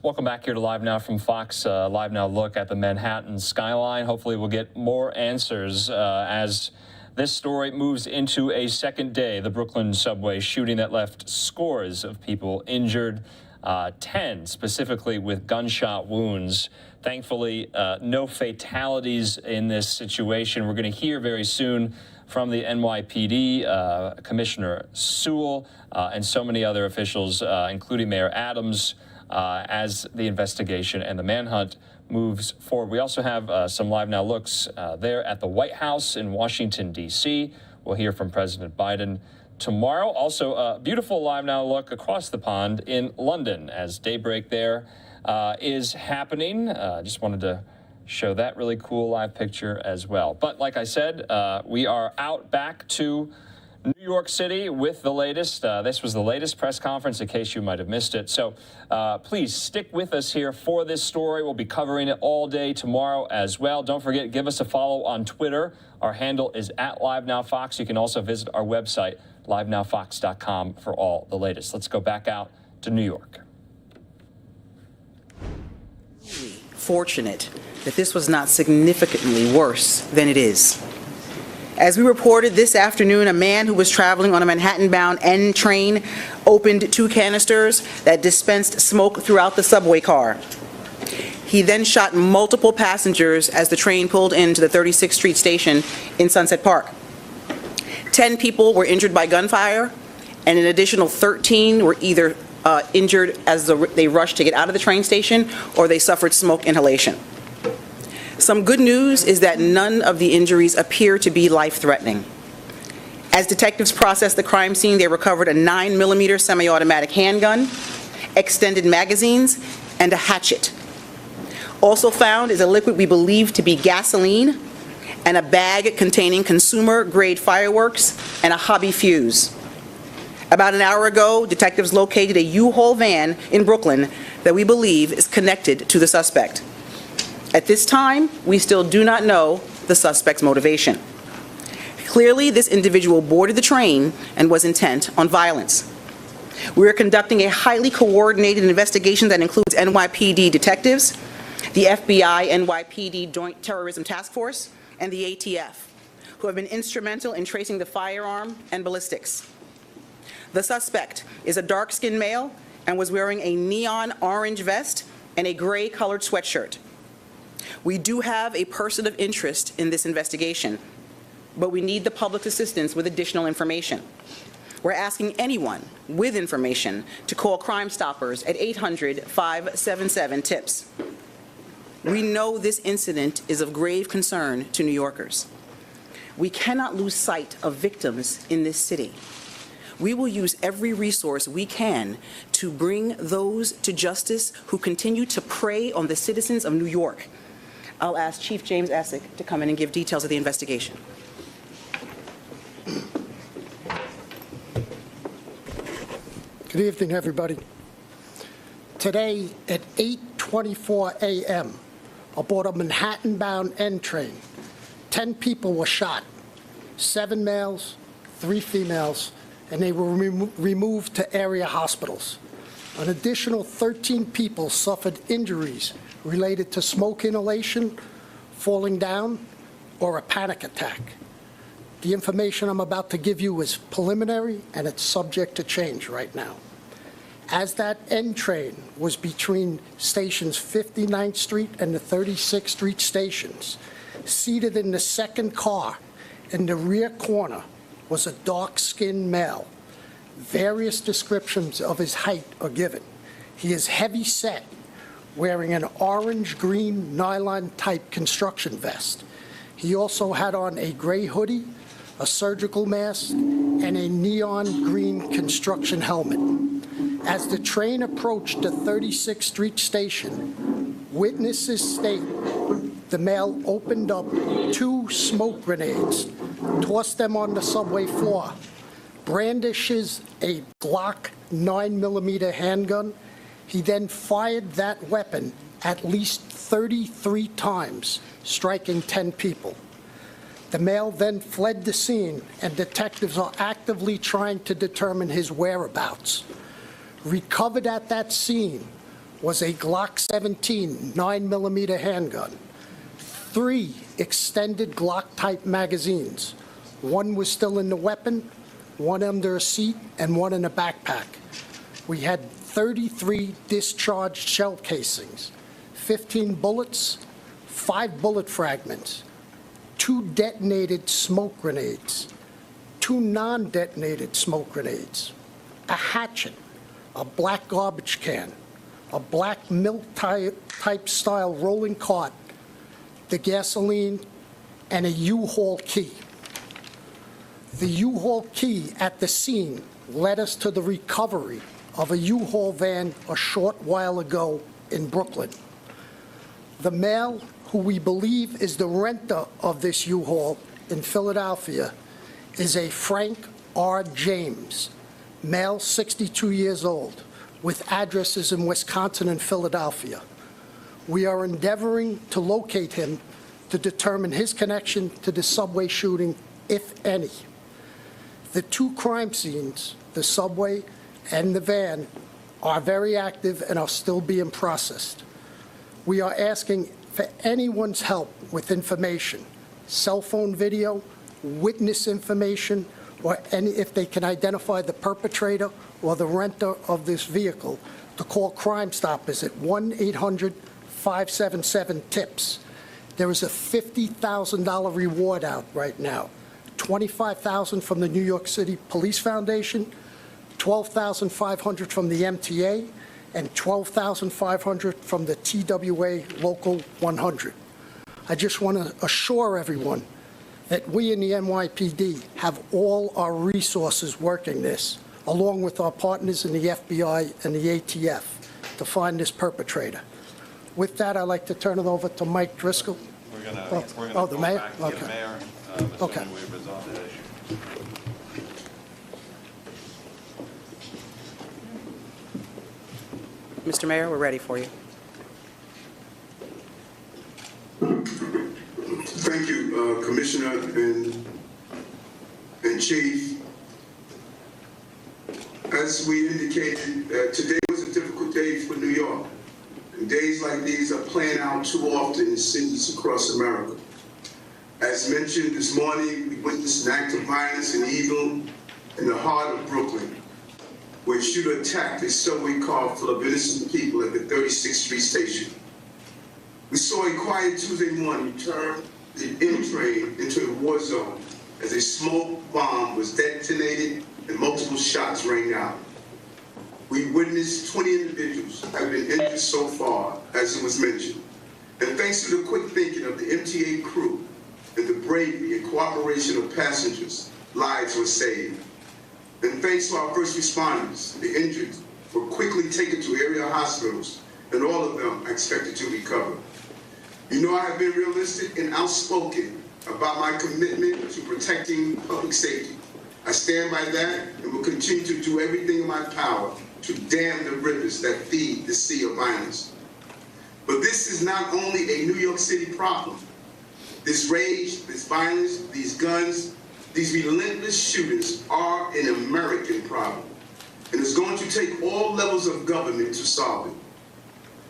Welcome back here to Live Now from Fox. Live Now look at the Manhattan skyline. Hopefully we'll get more answers as this story moves into a second day. The Brooklyn subway shooting that left scores of people injured, 10 specifically with gunshot wounds. Thankfully, no fatalities in this situation. We're going to hear very soon from the NYPD, Commissioner Sewell, and so many other officials, including Mayor Adams, as the investigation and the manhunt moves forward. We also have some Live Now looks there at the White House in Washington, D.C. We'll hear from President Biden tomorrow. Also, a beautiful Live Now look across the pond in London as daybreak there is happening. Just wanted to show that really cool live picture as well. But like I said, we are out back to New York City with the latest. This was the latest press conference in case you might have missed it. So please stick with us here for this story. We'll be covering it all day tomorrow as well. Don't forget, give us a follow on Twitter. Our handle is @LiveNowFox. You can also visit our website, livenowfox.com, for all the latest. Let's go back out to New York. Fortunate that this was not significantly worse than it is. As we reported this afternoon, a man who was traveling on a Manhattan-bound N train opened 2 canisters that dispensed smoke throughout the subway car. He then shot multiple passengers as the train pulled into the 36th Street station in Sunset Park. 10 people were injured by gunfire, and an additional 13 were either injured as they rushed to get out of the train station or they suffered smoke inhalation. Some good news is that none of the injuries appear to be life-threatening. As detectives processed the crime scene, they recovered a 9mm semi-automatic handgun, extended magazines, and a hatchet. Also found is a liquid we believe to be gasoline and a bag containing consumer-grade fireworks and a hobby fuse. About an hour ago, detectives located a U-Haul van in Brooklyn that we believe is connected to the suspect. At this time, we still do not know the suspect's motivation. Clearly, this individual boarded the train and was intent on violence. We are conducting a highly coordinated investigation that includes NYPD detectives, the FBI NYPD Joint Terrorism Task Force, and the ATF, who have been instrumental in tracing the firearm and ballistics. The suspect is a dark-skinned male and was wearing a neon orange vest and a gray-colored sweatshirt. We do have a person of interest in this investigation, but we need the public's assistance with additional information. We're asking anyone with information to call Crime Stoppers at 800-577-TIPS. We know this incident is of grave concern to New Yorkers. We cannot lose sight of victims in this city. We will use every resource we can to bring those to justice who continue to prey on the citizens of New York. I'll ask Chief James Essick to come in and give details of the investigation. Good evening, everybody. Today at 8:24 a.m., aboard a Manhattan-bound N train, 10 people were shot, 7 males, 3 females, and they were removed to area hospitals. An additional 13 people suffered injuries related to smoke inhalation, falling down, or a panic attack. The information I'm about to give you is preliminary, and it's subject to change right now. As that N train was between stations 59th Street and the 36th Street stations, seated in the second car in the rear corner was a dark-skinned male. Various descriptions of his height are given. He is heavy-set, wearing an orange-green nylon-type construction vest. He also had on a gray hoodie, a surgical mask, and a neon green construction helmet. As the train approached the 36th Street station, witnesses state the male opened up 2 smoke grenades, tossed them on the subway floor, brandishes a Glock 9mm handgun. He then fired that weapon at least 33 times, striking 10 people. The male then fled the scene, and detectives are actively trying to determine his whereabouts. Recovered at that scene was a Glock 17 9mm handgun, 3 extended Glock-type magazines. 1 was still in the weapon, 1 under a seat, and 1 in a backpack. We had 33 discharged shell casings, 15 bullets, 5 bullet fragments, 2 detonated smoke grenades, 2 non-detonated smoke grenades, a hatchet, a black garbage can, a black milk-type style rolling cart, the gasoline, and a U-Haul key. The U-Haul key at the scene led us to the recovery of a U-Haul van a short while ago in Brooklyn. The male, who we believe is the renter of this U-Haul in Philadelphia, is a Frank R. James, male, 62 years old, with addresses in Wisconsin and Philadelphia. We are endeavoring to locate him to determine his connection to the subway shooting, if any. The 2 crime scenes, the subway and the van, are very active and are still being processed. We are asking for anyone's help with information, cell phone video, witness information, or if they can identify the perpetrator or the renter of this vehicle, to call Crime Stoppers at 1-800-577-TIPS. There is a $50,000 reward out right now, $25,000 from the New York City Police Foundation, $12,500 from the MTA, and $12,500 from the TWA Local 100. I just want to assure everyone that we in the NYPD have all our resources working this, along with our partners in the FBI and the ATF, to find this perpetrator. With that, I'd like to turn it over to Mike Driscoll. We're going to the go mayor? back to Okay. the mayor, Okay. assuming we've resolved that issue. Mr. Mayor, we're ready for you. Thank you, Commissioner and Chief. As we indicated, today was a difficult day for New York. And days like these are playing out too often in cities across America. As mentioned this morning, we witnessed an act of violence and evil in the heart of Brooklyn, where a shooter attacked a subway car full of innocent people at the 36th Street station. We saw a quiet Tuesday morning turn the M train into a war zone as a smoke bomb was detonated and multiple shots rang out. We witnessed 20 individuals have been injured so far, as it was mentioned. And thanks to the quick thinking of the MTA crew and the bravery and cooperation of passengers, lives were saved. And thanks to our first responders, the injured were quickly taken to area hospitals, and all of them are expected to recover. You know, I have been realistic and outspoken about my commitment to protecting public safety. I stand by that and will continue to do everything in my power to dam the rivers that feed the sea of violence. But this is not only a New York City problem. This rage, this violence, these guns, these relentless shootings are an American problem. And it's going to take all levels of government to solve it.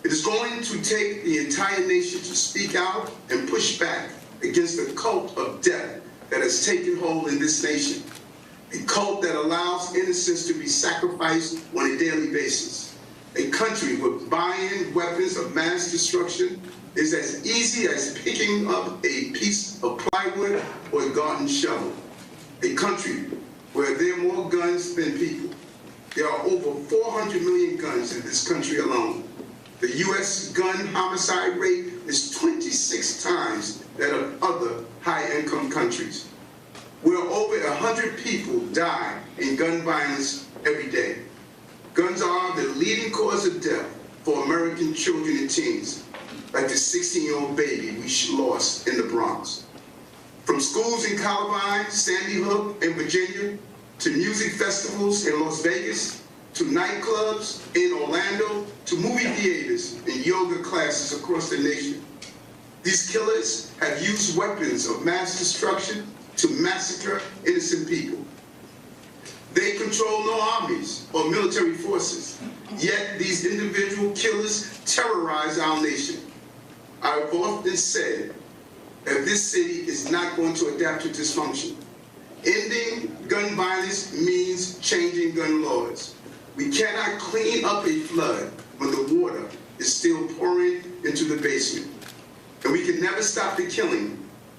It is going to take the entire nation to speak out and push back against the cult of death that has taken hold in this nation. A cult that allows innocents to be sacrificed on a daily basis. A country where buying weapons of mass destruction is as easy as picking up a piece of plywood or a garden shovel. A country where there are more guns than people. There are over 400 million guns in this country alone. The U.S. gun homicide rate is 26 times that of other high-income countries, where over 100 people die in gun violence every day. Guns are the leading cause of death for American children and teens, like the 16-year-old baby we lost in the Bronx. From schools in Columbine, Sandy Hook, and Virginia, to music festivals in Las Vegas, to nightclubs in Orlando, to movie theaters and yoga classes across the nation. These killers have used weapons of mass destruction to massacre innocent people. They control no armies or military forces, yet these individual killers terrorize our nation. I have often said that this city is not going to adapt to dysfunction. Ending gun violence means changing gun laws. We cannot clean up a flood when the water is still pouring into the basement. And we can never stop the killing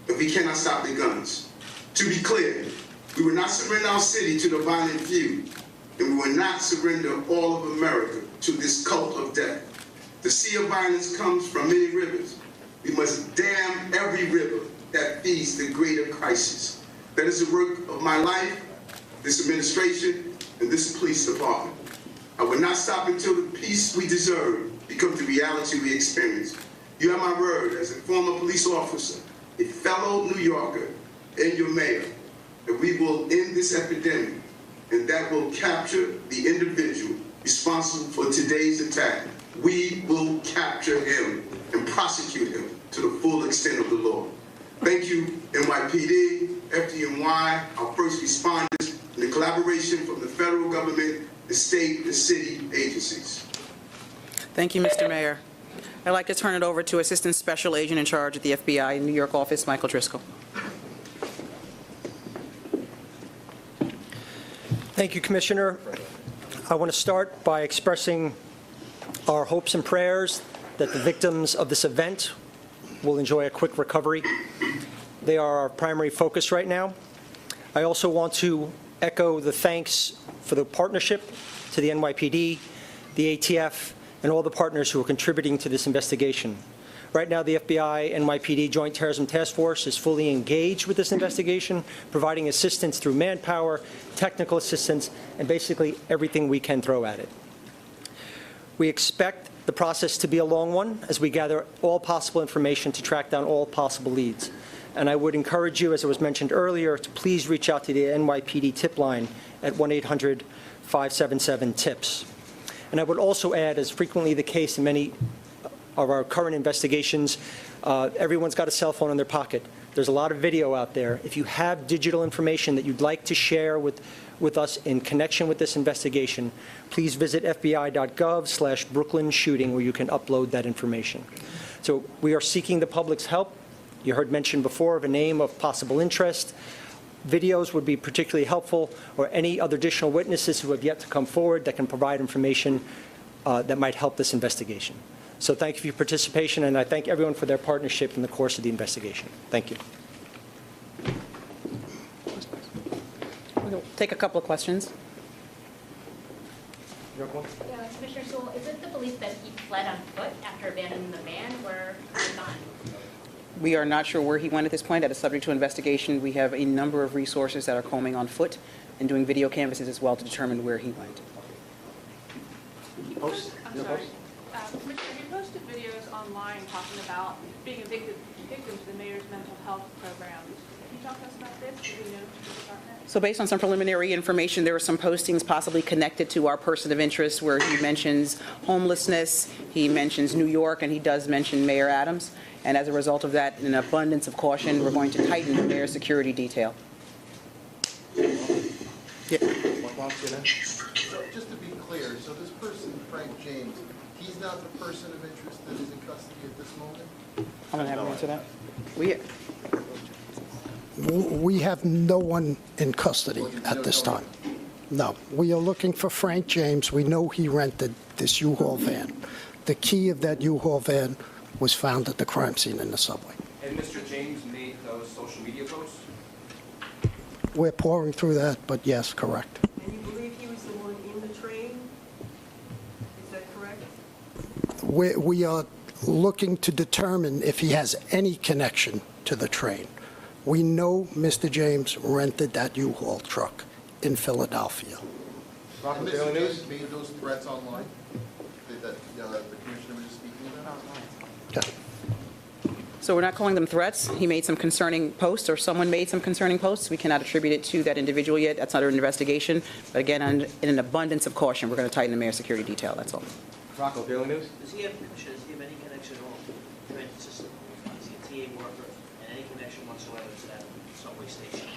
if we cannot stop the guns. To be clear, we will not surrender our city to the violent few, and we will not surrender all of America to this cult of death. The sea of violence comes from many rivers. We must dam every river that feeds the greater crisis. That is the work of my life, this administration, and this police department. I will not stop until the peace we deserve becomes the reality we experience. You have my word as a former police officer, a fellow New Yorker, and your mayor, that we will end this epidemic, and that will capture the individual responsible for today's attack. We will capture him and prosecute him to the full extent of the law. Thank you, NYPD, FDNY, our first responders, and the collaboration from the federal government, the state, and city agencies. Thank you, Mr. Mayor. I'd like to turn it over to Assistant Special Agent in charge at the FBI New York office, Michael Driscoll. Thank you, Commissioner. I want to start by expressing our hopes and prayers that the victims of this event will enjoy a quick recovery. They are our primary focus right now. I also want to echo the thanks for the partnership to the NYPD, the ATF, and all the partners who are contributing to this investigation. Right now, the FBI NYPD Joint Terrorism Task Force is fully engaged with this investigation, providing assistance through manpower, technical assistance, and basically everything we can throw at it. We expect the process to be a long one as we gather all possible information to track down all possible leads. And I would encourage you, as it was mentioned earlier, to please reach out to the NYPD tip line at 1-800-577-TIPS. And I would also add, as frequently the case in many of our current investigations, everyone's got a cell phone in their pocket. There's a lot of video out there. If you have digital information that you'd like to share with us in connection with this investigation, please visit fbi.gov/Brooklyn shooting, where you can upload that information. So we are seeking the public's help. You heard mentioned before of a name of possible interest. Videos would be particularly helpful, or any other additional witnesses who have yet to come forward that can provide information that might help this investigation. So thank you for your participation, and I thank everyone for their partnership in the course of the investigation. Thank you. We'll take a couple of questions. Yeah, Commissioner Sewell, is it the belief that he fled on foot after abandoning the van, or not? We are not sure where he went at this point. That is subject to investigation. We have a number of resources that are combing on foot and doing video canvases as well to determine where he went. I'm sorry. Commissioner, you posted videos online talking about being a victim to the mayor's mental health programs. Can you talk to us about this? Do we know the department? So based on some preliminary information, there are some postings possibly connected to our person of interest where he mentions homelessness, he mentions New York, and he does mention Mayor Adams. And as a result of that, in an abundance of caution, we're going to tighten the mayor's security detail. Yeah. So just to be clear, so this person, Frank James, he's not the person of interest that is in custody at this moment? I'm going to have him answer that. We have no one in custody at this time. No. We are looking for Frank James. We know he rented this U-Haul van. The key of that U-Haul van was found at the crime scene in the subway. And Mr. James made those social media posts? We're pouring through that, but yes, correct. And you believe he was the one in the train? Is that correct? We are looking to determine if he has any connection to the train. We know Mr. James rented that U-Haul truck in Philadelphia. And Mr. James made those threats online that the commissioner was speaking about? Okay. So we're not calling them threats. He made some concerning posts, or someone made some concerning posts. We cannot attribute it to that individual yet. That's under investigation. But again, in an abundance of caution, we're going to tighten the mayor's security detail. That's all. Rocco, Daily News? Does he have any connection at all to the transit system? Is he a TA worker? and any connection whatsoever to that subway station.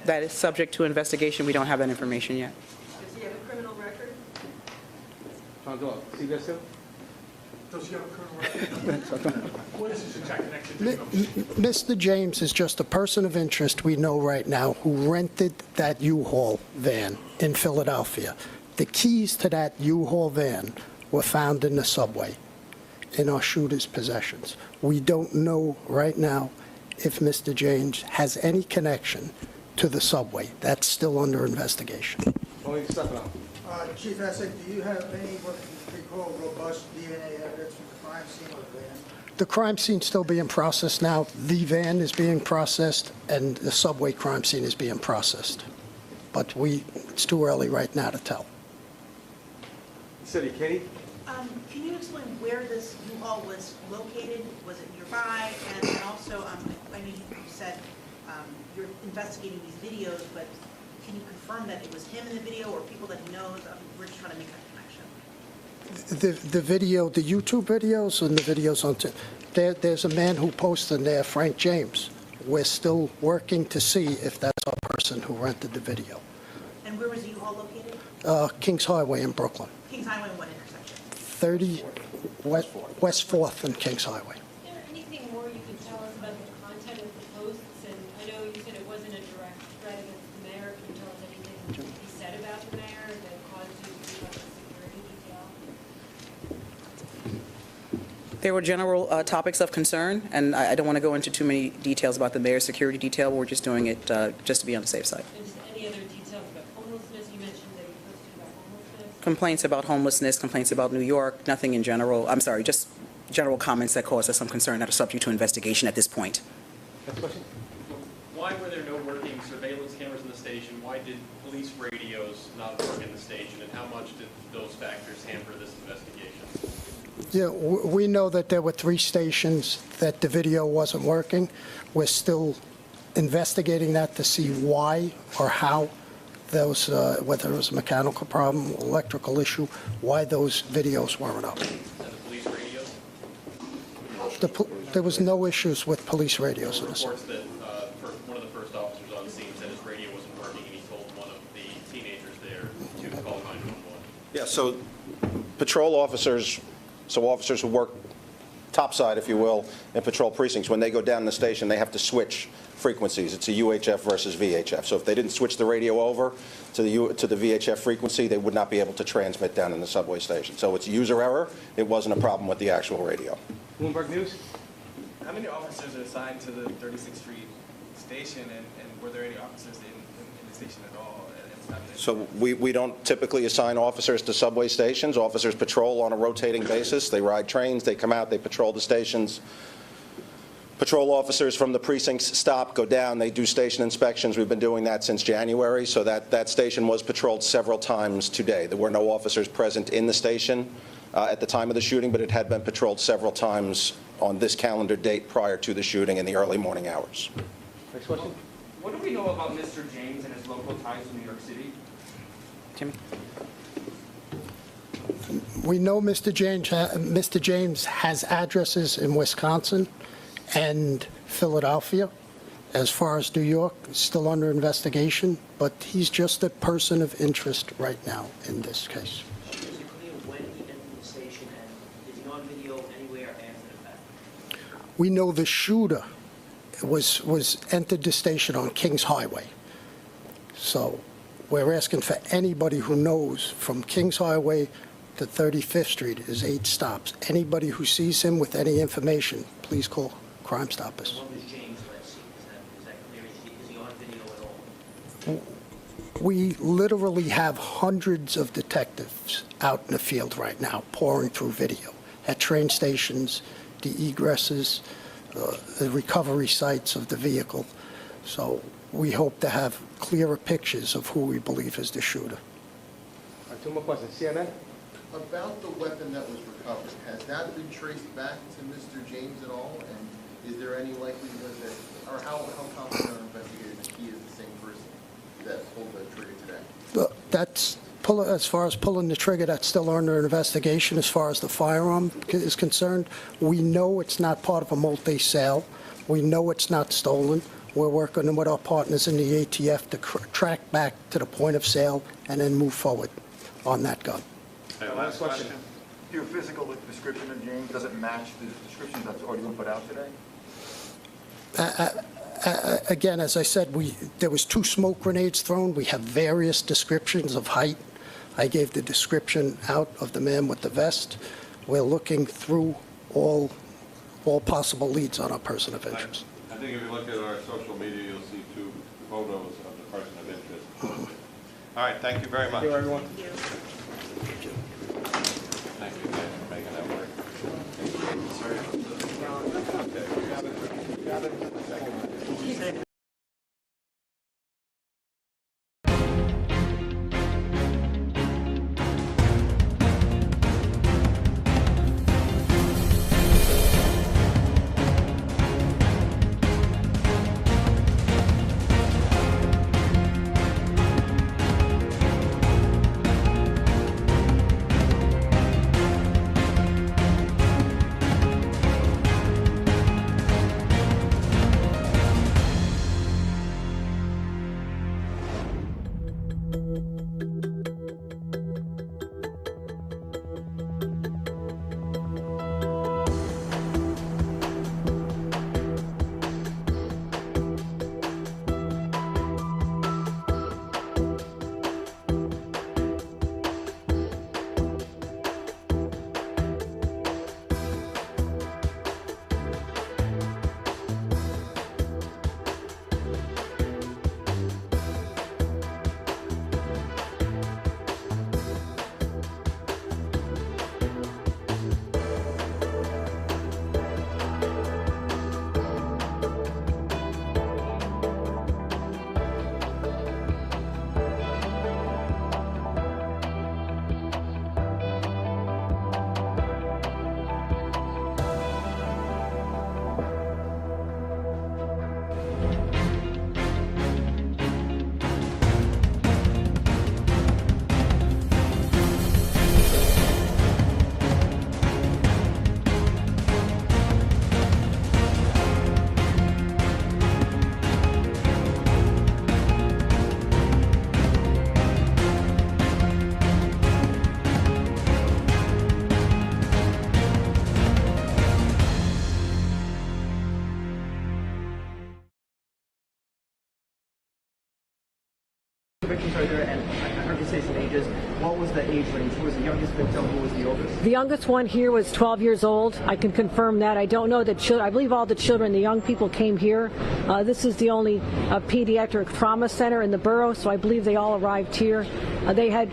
That is subject to investigation. We don't have that information yet. Does he have a criminal record? Does he have a criminal record? What is his exact connection to them? Mr. James is just a person of interest we know right now who rented that U-Haul van in Philadelphia. The keys to that U-Haul van were found in the subway in our shooter's possessions. We don't know right now if Mr. James has any connection to the subway. That's still under investigation. Chief Essig, do you have any what we call robust DNA evidence from the crime scene of the van? The crime scene's still being processed now. The van is being processed, and the subway crime scene is being processed. But it's too early right now to tell. City, Katie? Can you explain where this U-Haul was located? Was it nearby? And then also, I know you said you're investigating these videos, but can you confirm that it was him in the video or people that he knows? We're just trying to make that connection. The video, the YouTube videos and the videos on there's a man who posted there, Frank James. We're still working to see if that's our person who rented the video. And where was the U-Haul located? Kings Highway in Brooklyn. Kings Highway, what intersection? 30 West 4th and Kings Highway. Is there anything more you can tell us about the content of the posts? And I know you said it wasn't a direct threat against the mayor. Can you tell us anything he said about the mayor that caused you to bring up the security detail? There were general topics of concern, and I don't want to go into too many details about the mayor's security detail. We're just doing it just to be on the safe side. And just any other details about homelessness? You mentioned that you posted about homelessness. Complaints about homelessness, complaints about New York, nothing in general. I'm sorry, just general comments that cause us some concern that are subject to investigation at this point. Why were there no working surveillance cameras in the station? Why did police radios not work in the station? And how much did those factors hamper this investigation? Yeah, we know that there were 3 stations that the video wasn't working. We're still investigating that to see why or how those, whether it was a mechanical problem, electrical issue, why those videos weren't up. And the police radios? There was no issues with police radios in There were this. reports that one of the first officers on scene said his radio wasn't working, and he told one of the teenagers there to call 911. Yeah, so patrol officers, officers who work topside, if you will, in patrol precincts, when they go down the station, they have to switch frequencies. It's a UHF versus VHF. So if they didn't switch the radio over to the VHF frequency, they would not be able to transmit down in the subway station. So it's user error. It wasn't a problem with the actual radio. Bloomberg News? How many officers are assigned to the 36th Street station, and were there any officers in the station at all? So we don't typically assign officers to subway stations. Officers patrol on a rotating basis. They ride trains, they come out, they patrol the stations. Patrol officers from the precincts stop, go down, they do station inspections. We've been doing that since January, so that station was patrolled several times today. There were no officers present in the station at the time of the shooting, but it had been patrolled several times on this calendar date prior to the shooting in the early morning hours. Next question. What do we know about Mr. James and his local ties to New York City? Timmy? We know Mr. James has addresses in Wisconsin and Philadelphia. As far as New York, it's still under investigation, but he's just a person of interest right now in this case. Is it clear when he entered the station, and is he on video anywhere after the fact? We know the shooter was entered the station on Kings Highway. So we're asking for anybody who knows from Kings Highway to 35th Street is 8 stops. Anybody who sees him with any information, please call Crime Stoppers. When was James last seen? Is that clear? Is he on video at all? We literally have hundreds of detectives out in the field right now pouring through video at train stations, the egresses, the recovery sites of the vehicle. So we hope to have clearer pictures of who we believe is the shooter. 2 more questions. CNN? About the weapon that was recovered, has that been traced back to Mr. James at all? And is there any likelihood that, or how confident are investigators that he is the same person that pulled the trigger today? As far as pulling the trigger, that's still under investigation. As far as the firearm is concerned, we know it's not part of a multi-sale. We know it's not stolen. We're working with our partners in the ATF to track back to the point of sale and then move forward on that gun. Last question. Your physical description of James doesn't match the description that's already been put out today? Again, as I said, there was 2 smoke grenades thrown. We have various descriptions of height. I gave the description out of the man with the vest. We're looking through all possible leads on our person of interest. I think if you look at our social media, you'll see 2 photos of the person of interest. All right, thank you very much. Thank you, everyone. Thank you guys for making that work. Sorry. Victims are there, and I heard you say some ages. What was the age range? Who was the youngest victim? Who was the oldest? The youngest one here was 12 years old. I can confirm that. I don't know the children. I believe all the children, the young people came here. This is the only pediatric trauma center in the borough, so I believe they all arrived here. They had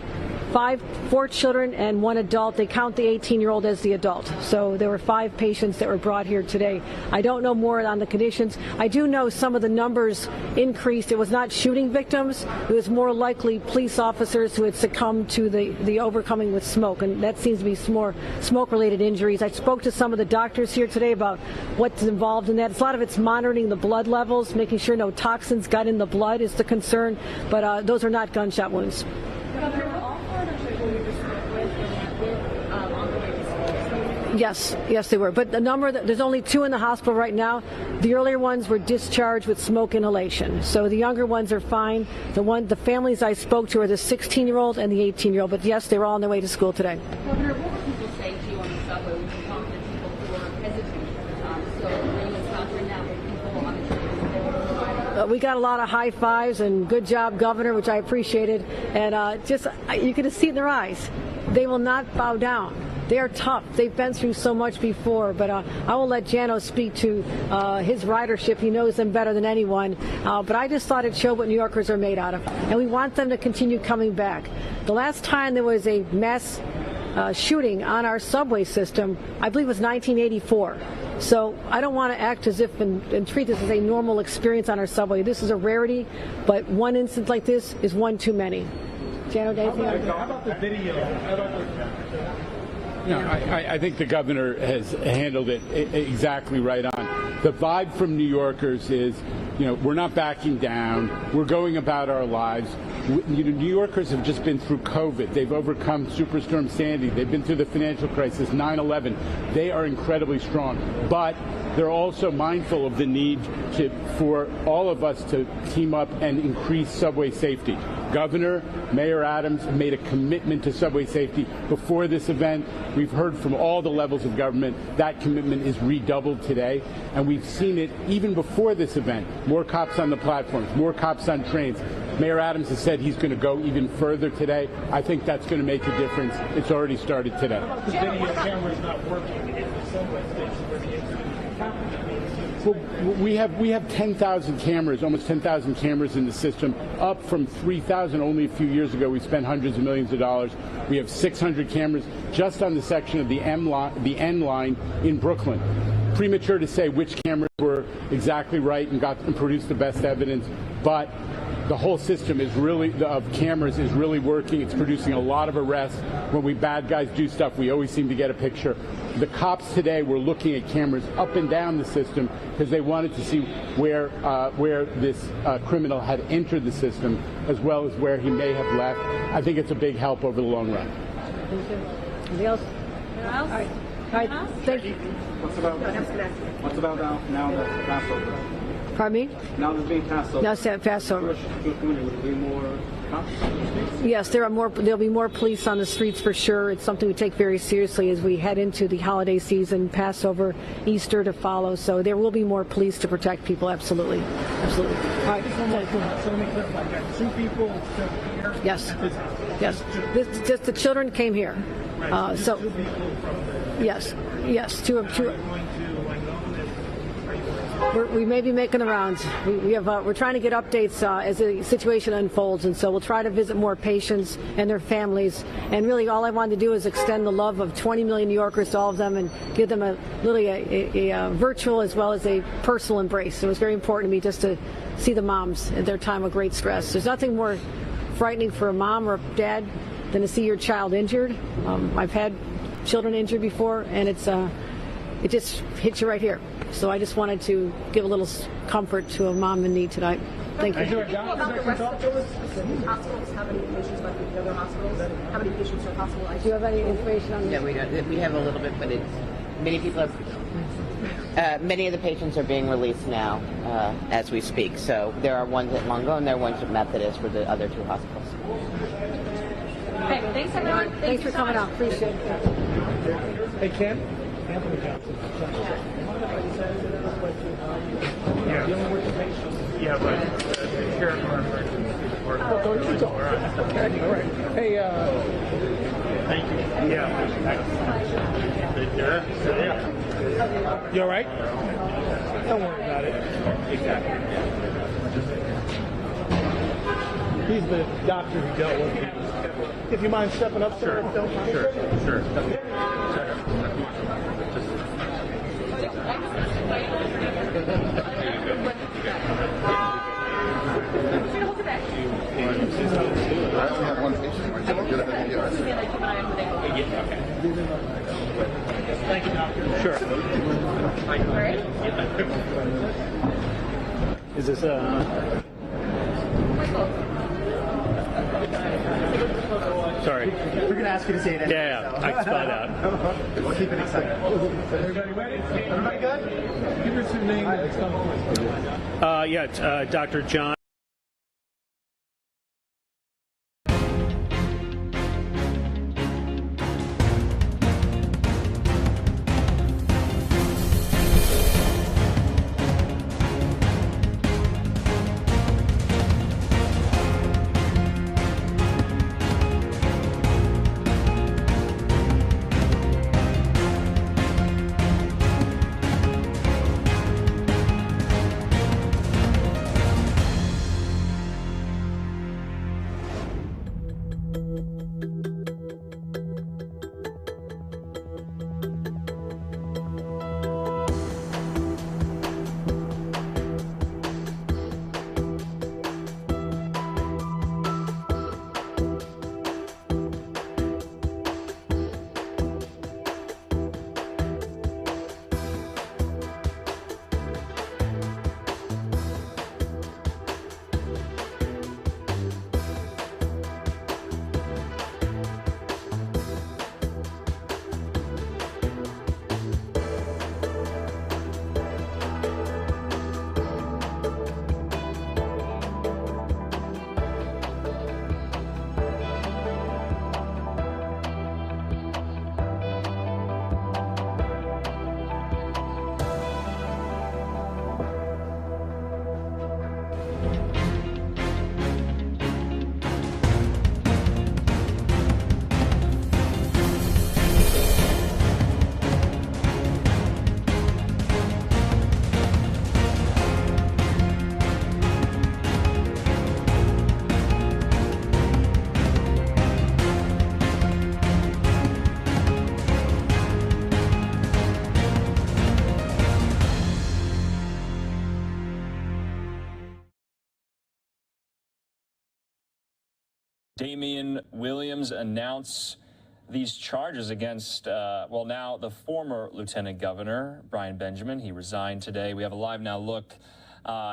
4 children and 1 adult. They count the 18-year-old as the adult. So there were 5 patients that were brought here today. I don't know more on the conditions. I do know some of the numbers increased. It was not shooting victims. It was more likely police officers who had succumbed to the overcoming with smoke, and that seems to be more smoke-related injuries. I spoke to some of the doctors here today about what's involved in that. A lot of it's monitoring the blood levels, making sure no toxins got in the blood is the concern, but those are not gunshot wounds. Yes, they were. But the number, there's only 2 in the hospital right now. The earlier ones were discharged with smoke inhalation. So the younger ones are fine. The families I spoke to are the 16-year-old and the 18-year-old. But yes, they were all on their way to school today. Governor, what were people saying to you on the subway when you talked to people who were hesitant at the time? So are you encountering that with people on the train? We got a lot of high fives and good job, Governor, which I appreciated. And you could see it in their eyes. They will not bow down. They are tough. They've been through so much before, but I will let Jano speak to his ridership. He knows them better than anyone. But I just thought it showed what New Yorkers are made out of, and we want them to continue coming back. The last time there was a mass shooting on our subway system, I believe it was 1984. So I don't want to act as if and treat this as a normal experience on our subway. This is a rarity, but one incident like this is one too many. Jano, how about the video? I think the governor has handled it exactly right on. The vibe from New Yorkers is, we're not backing down. We're going about our lives. New Yorkers have just been through COVID. They've overcome Superstorm Sandy. They've been through the financial crisis, 9/11. They are incredibly strong. But they're also mindful of the need for all of us to team up and increase subway safety. Governor, Mayor Adams made a commitment to subway safety before this event. We've heard from all the levels of government that commitment is redoubled today, and we've seen it even before this event. More cops on the platforms, more cops on trains. Mayor Adams has said he's going to go even further today. I think that's going to make a difference. It's already started today. The video camera's not working in the subway station where the incident happened. Well, we have 10,000 cameras, almost 10,000 cameras in the system, up from 3,000 only a few years ago. We spent hundreds of millions of dollars. We have 600 cameras just on the section of the N line in Brooklyn. Premature to say which cameras were exactly right and produced the best evidence, but the whole system is really of cameras is really working. It's producing a lot of arrests. When bad guys do stuff, we always seem to get a picture. The cops today were looking at cameras up and down the system because they wanted to see where this criminal had entered the system, as well as where he may have left. I think it's a big help over the long run. Anything else? All right. Thank you. What's about now the Passover? Pardon me? Now there's being Passover. Now it's Passover. Will there be more cops? Yes, there'll be more police on the streets for sure. It's something we take very seriously as we head into the holiday season, Passover, Easter to follow. So there will be more police to protect people. Absolutely. Absolutely. All right. So let me clarify. You got 2 people here? Yes. Yes. Just the children came here. So. 2 people from the. Yes. Yes. Two. We may be making the rounds. We're trying to get updates as the situation unfolds, and so we'll try to visit more patients and their families. And really, all I wanted to do is extend the love of 20 million New Yorkers to all of them and give them a virtual as well as a personal embrace. It was very important to me just to see the moms at their time of great stress. There's nothing more frightening for a mom or a dad than to see your child injured. I've had children injured before, and it just hits you right here. So I just wanted to give a little comfort to a mom in need tonight. Thank you. About the rest of those hospitals, how many patients left in the other hospitals? How many patients are hospitalized? Do you have any information on that? No, we don't. We have a little bit, but many people are. Many of the patients are being released now as we speak. So there are ones at Longo and there are ones at Methodist for the other 2 hospitals. Okay, thanks everyone. Thanks for coming out. Appreciate it. Hey, Ken? Yeah, but the care emergency or all right. Hey, thank you. Yeah. You all right? Don't worry about it. Exactly. He's the doctor who dealt with it. If you mind stepping up, sir. Sure. I only have 1 patient. We're going to get a video. Thank you, doctor. Sure. Is this Sorry. We're going to ask you to say it. Yeah, I can spell it out. We'll keep it exciting. Everybody ready? Everybody good? Give us your name and stuff. It's Dr. John. Damian Williams announce these charges against, well, now the former Lieutenant Governor, Brian Benjamin. He resigned today. We have a live now look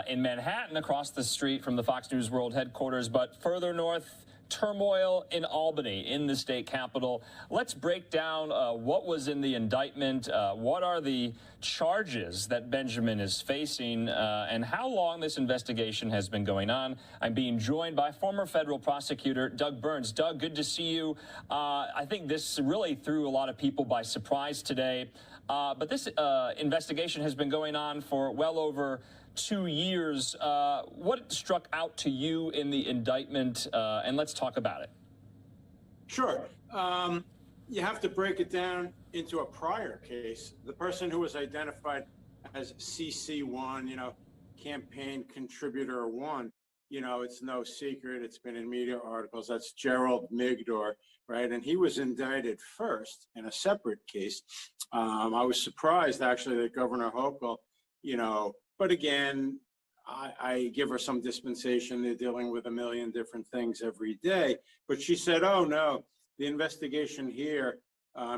in Manhattan across the street from the Fox News World headquarters, but further north, turmoil in Albany, in the state capitol. Let's break down what was in the indictment, what are the charges that Benjamin is facing, and how long this investigation has been going on. I'm being joined by former federal prosecutor Doug Burns. Doug, good to see you. I think this really threw a lot of people by surprise today, but this investigation has been going on for well over 2 years. What struck out to you in the indictment? And let's talk about it. Sure. You have to break it down into a prior case. The person who was identified as CC1, campaign contributor 1, it's no secret. It's been in media articles. That's Gerald Migdor, right? And he was indicted first in a separate case. I was surprised, actually, that Governor Hochul, but again, I give her some dispensation. They're dealing with a million different things every day. But she said, oh, no, the investigation here,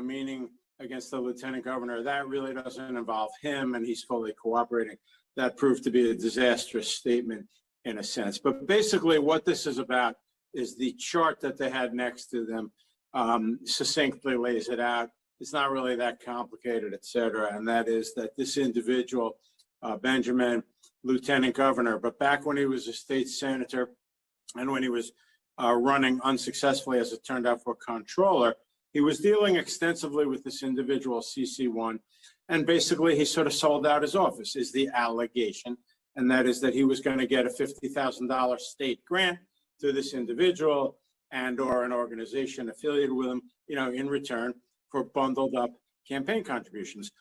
meaning against the lieutenant governor, that really doesn't involve him, and he's fully cooperating. That proved to be a disastrous statement in a sense. But basically what this is about is the chart that they had next to them succinctly lays it out. It's not really that complicated, et cetera. And that is that this individual, Benjamin, lieutenant governor, but back when he was a state senator and when he was running unsuccessfully, as it turned out, for comptroller, he was dealing extensively with this individual, CC1, and basically he sort of sold out his office, is the allegation, and that is that he was going to get a $50,000 state grant to this individual and or an organization affiliated with him, in return for bundled up campaign contributions.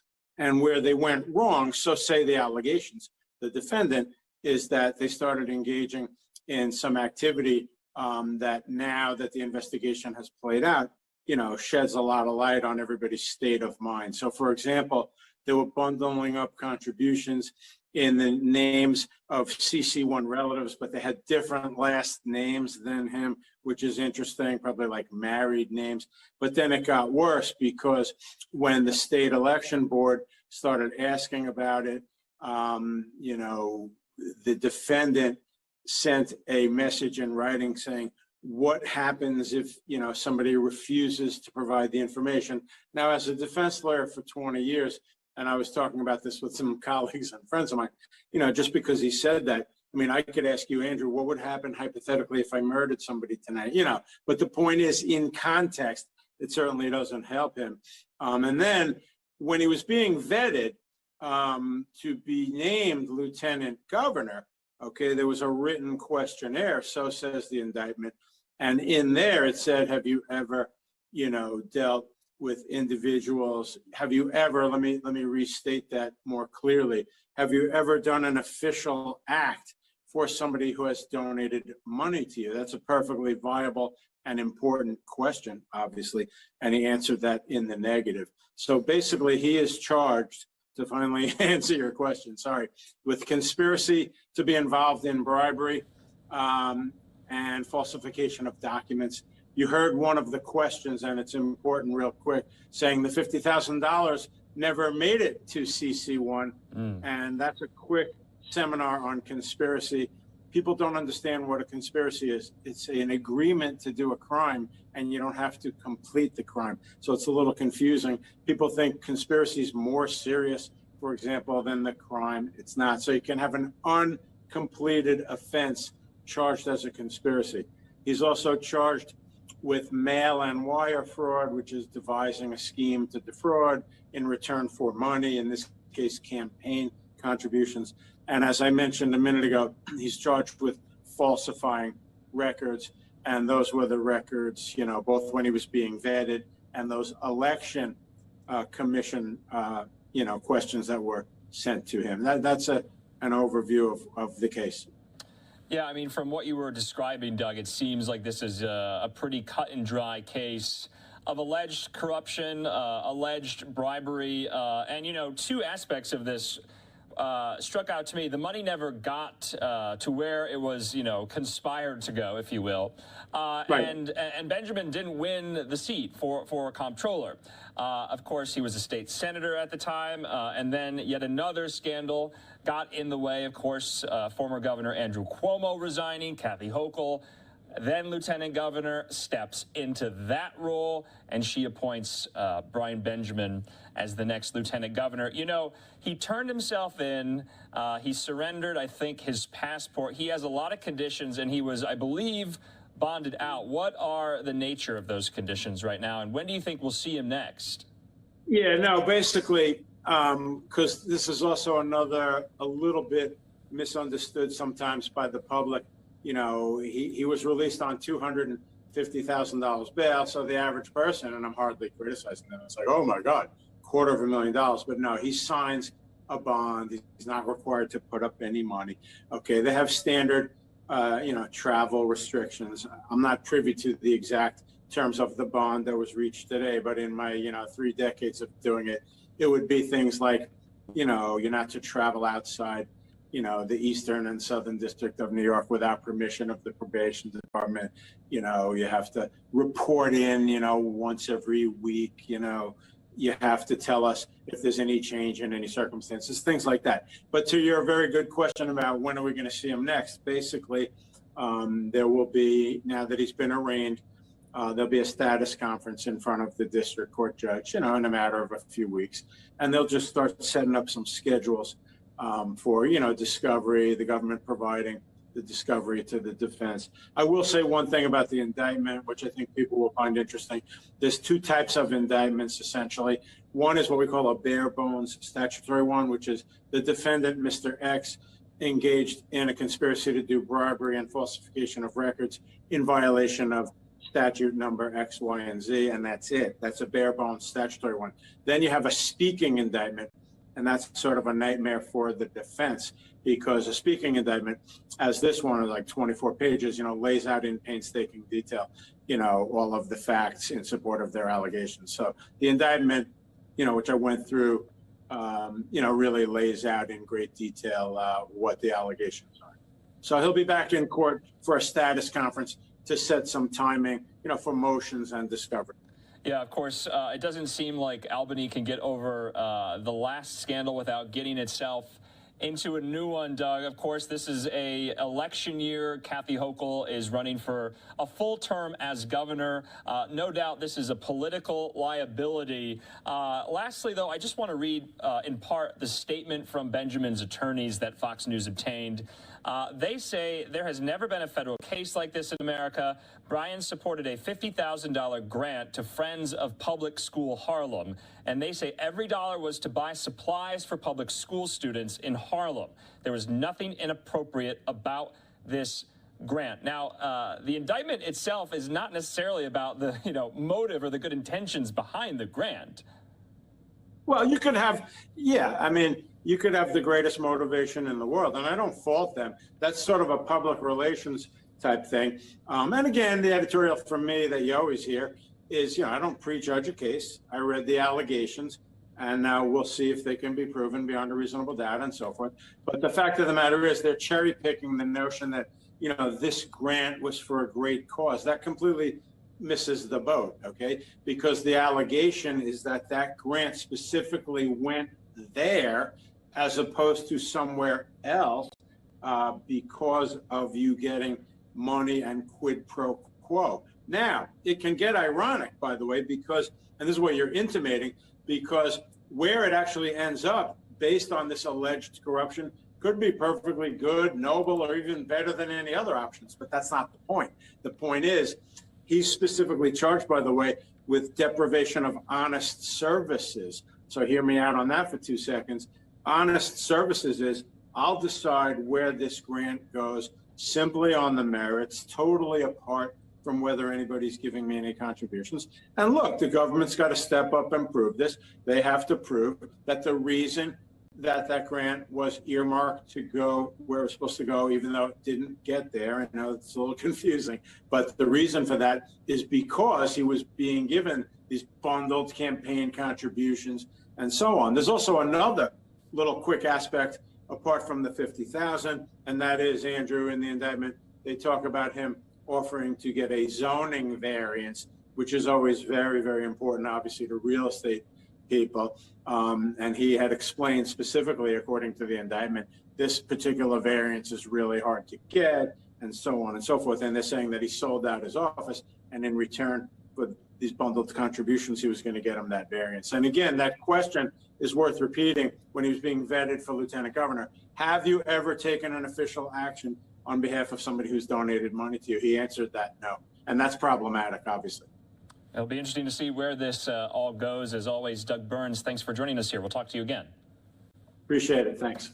And where they went wrong, so say the allegations, the defendant, is that they started engaging in some activity that now that the investigation has played out, sheds a lot of light on everybody's state of mind. So, for example, they were bundling up contributions in the names of CC1 relatives, but they had different last names than him, which is interesting, probably like married names. But then it got worse because when the state election board started asking about it, the defendant sent a message in writing saying, what happens if, somebody refuses to provide the information? Now, as a defense lawyer for 20 years, and I was talking about this with some colleagues and friends of mine, just because he said that, I could ask you, Andrew, what would happen hypothetically if I murdered somebody tonight? But the point is, in context, it certainly doesn't help him. And then when he was being vetted to be named lieutenant governor, okay, there was a written questionnaire, so says the indictment. And in there it said, have you ever, dealt with individuals? Have you ever, let me restate that more clearly. Have you ever done an official act for somebody who has donated money to you? That's a perfectly viable and important question, obviously. And he answered that in the negative. So basically he is charged, to finally answer your question, sorry, with conspiracy to be involved in bribery and falsification of documents. You heard one of the questions, and it's important real quick, saying the $50,000 never made it to CC1. And that's a quick seminar on conspiracy. People don't understand what a conspiracy is. It's an agreement to do a crime, and you don't have to complete the crime. So it's a little confusing. People think conspiracy is more serious, for example, than the crime. It's not. So you can have an uncompleted offense charged as a conspiracy. He's also charged with mail and wire fraud, which is devising a scheme to defraud in return for money, in this case, campaign contributions. And as I mentioned a minute ago, he's charged with falsifying records. And those were the records, both when he was being vetted and those election commission, questions that were sent to him. That's an overview of the case. Yeah, from what you were describing, Doug, it seems like this is a pretty cut and dry case of alleged corruption, alleged bribery, and, two aspects of this struck out to me. The money never got to where it was, conspired to go, if you will. And Benjamin didn't win the seat for comptroller. Of course, he was a state senator at the time, and then yet another scandal got in the way. Of course, former Governor Andrew Cuomo resigning, Kathy Hochul, then Lieutenant Governor, steps into that role, and she appoints Brian Benjamin as the next Lieutenant Governor. He turned himself in. He surrendered, I think, his passport. He has a lot of conditions, and he was, I believe, bonded out. What are the nature of those conditions right now, and when do you think we'll see him next? Yeah, no, basically, because this is also a little bit misunderstood sometimes by the public. He was released on $250,000 bail, so the average person, and I'm hardly criticizing them, it's like, oh my God, $250,000. But no, he signs a bond. He's not required to put up any money. Okay, they have standard, travel restrictions. I'm not privy to the exact terms of the bond that was reached today, but in my, 3 decades of doing it, it would be things like, you're not to travel outside the Eastern and Southern District of New York without permission of the probation department. You have to report in, once every week. You have to tell us if there's any change in any circumstances, things like that. But to your very good question about when are we going to see him next, basically, there will be, now that he's been arraigned, there'll be a status conference in front of the district court judge, in a matter of a few weeks. And they'll just start setting up some schedules for, discovery, the government providing the discovery to the defense. I will say one thing about the indictment, which I think people will find interesting. There's 2 types of indictments, essentially. One is what we call a bare bones statutory one, which is the defendant, Mr. X, engaged in a conspiracy to do bribery and falsification of records in violation of statute number X, Y, and Z, and that's it. That's a bare bones statutory one. Then you have a speaking indictment, and that's sort of a nightmare for the defense, because a speaking indictment, as this one is like 24 pages, lays out in painstaking detail, all of the facts in support of their allegations. So the indictment, which I went through, really lays out in great detail what the allegations are. So he'll be back in court for a status conference to set some timing, for motions and discovery. Yeah, of course, it doesn't seem like Albany can get over the last scandal without getting itself into a new one, Doug. Of course, this is a election year. Kathy Hochul is running for a full term as governor. No doubt this is a political liability. Lastly, though, I just want to read in part the statement from Benjamin's attorneys that Fox News obtained. They say there has never been a federal case like this in America. Brian supported a $50,000 grant to Friends of Public School Harlem, and they say every dollar was to buy supplies for public school students in Harlem. There was nothing inappropriate about this grant. Now, the indictment itself is not necessarily about the motive or the good intentions behind the grant. Well, you could have, you could have the greatest motivation in the world, and I don't fault them. That's sort of a public relations type thing. And again, the editorial from me that you always hear is, I don't prejudge a case. I read the allegations, and now we'll see if they can be proven beyond a reasonable doubt and so forth. But the fact of the matter is they're cherry picking the notion that, this grant was for a great cause. That completely misses the boat, okay? Because the allegation is that that grant specifically went there as opposed to somewhere else because of you getting money and quid pro quo. Now, it can get ironic, by the way, because, and this is what you're intimating, because where it actually ends up based on this alleged corruption could be perfectly good, noble, or even better than any other options, but that's not the point. The point is, he's specifically charged, by the way, with deprivation of honest services. So hear me out on that for 2 seconds. Honest services is, I'll decide where this grant goes simply on the merits, totally apart from whether anybody's giving me any contributions. And look, the government's got to step up and prove this. They have to prove that the reason that that grant was earmarked to go where it was supposed to go, even though it didn't get there. I know it's a little confusing, but the reason for that is because he was being given these bundled campaign contributions and so on. There's also another little quick aspect apart from the 50,000, and that is, Andrew, in the indictment, they talk about him offering to get a zoning variance, which is always very, very important, obviously, to real estate people. And he had explained specifically, according to the indictment, this particular variance is really hard to get, and so on and so forth. And they're saying that he sold out his office, and in return for these bundled contributions, he was going to get him that variance. And again, that question is worth repeating when he was being vetted for lieutenant governor. Have you ever taken an official action on behalf of somebody who's donated money to you? He answered that no. And that's problematic, obviously. It'll be interesting to see where this all goes. As always, Doug Burns, thanks for joining us here. We'll talk to you again. Appreciate it. Thanks.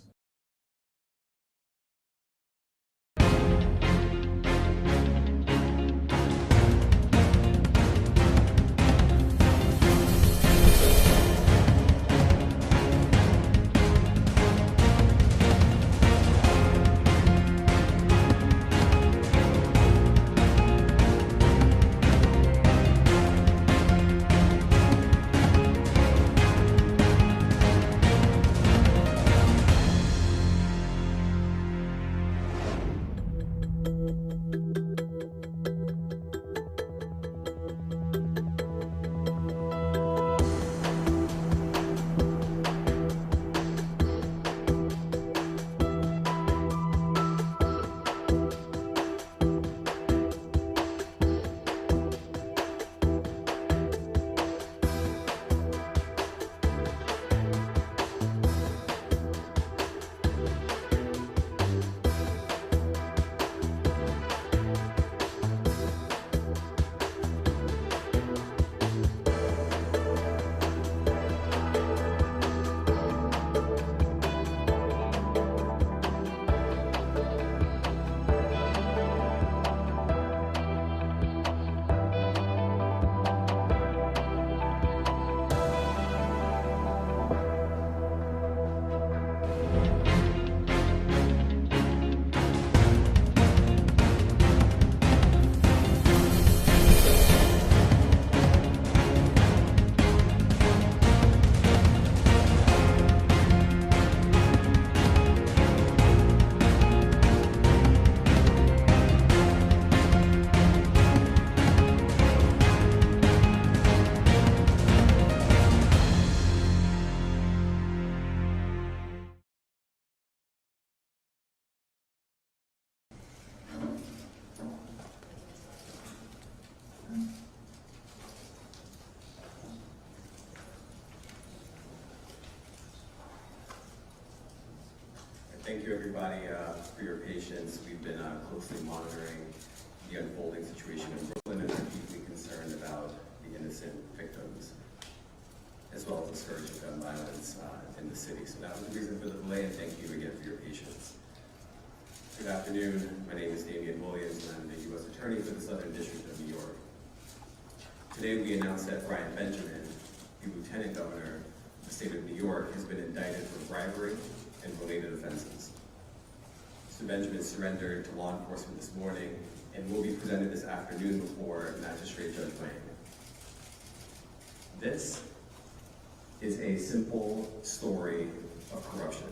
Thank you, everybody, for your patience. We've been closely monitoring the unfolding situation in Brooklyn and are deeply concerned about the innocent victims, as well as the scourge of gun violence in the city. So that was the reason for the delay, and thank you again for your patience. Good afternoon. My name is Damian Williams, and I'm the U.S. Attorney for the Southern District of New York. Today, we announced that Brian Benjamin, the Lieutenant Governor of the state of New York, has been indicted for bribery and related offenses. Mr. Benjamin surrendered to law enforcement this morning and will be presented this afternoon before Magistrate Judge Wang. This is a simple story of corruption.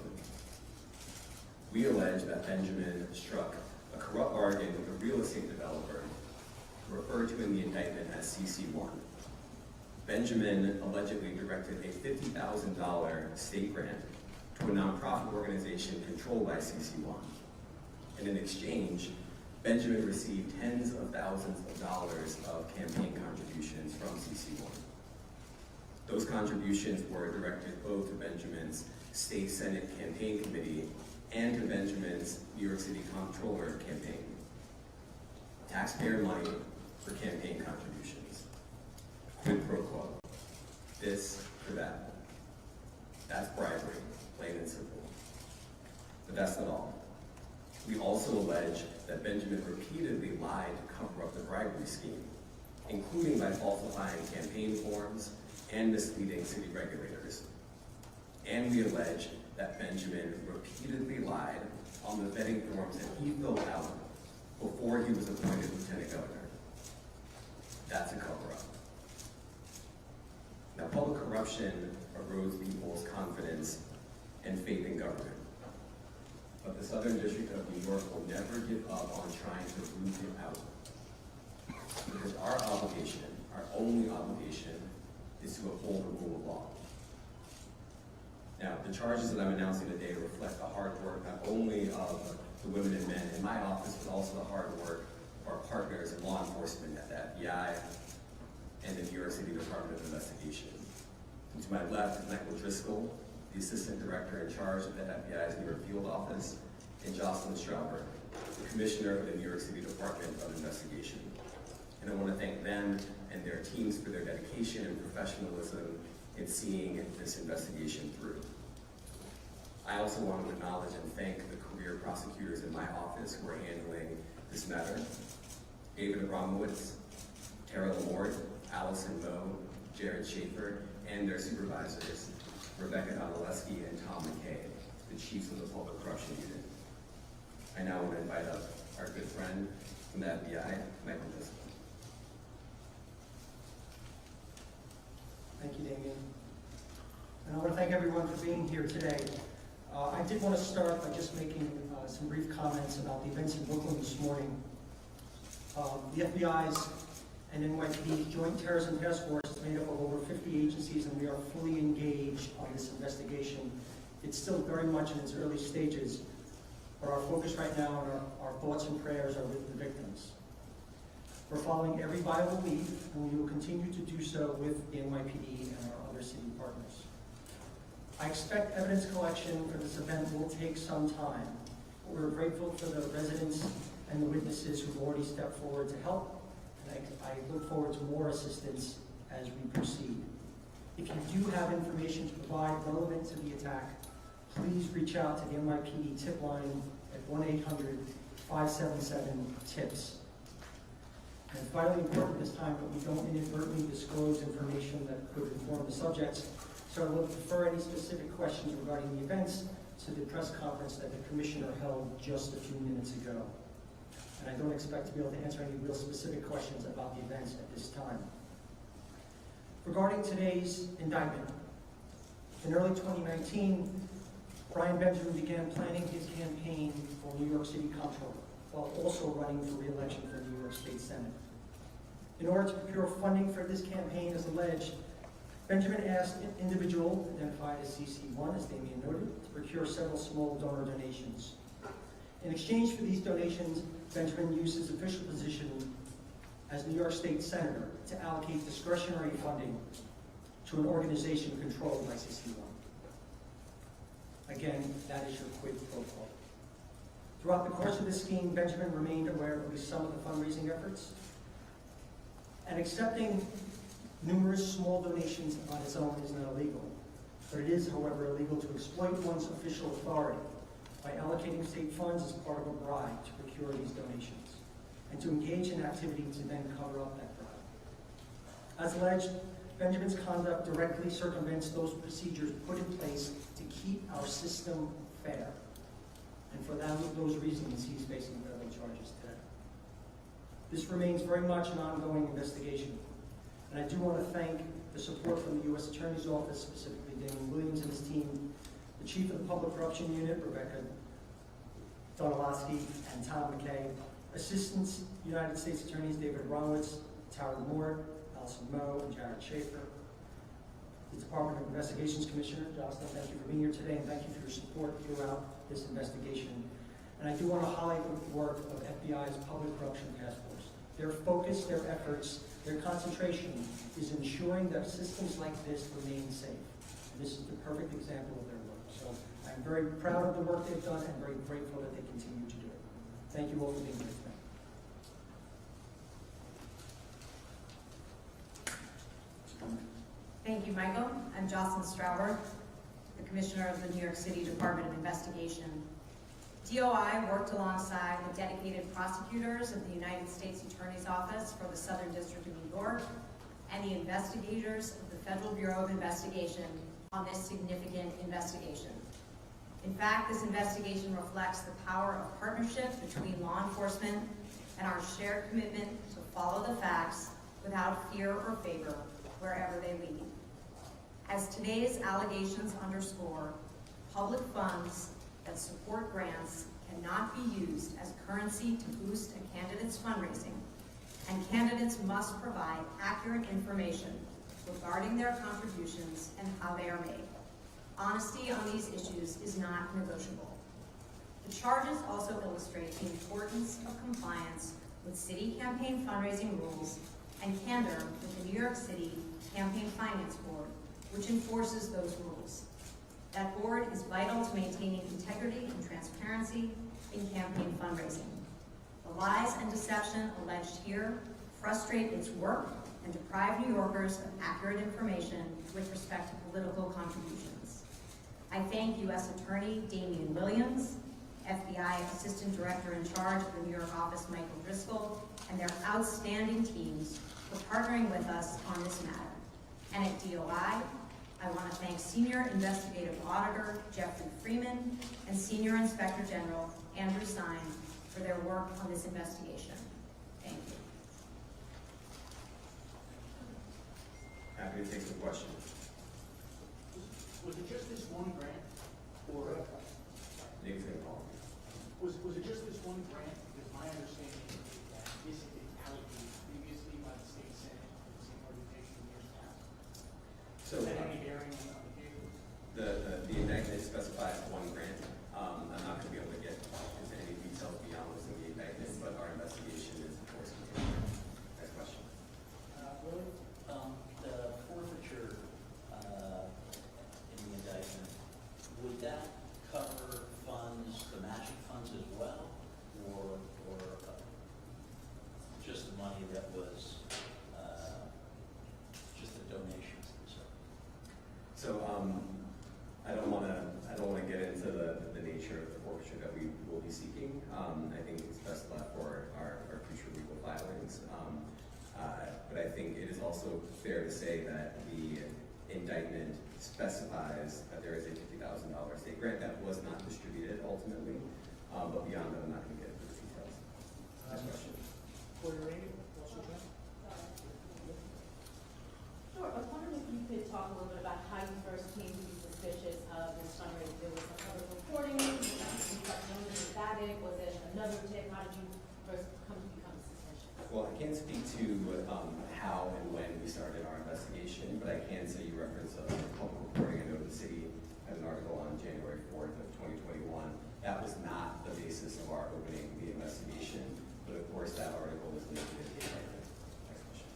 We allege that Benjamin struck a corrupt bargain with a real estate developer referred to in the indictment as CC1. Benjamin allegedly directed a $50,000 state grant to a nonprofit organization controlled by CC1. And in exchange, Benjamin received tens of thousands of dollars of campaign contributions from CC1. Those contributions were directed both to Benjamin's State Senate Campaign Committee and to Benjamin's New York City Comptroller campaign. Taxpayer money for campaign contributions. Quid pro quo. This for that. That's bribery, plain and simple. But that's not all. We also allege that Benjamin repeatedly lied to cover up the bribery scheme, including by falsifying campaign forms and misleading city regulators. And we allege that Benjamin repeatedly lied on the vetting forms that he filled out before he was appointed lieutenant governor. That's a cover-up. Now, public corruption erodes people's confidence and faith in government. but the Southern District of New York will never give up on trying to root it out. Because our obligation, our only obligation, is to uphold the rule of law. Now, the charges that I'm announcing today reflect the hard work not only of the women and men in my office, but also the hard work of our partners in law enforcement at the FBI and the New York City Department of Investigation. And to my left is Michael Driscoll, the Assistant Director in charge of the FBI's New York Field Office, and Jocelyn Strauber, the Commissioner of the New York City Department of Investigation. And I want to thank them and their teams for their dedication and professionalism in seeing this investigation through. I also want to acknowledge and thank the career prosecutors in my office who are handling this matter: David Abramowitz, Tara Lamort, Allison Moe, Jared Schaefer, and their supervisors, Rebecca Donaleski and Tom McKay, the chiefs of the Public Corruption Unit. I now want to invite up our good friend from the FBI, Michael Driscoll. Thank you, Damien. And I want to thank everyone for being here today. I did want to start by just making some brief comments about the events in Brooklyn this morning. The FBI's and NYPD's Joint Terrorism Task Force is made up of over 50 agencies, and we are fully engaged on this investigation. It's still very much in its early stages, but our focus right now and our thoughts and prayers are with the victims. We're following every viable lead, and we will continue to do so with the NYPD and our other city partners. I expect evidence collection for this event will take some time, but we're grateful for the residents and the witnesses who've already stepped forward to help, and I look forward to more assistance as we proceed. If you do have information to provide relevant to the attack, please reach out to the NYPD tip line at 1-800-577-TIPS. And it's vitally important this time that we don't inadvertently disclose information that could inform the subjects, so I will defer any specific questions regarding the events to the press conference that the Commissioner held just a few minutes ago. And I don't expect to be able to answer any real specific questions about the events at this time. Regarding today's indictment, in early 2019, Brian Benjamin began planning his campaign for New York City Comptroller, while also running for re-election for the New York State Senate. In order to procure funding for this campaign, as alleged, Benjamin asked an individual, identified as CC1, as Damien noted, to procure several small donor donations. In exchange for these donations, Benjamin used his official position as New York State Senator to allocate discretionary funding to an organization controlled by CC1. Again, that is your quid pro quo. Throughout the course of this scheme, Benjamin remained aware of at least some of the fundraising efforts, and accepting numerous small donations on its own is not illegal. But it is, however, illegal to exploit one's official authority by allocating state funds as part of a bribe to procure these donations, and to engage in activity to then cover up that bribe. As alleged, Benjamin's conduct directly circumvents those procedures put in place to keep our system fair. And for those reasons, he's facing federal charges today. This remains very much an ongoing investigation. And I do want to thank the support from the U.S. Attorney's Office, specifically Damon Williams and his team, the Chief of the Public Corruption Unit, Rebecca Donaleski, and Tom McKay, Assistants United States Attorneys David Abramowitz, Tara Moore, Allison Moe, and Jared Schaefer, the Department of Investigations Commissioner, Jocelyn, thank you for being here today, and thank you for your support throughout this investigation. And I do want to highlight the work of FBI's Public Corruption Task Force. Their focus, their efforts, their concentration is ensuring that systems like this remain safe. And this is the perfect example of their work. So I'm very proud of the work they've done and very grateful that they continue to do it. Thank you all for being here today. Thank you, Michael. I'm Jocelyn Strauber, the Commissioner of the New York City Department of Investigation. DOI worked alongside the dedicated prosecutors of the United States Attorney's Office for the Southern District of New York and the investigators of the Federal Bureau of Investigation on this significant investigation. In fact, this investigation reflects the power of partnership between law enforcement and our shared commitment to follow the facts without fear or favor wherever they lead. As today's allegations underscore, public funds that support grants cannot be used as currency to boost a candidate's fundraising, and candidates must provide accurate information regarding their contributions and how they are made. Honesty on these issues is not negotiable. The charges also illustrate the importance of compliance with city campaign fundraising rules and candor with the New York City Campaign Finance Board, which enforces those rules. That board is vital to maintaining integrity and transparency in campaign fundraising. The lies and deception alleged here frustrate its work and deprive New Yorkers of accurate information with respect to political contributions. I thank U.S. Attorney Damian Williams, FBI Assistant Director in charge of the New York office, Michael Driscoll, and their outstanding teams for partnering with us on this matter. And at DOI, I want to thank Senior Investigative Auditor Jeffrey Freeman and Senior Inspector General Andrew Sine for their work on this investigation. Thank you. Happy to take some questions. Was it just this one grant, or Name's gonna call. was it just this one grant? Because my understanding is that this had been allocated previously by the state senate for the same organization in years past. So Is that any bearing on the case? the indictment specifies one grant. I'm not going to be able to get into any details beyond what's in the indictment, but our investigation is of course continuing. Next question. Really? The forfeiture in the indictment, would that cover funds, the matching funds as well, or just the money that was just the donations themselves? So I don't want to get into the nature of the forfeiture that we will be seeking. I think it's best left for our future legal filings. But I think it is also fair to say that the indictment specifies that there is a $50,000 state grant that was not distributed ultimately. But beyond that, I'm not going to get into the details. Next question. Sure. I was wondering if you could talk a little bit about how you first came to be suspicious of this fundraiser. There was some other reporting, you got known as static, was it another tip? How did you first come to become suspicious? Well, I can't speak to how and when we started our investigation, but I can say you referenced a public reporting. I know the city had an article on January 4th of 2021. That was not the basis of our opening the investigation, but of course that article was linked to the indictment. Next question.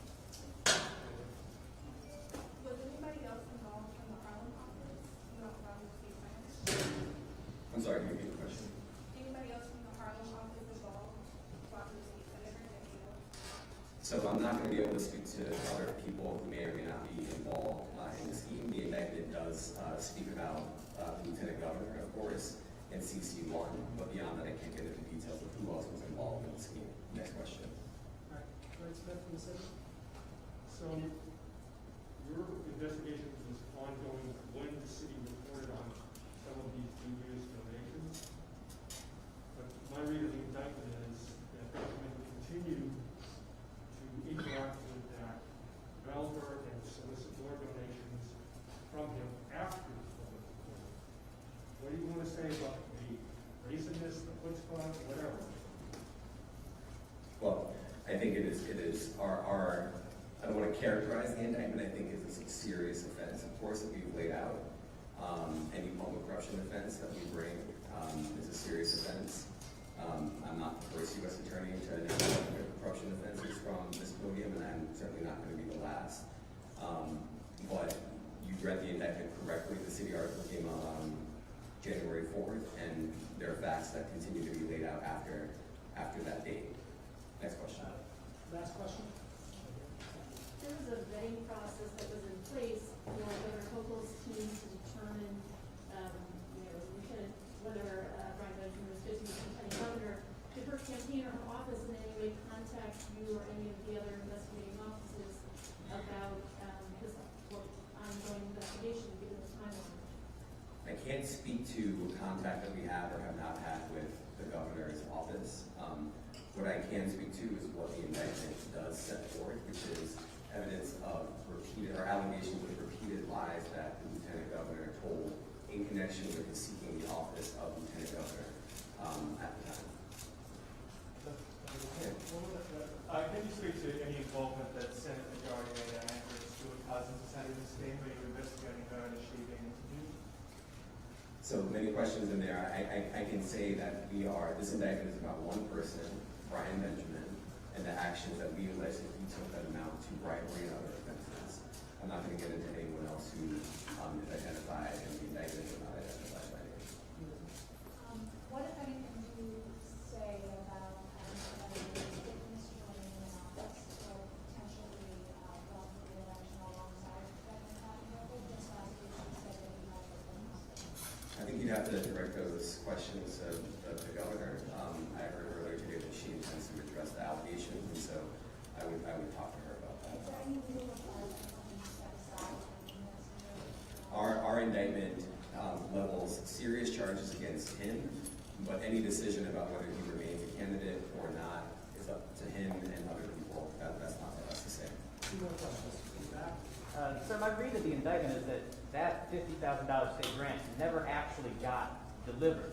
Was anybody else involved from the Harlem office? Not from the state finance? I'm sorry, can you repeat the question? Anybody else from the Harlem office involved from the state senator that you know? So I'm not going to be able to speak to other people who may or may not be involved in the scheme. The indictment does speak about the lieutenant governor, of course, and CC1, but beyond that I can't get into details of who else was involved in the scheme. Next question. All right, Greg Smith from the city. So your investigation was ongoing when the city reported on some of these dubious donations. But my read of the indictment is that Benjamin continued to interact with that developer and solicit more donations from him after the public reporting. What do you want to say about the raciness, the chutzpah, whatever? Well, I think it is our I don't want to characterize the indictment. I think it's a serious offense, of course, that we've laid out. Any public corruption offense that we bring is a serious offense. I'm not the first U.S. attorney to announce corruption offenses from this podium, and I'm certainly not going to be the last. But you read the indictment correctly. The city article came out on January 4th, and there are facts that continue to be laid out after that date. Next question. Last question. There was a vetting process that was in place for Governor Hochul's team to determine, whether Brian Benjamin was fit to be lieutenant governor. Did her campaign or her office in any way contact you or any of the other investigating offices about this ongoing investigation, given the timeline? I can't speak to contact that we have or have not had with the governor's office. What I can speak to is what the indictment does set forth, which is evidence of repeated or allegations of repeated lies that the lieutenant governor told in connection connection with seeking the office of Lieutenant Governor at the time. Can you speak to any involvement that Senate Majority Leader Andrew Stewart Cousins has had in this scheme? Are you investigating her and is she being interviewed? So many questions in there. I can say that this indictment is about one person, Brian Benjamin, and the actions that we allege that he took that amount to bribery and other offenses. I'm not going to get into anyone else who is identified in the indictment or not identified by name. What, if anything, do you say about Mr. Joining in office or potentially run for re-election alongside Governor Patton? Just last week he said that he might have been. I think you'd have to direct those questions of the governor. I heard earlier today that she intends to address the allegations, and so I would talk to her about that. Is there any legal authority you set aside for the Our indictment levels serious charges against him, but any decision about whether he remains a candidate or not is up to him and other people. That's not for us to say. Sir, my read of the indictment is that $50,000 state grant never actually got delivered.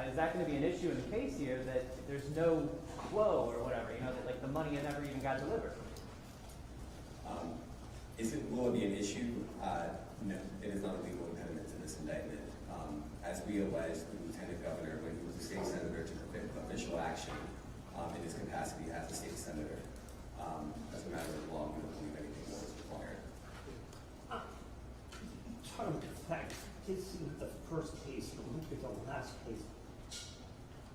Is that going to be an issue in the case here, that there's no flow or whatever, that like the money never even got delivered? Will it be an issue? No, it is not a legal impediment to this indictment. As we allege, the Lieutenant Governor, when he was a state senator, took official action in his capacity as a state senator. As a matter of law, we don't believe anything more is required. Talking about the fact, this is the first case, or look at the last case.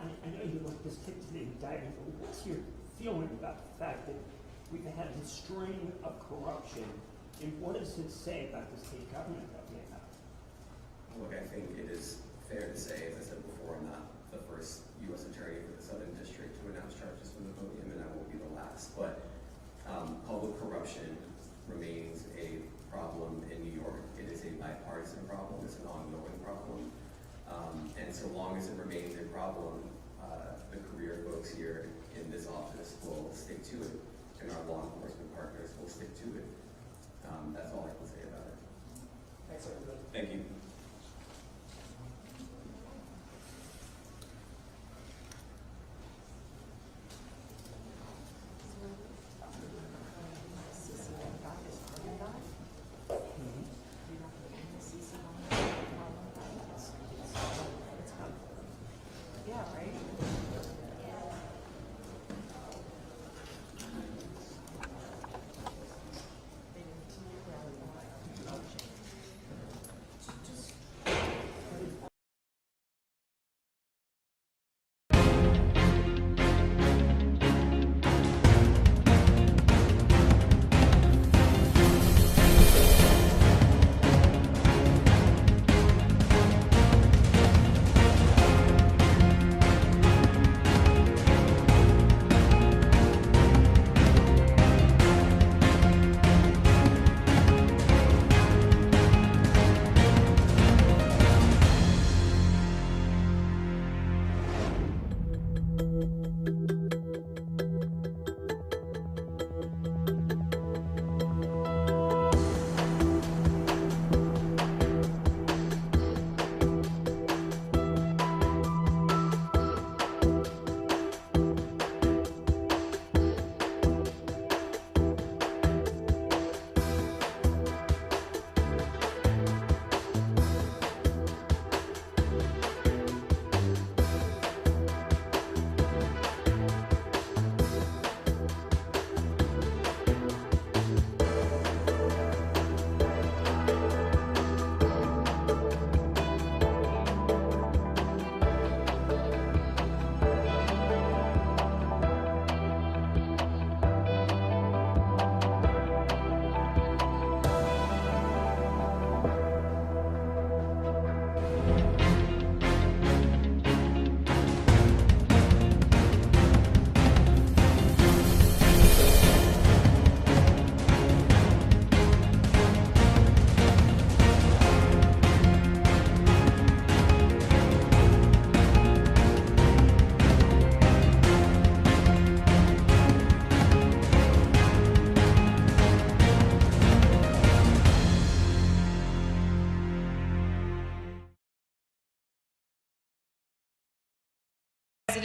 I know you want this to the indictment, but what's your feeling about the fact that we've had a string of corruption, and what does it say about the state government that we have? Look, I think it is fair to say, as I said before, I'm not the first U.S. attorney for the Southern District to announce charges from the podium, and I won't be the last. But public corruption remains a problem in New York. It is a bipartisan problem. It's an ongoing problem. And so long as it remains a problem, the career folks here in this office will stick to it, and our law enforcement partners will stick to it. That's all I can say about it. Thanks, everybody. Thank you.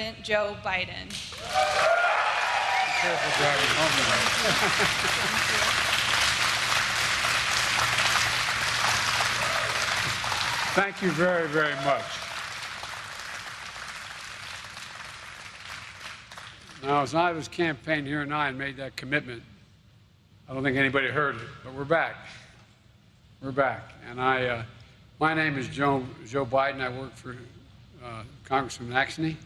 President Joe Biden. Thank you very, very much. Now, as I was campaigning here and I made that commitment, I don't think anybody heard it, but we're back. We're back. And my name is Joe Biden. I work for Congresswoman Axne.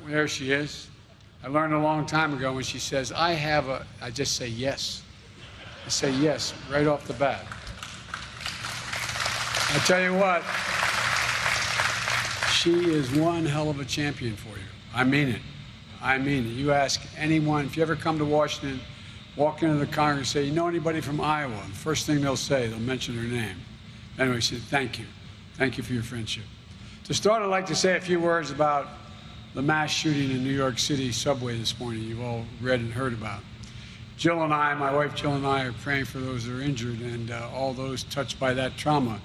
There she is. I learned a long time ago when she says, I just say yes. I say yes right off the bat. I tell you what, she is one hell of a champion for you. I mean it. I mean it. You ask anyone, if you ever come to Washington, walk into the Congress, say, you know anybody from Iowa? The first thing they'll say, they'll mention her name. Anyway, she said, thank you. Thank you for your friendship. To start, I'd like to say a few words about the mass shooting in New York City subway this morning you've all read and heard about. Jill and I, my wife Jill and I, are praying for those that are injured and all those touched by that trauma.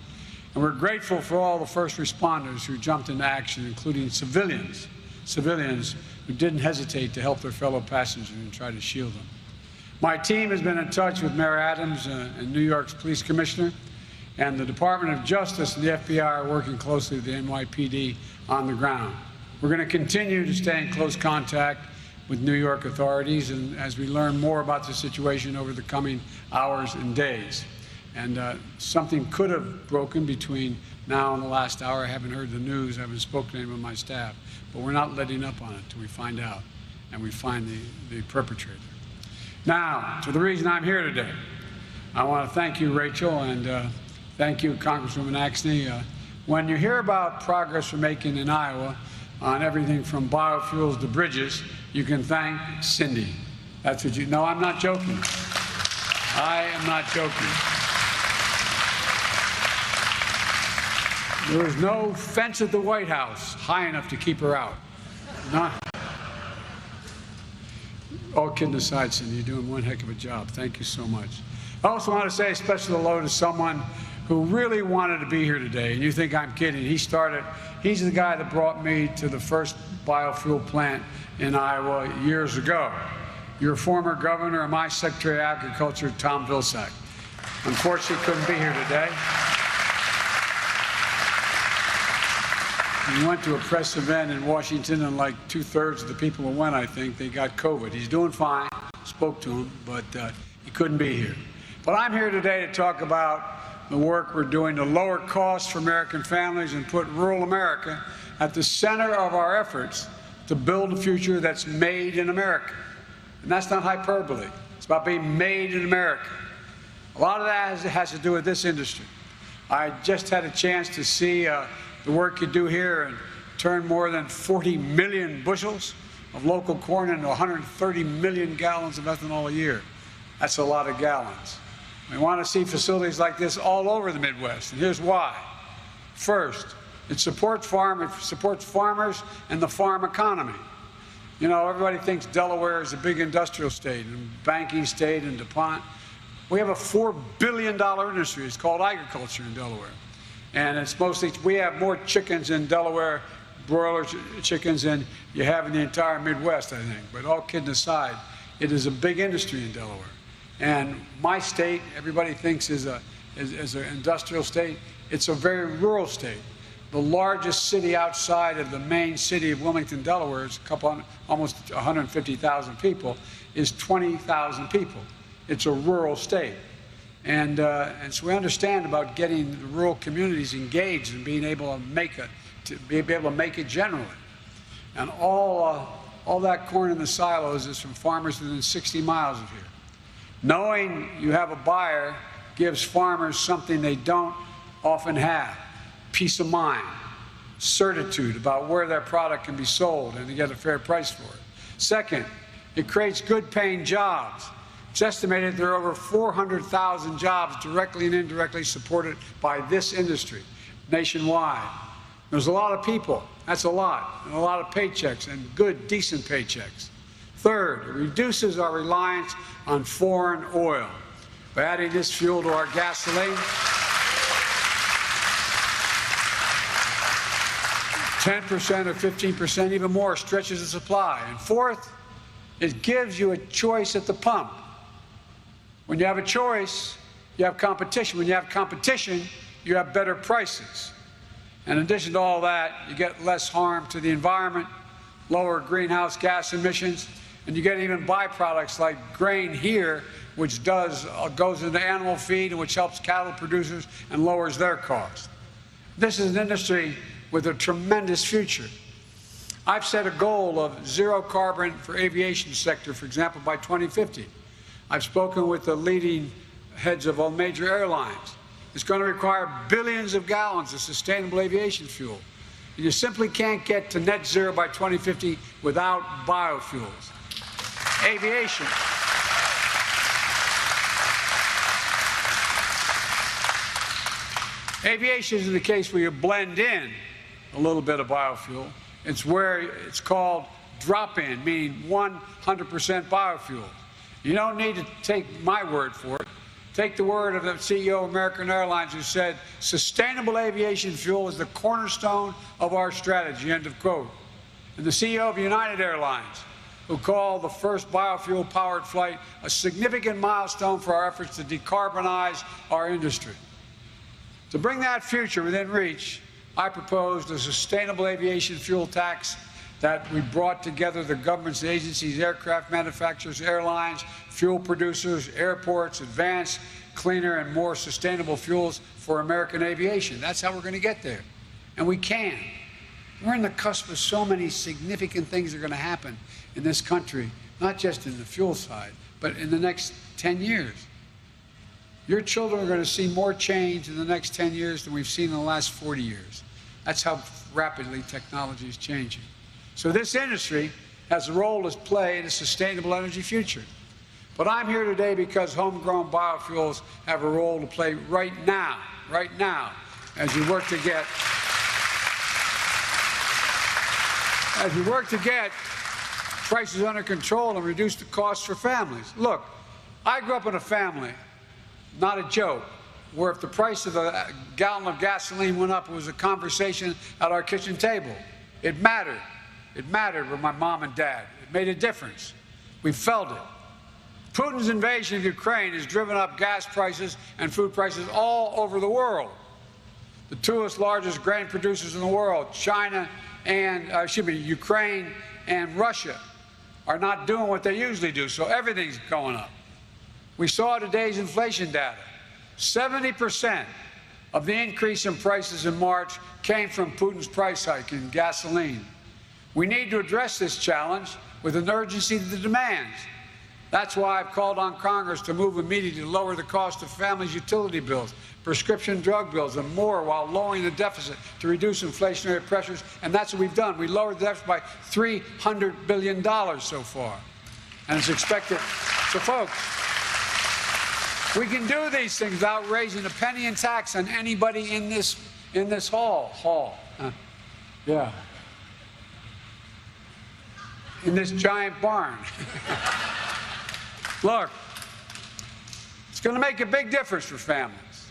And we're grateful for all the first responders who jumped into action, including civilians who didn't hesitate to help their fellow passengers and try to shield them. My team has been in touch with Mayor Adams and New York's police commissioner, and the Department of Justice and the FBI are working closely with the NYPD on the ground. We're going to continue to stay in close contact with New York authorities and as we learn more about the situation over the coming hours and days. And something could have broken between now and the last hour. I haven't heard the news. I haven't spoken to anyone of my staff. But we're not letting up on it until we find out and we find the perpetrator. Now, to the reason I'm here today. I want to thank you, Rachel, and thank you, Congresswoman Axne. When you hear about progress we're making in Iowa on everything from biofuels to bridges, you can thank Cindy. That's what you know. I'm not joking. I am not joking. There was no fence at the White House high enough to keep her out. None. All kidding aside, Cindy, you're doing one heck of a job. Thank you so much. I also want to say a special hello to someone who really wanted to be here today. And you think I'm kidding. He's the guy that brought me to the first biofuel plant in Iowa years ago. Your former governor and my Secretary of Agriculture, Tom Vilsack. Unfortunately, couldn't be here today. He went to a press event in Washington, and like 2/3 of the people who went, I think, they got COVID. He's doing fine. Spoke to him, but he couldn't be here. But I'm here today to talk about the work we're doing to lower costs for American families and put rural America at the center of our efforts to build a future that's made in America. And that's not hyperbole. It's about being made in America. A lot of that has to do with this industry. I just had a chance to see the work you do here and turn more than 40 million bushels of local corn into 130 million gallons of ethanol a year. That's a lot of gallons. We want to see facilities like this all over the Midwest, and here's why. First, it supports farmers and the farm economy. You know, everybody thinks Delaware is a big industrial state and banking state and DuPont. We have a $4 billion industry. It's called agriculture in Delaware. And it's mostly, we have more chickens in Delaware, broiler chickens, than you have in the entire Midwest, I think. But all kidding aside, it is a big industry in Delaware. And my state, everybody thinks is an industrial state. It's a very rural state. The largest city outside of the main city of Wilmington, Delaware, is almost 150,000 people, is 20,000 people. It's a rural state. And so we understand about getting the rural communities engaged and being able to make it generally. And all that corn in the silos is from farmers within 60 miles of here. Knowing you have a buyer gives farmers something they don't often have: peace of mind, certitude about where their product can be sold and to get a fair price for it. Second, it creates good-paying jobs. It's estimated there are over 400,000 jobs directly and indirectly supported by this industry nationwide. There's a lot of people. That's a lot. And a lot of paychecks, and good, decent paychecks. Third, it reduces our reliance on foreign oil. By adding this fuel to our gasoline, 10% or 15%, even more, stretches the supply. And fourth, it gives you a choice at the pump. When you have a choice, you have competition. When you have competition, you have better prices. And in addition to all that, you get less harm to the environment, lower greenhouse gas emissions, and you get even byproducts like grain here, which goes into animal feed and which helps cattle producers and lowers their cost. This is an industry with a tremendous future. I've set a goal of zero carbon for aviation sector, for example, by 2050. I've spoken with the leading heads of all major airlines. It's going to require billions of gallons of sustainable aviation fuel. And you simply can't get to net zero by 2050 without biofuels. Aviation. Aviation isn't the case where you blend in a little bit of biofuel. It's where it's called drop-in, meaning 100% biofuel. You don't need to take my word for it. Take the word of the CEO of American Airlines, who said, sustainable aviation fuel is the cornerstone of our strategy, end of quote. And the CEO of United Airlines, who called the first biofuel-powered flight a significant milestone for our efforts to decarbonize our industry. To bring that future within reach, I proposed a sustainable aviation fuel tax that we brought together the government's agencies, aircraft manufacturers, airlines, fuel producers, airports, advanced, cleaner, and more sustainable fuels for American aviation. That's how we're going to get there. And we can. We're on the cusp of so many significant things that are going to happen in this country, not just in the fuel side, but in the next 10 years. Your children are going to see more change in the next 10 years than we've seen in the last 40 years. That's how rapidly technology is changing. So this industry has a role to play in a sustainable energy future. But I'm here today because homegrown biofuels have a role to play right now, as we work to get prices under control and reduce the costs for families. Look, I grew up in a family, not a joke, where if the price of a gallon of gasoline went up, it was a conversation at our kitchen table. It mattered. It mattered with my mom and dad. It made a difference. We felt it. Putin's invasion of Ukraine has driven up gas prices and food prices all over the world. The two largest grain producers in the world, Ukraine and Russia, are not doing what they usually do, so everything's going up. We saw today's inflation data. 70% of the increase in prices in March came from Putin's price hike in gasoline. We need to address this challenge with an urgency that demands. That's why I've called on Congress to move immediately to lower the cost of families' utility bills, prescription drug bills, and more, while lowering the deficit to reduce inflationary pressures. And that's what we've done. We lowered the deficit by $300 billion so far. And it's expected. So, folks, we can do these things without raising a penny in tax on anybody in this hall. Yeah. In this giant barn. Look, it's going to make a big difference for families.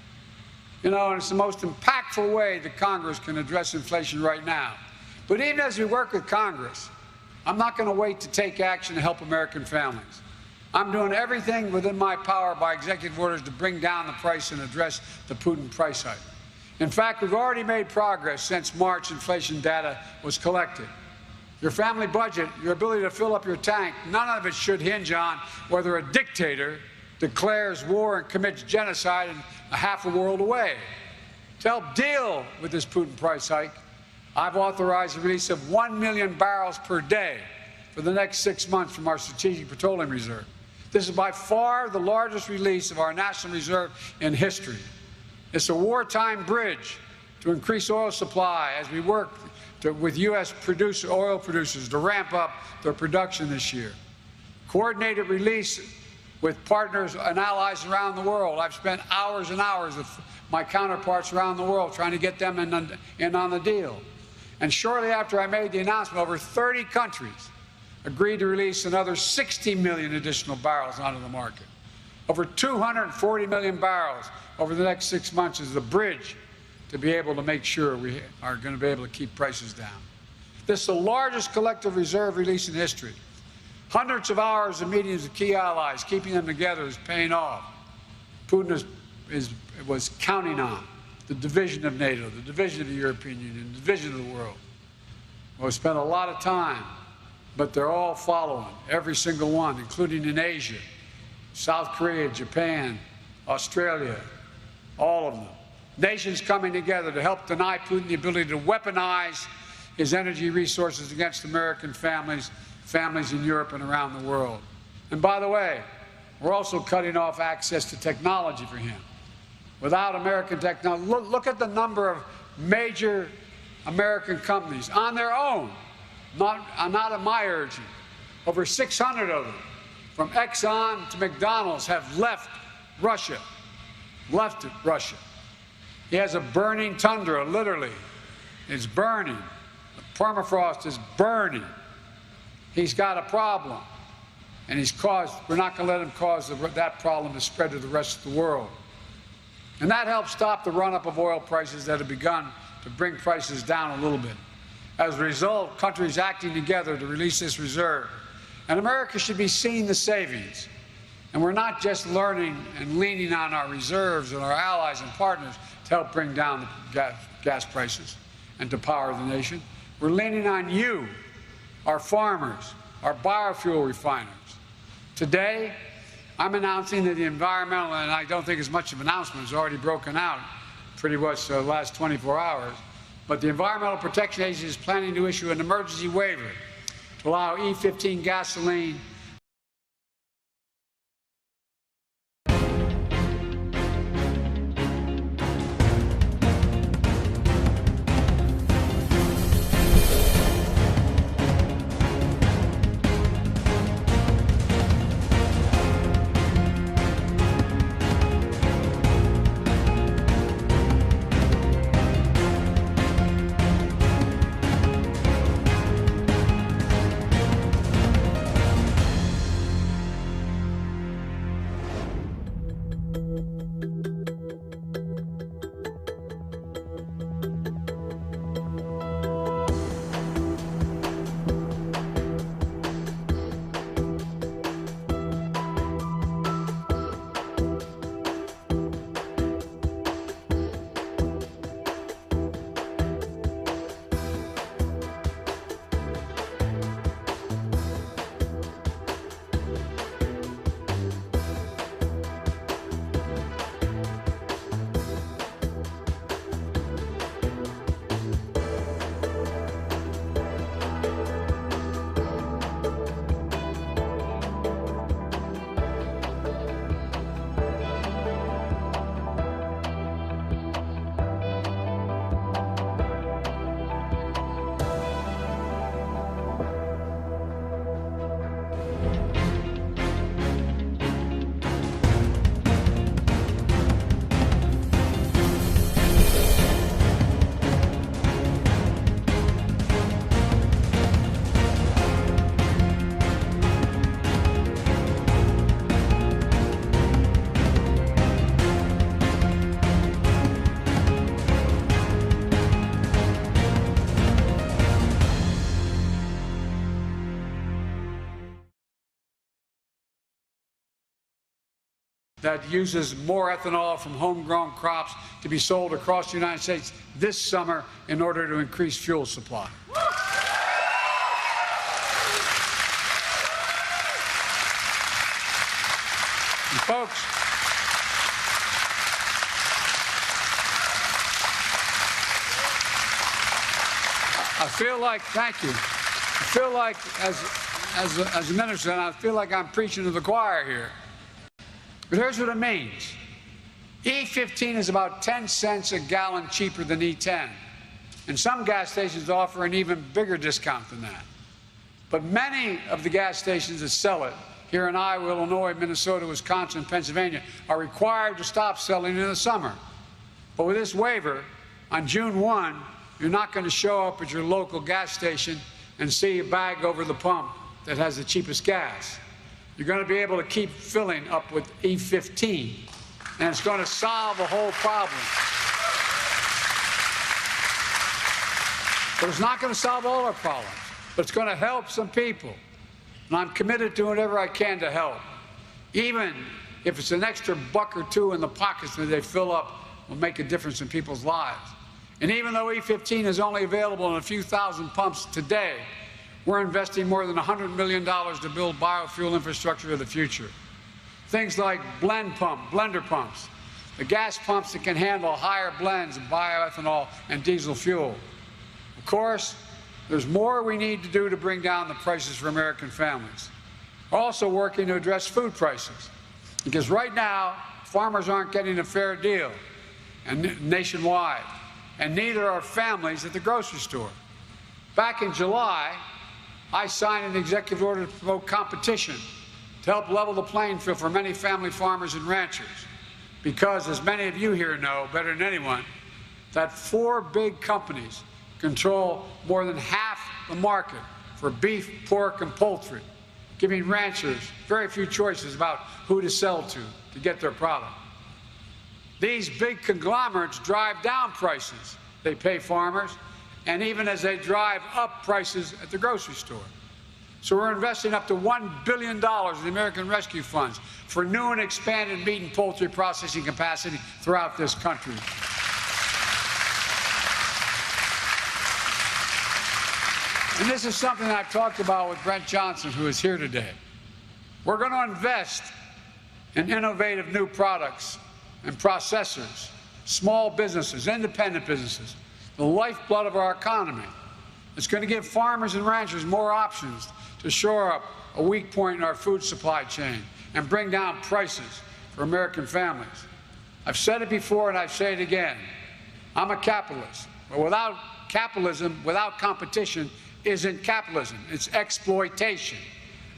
You know, and it's the most impactful way that Congress can address inflation right now. But even as we work with Congress, I'm not going to wait to take action to help American families. I'm doing everything within my power by executive orders to bring down the price and address the Putin price hike. In fact, we've already made progress since March inflation data was collected. Your family budget, your ability to fill up your tank, none of it should hinge on whether a dictator declares war and commits genocide in half a world away. To help deal with this Putin price hike, I've authorized the release of 1 million barrels per day for the next 6 months from our Strategic Petroleum Reserve. This is by far the largest release of our national reserve in history. It's a wartime bridge to increase oil supply as we work with U.S. oil producers to ramp up their production this year. Coordinated release with partners and allies around the world. I've spent hours and hours with my counterparts around the world trying to get them in on the deal. And shortly after I made the announcement, over 30 countries agreed to release another 60 million additional barrels onto the market. Over 240 million barrels over the next 6 months is the bridge to be able to make sure we are going to be able to keep prices down. This is the largest collective reserve release in history. Hundreds of hours of meetings with key allies, keeping them together is paying off. Putin was counting on the division of NATO, the division of the European Union, the division of the world. We've spent a lot of time, but they're all following, every single one, including in Asia, South Korea, Japan, Australia, all of them. Nations coming together to help deny Putin the ability to weaponize his energy resources against American families in Europe and around the world. And by the way, we're also cutting off access to technology for him. Without American technology, look at the number of major American companies on their own, not at my urging. Over 600 of them, from Exxon to McDonald's, have left Russia. He has a burning tundra, literally. It's burning. The permafrost is burning. He's got a problem. And we're not going to let him cause that problem to spread to the rest of the world. And that helps stop the run-up of oil prices that have begun to bring prices down a little bit. As a result, countries acting together to release this reserve. And America should be seeing the savings. And we're not just learning and leaning on our reserves and our allies and partners to help bring down the gas prices and to power the nation. We're leaning on you, our farmers, our biofuel refiners. Today, I'm announcing that the environmental, and I don't think it's much of an announcement, it's already broken out pretty much the last 24 hours, but the Environmental Protection Agency is planning to issue an emergency waiver to allow E15 gasoline that uses more ethanol from homegrown crops to be sold across the United States this summer in order to increase fuel supply. And folks, I feel like, thank you, I feel like as a minister, and I feel like I'm preaching to the choir here. But here's what it means. E15 is about 10 cents a gallon cheaper than E10. And some gas stations offer an even bigger discount than that. But many of the gas stations that sell it here in Iowa, Illinois, Minnesota, Wisconsin, Pennsylvania are required to stop selling in the summer. But with this waiver, on June 1, you're not going to show up at your local gas station and see a bag over the pump that has the cheapest gas. You're going to be able to keep filling up with E15, and it's going to solve the whole problem. But it's not going to solve all our problems, but it's going to help some people. And I'm committed to whatever I can to help. Even if it's an extra buck or two in the pockets that they fill up will make a difference in people's lives. And even though E15 is only available in a few thousand pumps today, we're investing more than $100 million to build biofuel infrastructure of the future. Things like blender pumps, the gas pumps that can handle higher blends of bioethanol and diesel fuel. Of course, there's more we need to do to bring down the prices for American families. We're also working to address food prices, because right now, farmers aren't getting a fair deal and nationwide, and neither are families at the grocery store. Back in July, I signed an executive order to promote competition to help level the playing field for many family farmers and ranchers, because, as many of you here know better than anyone, that 4 big companies control more than half the market for beef, pork, and poultry, giving ranchers very few choices about who to sell to get their product. These big conglomerates drive down prices they pay farmers, and even as they drive up prices at the grocery store. So we're investing up to $1 billion in the American Rescue Funds for new and expanded meat and poultry processing capacity throughout this country. And this is something I've talked about with Brent Johnson, who is here today. We're going to invest in innovative new products and processors, small businesses, independent businesses, the lifeblood of our economy. It's going to give farmers and ranchers more options to shore up a weak point in our food supply chain and bring down prices for American families. I've said it before and I say it again. I'm a capitalist, but without capitalism, without competition, isn't capitalism. It's exploitation.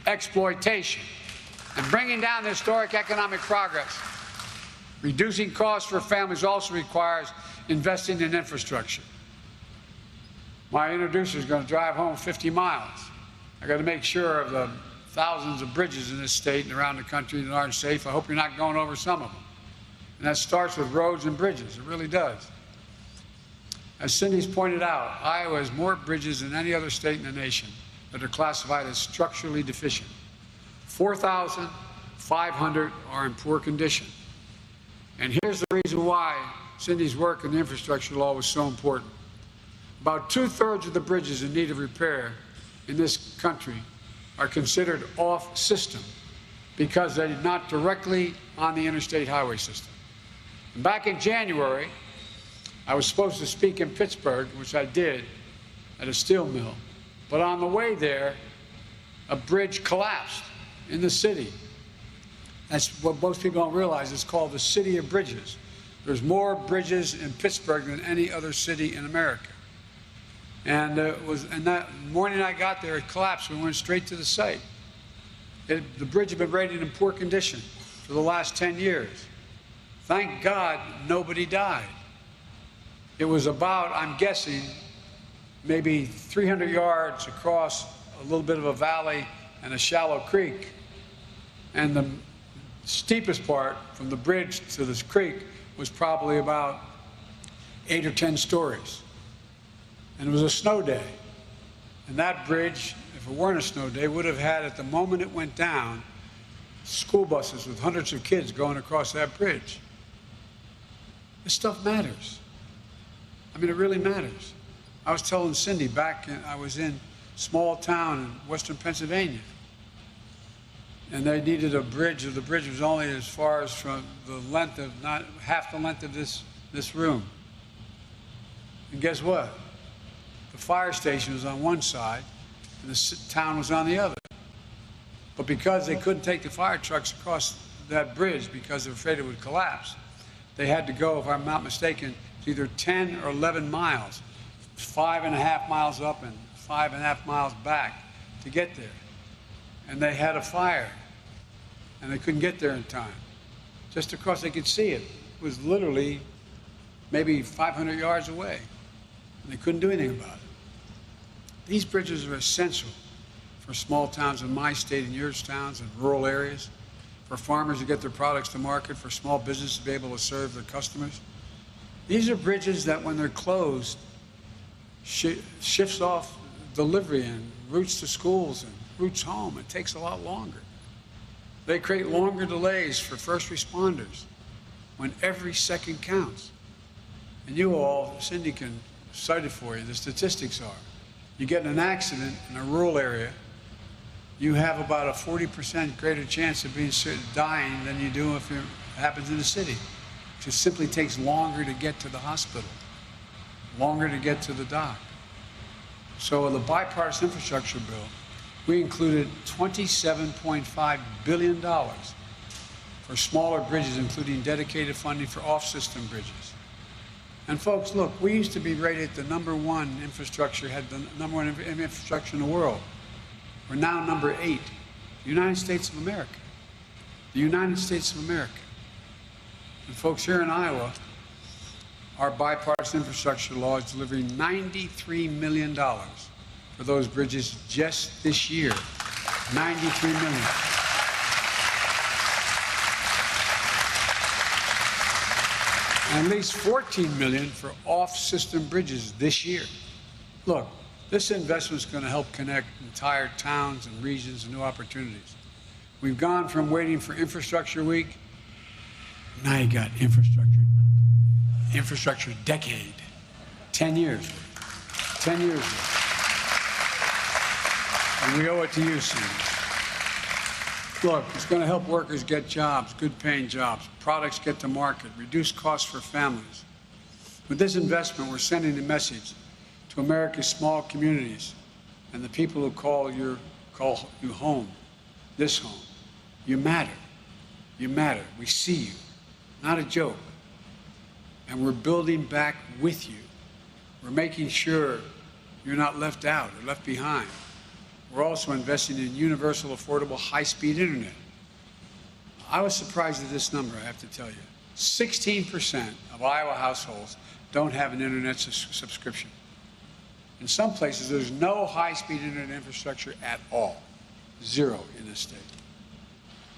Exploitation. And bringing down the historic economic progress, reducing costs for families also requires investing in infrastructure. My introducer is going to drive home 50 miles. I got to make sure of the thousands of bridges in this state and around the country that aren't safe. I hope you're not going over some of them. And that starts with roads and bridges. It really does. As Cindy's pointed out, Iowa has more bridges than any other state in the nation that are classified as structurally deficient. 4,500 are in poor condition. And here's the reason why Cindy's work in the infrastructure law was so important. About 2/3 of the bridges in need of repair in this country are considered off-system because they're not directly on the interstate highway system. And back in January, I was supposed to speak in Pittsburgh, which I did, at a steel mill. But on the way there, a bridge collapsed in the city. That's what most people don't realize. It's called the City of Bridges. There's more bridges in Pittsburgh than any other city in America. And that morning I got there, it collapsed. We went straight to the site. The bridge had been rated in poor condition for the last 10 years. Thank God nobody died. It was about, I'm guessing, maybe 300 yards across a little bit of a valley and a shallow creek. And the steepest part from the bridge to this creek was probably about 8 or 10 stories. And it was a snow day. And that bridge, if it weren't a snow day, would have had, at the moment it went down, school buses with hundreds of kids going across that bridge. This stuff matters. I mean, it really matters. I was telling Cindy I was in a small town in western Pennsylvania. And they needed a bridge. The bridge was only as far as from the length of, not half the length of this room. And guess what? The fire station was on one side and the town was on the other. But because they couldn't take the fire trucks across that bridge because they were afraid it would collapse, they had to go, if I'm not mistaken, either 10 or 11 miles, 5.5 miles up and 5.5 miles back to get there. And they had a fire, and they couldn't get there in time. Just across, they could see it. It was literally maybe 500 yards away, and they couldn't do anything about it. These bridges are essential for small towns in my state and yours towns and rural areas, for farmers to get their products to market, for small businesses to be able to serve their customers. These are bridges that, when they're closed, shifts off delivery and routes to schools and routes home. It takes a lot longer. They create longer delays for first responders when every second counts. And you all, Cindy can cite it for you, the statistics are. You get in an accident in a rural area, you have about a 40% greater chance of dying than you do if it happens in the city. It just simply takes longer to get to the hospital, longer to get to the dock. So in the bipartisan infrastructure bill, we included $27.5 billion for smaller bridges, including dedicated funding for off-system bridges. And folks, look, we used to be rated the #1 infrastructure, had the #1 infrastructure in the world. We're now number 8, the United States of America. The United States of America. And folks, here in Iowa, our bipartisan infrastructure law is delivering $93 million for those bridges just this year. $93 million. And at least $14 million for off-system bridges this year. Look, this investment is going to help connect entire towns and regions and new opportunities. We've gone from waiting for Infrastructure Week, now you got infrastructure decade, 10 years, 10 years. And we owe it to you, seniors. Look, it's going to help workers get jobs, good paying jobs, products get to market, reduce costs for families. With this investment, we're sending a message to America's small communities and the people who call you home, this home. You matter. You matter. We see you. Not a joke. And we're building back with you. We're making sure you're not left out or left behind. We're also investing in universal, affordable, high-speed internet. I was surprised at this number, I have to tell you. 16% of Iowa households don't have an internet subscription. In some places, there's no high-speed internet infrastructure at all. Zero in this state.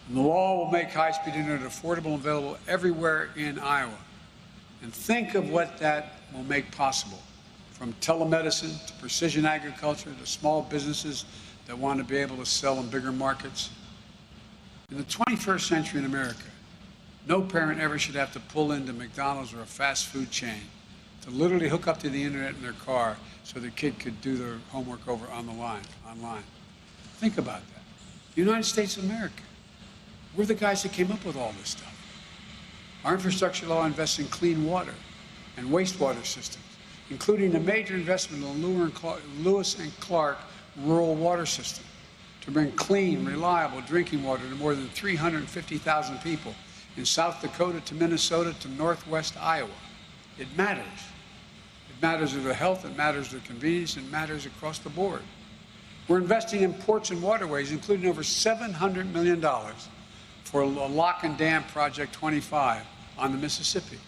And the law will make high-speed internet affordable and available everywhere in Iowa. And think of what that will make possible. From telemedicine to precision agriculture to small businesses that want to be able to sell in bigger markets. In the 21st century in America, no parent ever should have to pull into McDonald's or a fast food chain to literally hook up to the internet in their car so their kid could do their homework over on the line, online. Think about that. The United States of America. We're the guys that came up with all this stuff. Our infrastructure law invests in clean water and wastewater systems, including a major investment in the Lewis and Clark rural water system to bring clean, reliable drinking water to more than 350,000 people in South Dakota to Minnesota to northwest Iowa. It matters. It matters to the health, it matters to convenience, it matters across the board. We're investing in ports and waterways, including over $700 million for a lock and dam project 25 on the Mississippi.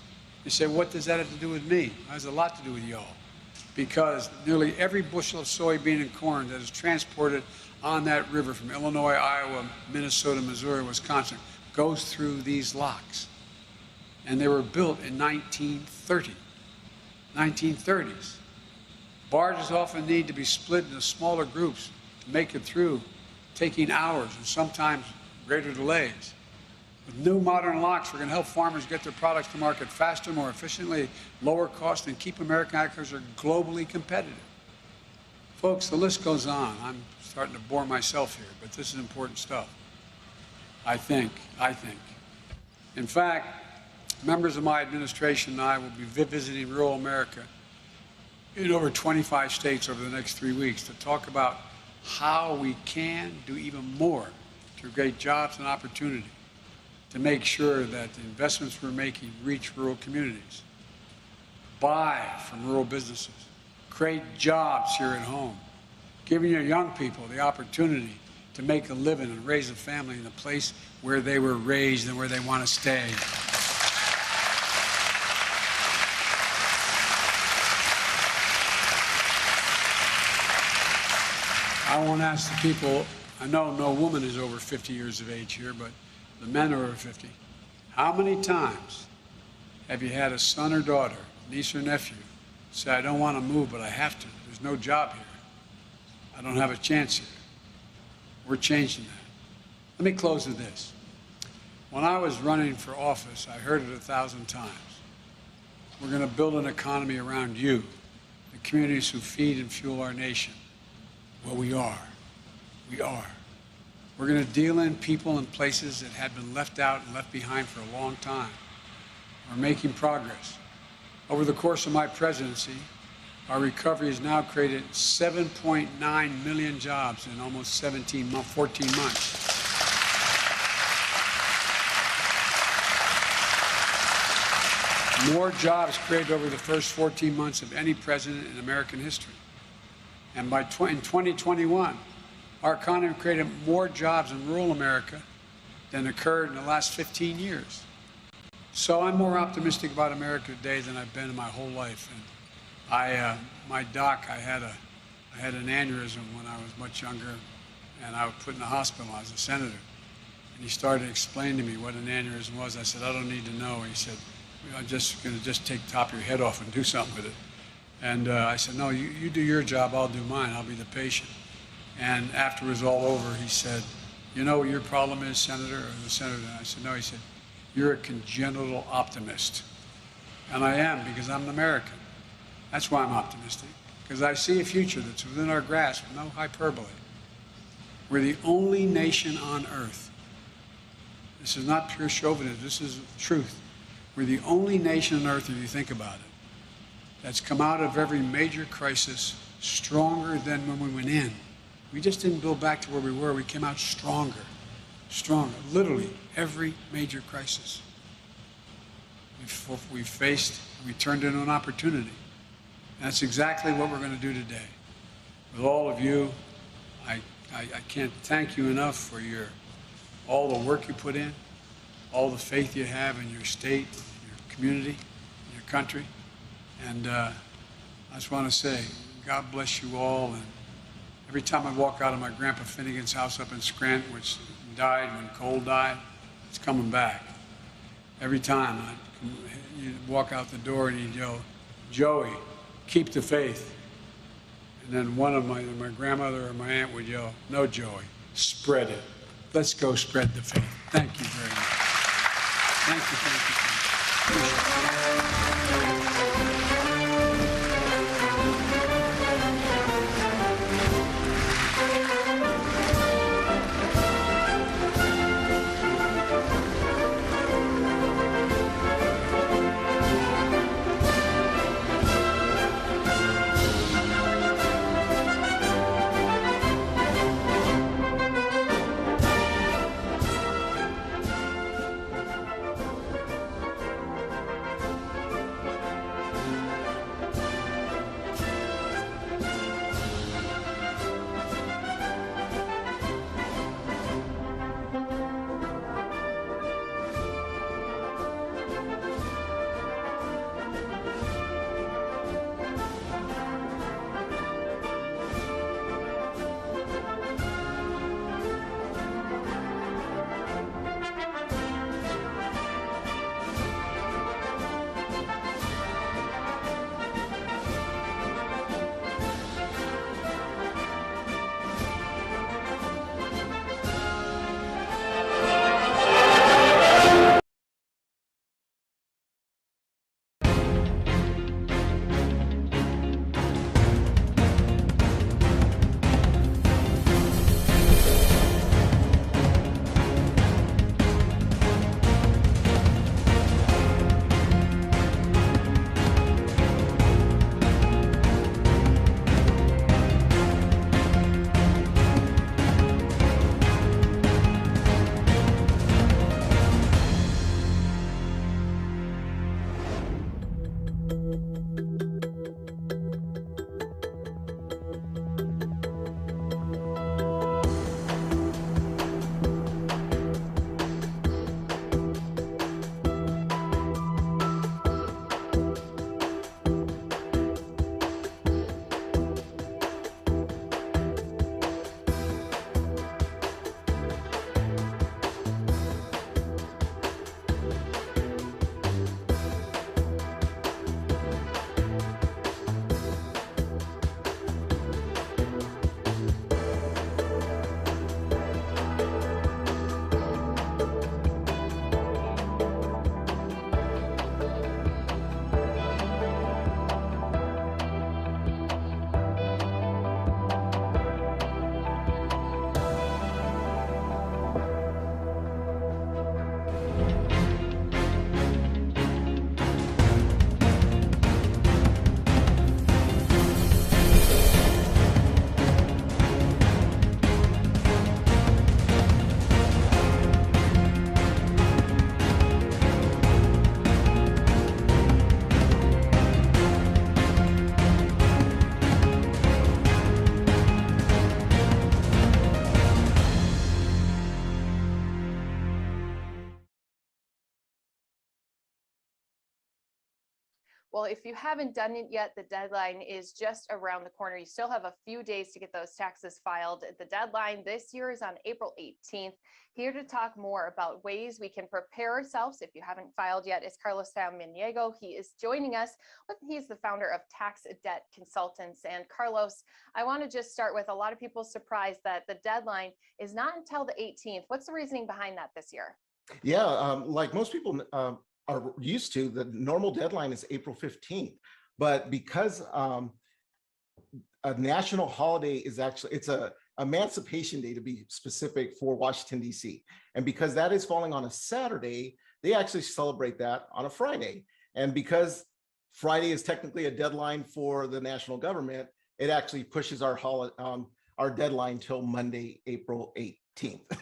You say, what does that have to do with me? It has a lot to do with y'all. Because nearly every bushel of soybean and corn that is transported on that river from Illinois, Iowa, Minnesota, Missouri, Wisconsin, goes through these locks. And they were built in 1930s. Barges often need to be split into smaller groups to make it through, taking hours and sometimes greater delays. With new modern locks, we're going to help farmers get their products to market faster, more efficiently, lower cost, and keep American agriculture globally competitive. Folks, the list goes on. I'm starting to bore myself here, but this is important stuff. I think. In fact, members of my administration and I will be visiting rural America in over 25 states over the next 3 weeks to talk about how we can do even more to create jobs and opportunity, to make sure that the investments we're making reach rural communities, buy from rural businesses, create jobs here at home, giving your young people the opportunity to make a living and raise a family in the place where they were raised and where they want to stay. I won't ask the people, I know no woman is over 50 years of age here, but the men are over 50. How many times have you had a son or daughter, niece or nephew, say, I don't want to move, but I have to. There's no job here. I don't have a chance here. We're changing that. Let me close with this. When I was running for office, I heard it 1,000 times. We're going to build an economy around you, the communities who feed and fuel our nation. Well, we are. We are. We're going to deal in people and places that had been left out and left behind for a long time. We're making progress. Over the course of my presidency, our recovery has now created 7.9 million jobs in almost 14 months. More jobs created over the first 14 months of any president in American history. And in 2021, our economy created more jobs in rural America than occurred in the last 15 years. So I'm more optimistic about America today than I've been in my whole life. And my doc, I had an aneurysm when I was much younger, and I was put in the hospital. I was a senator. And he started explaining to me what an aneurysm was. I said, I don't need to know. He said, I'm just going to take the top of your head off and do something with it. And I said, no, you do your job, I'll do mine. I'll be the patient. And after it was all over, he said, you know what your problem is, Senator? Or the senator? And I said, no. He said, you're a congenital optimist. And I am, because I'm an American. That's why I'm optimistic, because I see a future that's within our grasp, no hyperbole. We're the only nation on earth. This is not pure chauvinism, this is truth. We're the only nation on earth, if you think about it, that's come out of every major crisis stronger than when we went in. We just didn't go back to where we were, we came out stronger. Stronger, literally every major crisis we faced, we turned into an opportunity. And that's exactly what we're going to do today. With all of you, I can't thank you enough for all the work you put in, all the faith you have in your state, your community, your country. And I just want to say, God bless you all. And every time I walk out of my Grandpa Finnegan's house up in Scranton, which died when Cole died, it's coming back. Every time you'd walk out the door and he'd yell, Joey, keep the faith. And then one of my grandmother or my aunt would yell, no, Joey, spread it. Let's go spread the faith. Thank you very much. Thank you, thank you, thank you. Well, if you haven't done it yet, the deadline is just around the corner. You still have a few days to get those taxes filed. The deadline this year is on April 18th. Here to talk more about ways we can prepare ourselves if you haven't filed yet is Carlos Samaniego. He is joining us. He's the founder of Tax Debt Consultants. And Carlos, I want to just start with a lot of people surprised that the deadline is not until the 18th. What's the reasoning behind that this year? Yeah, like most people are used to, the normal deadline is April 15th. But because a national holiday is actually, it's a Emancipation Day to be specific for Washington, D.C. And because that is falling on a Saturday, they actually celebrate that on a Friday. And because Friday is technically a deadline for the national government, it actually pushes our deadline till Monday, April 18th.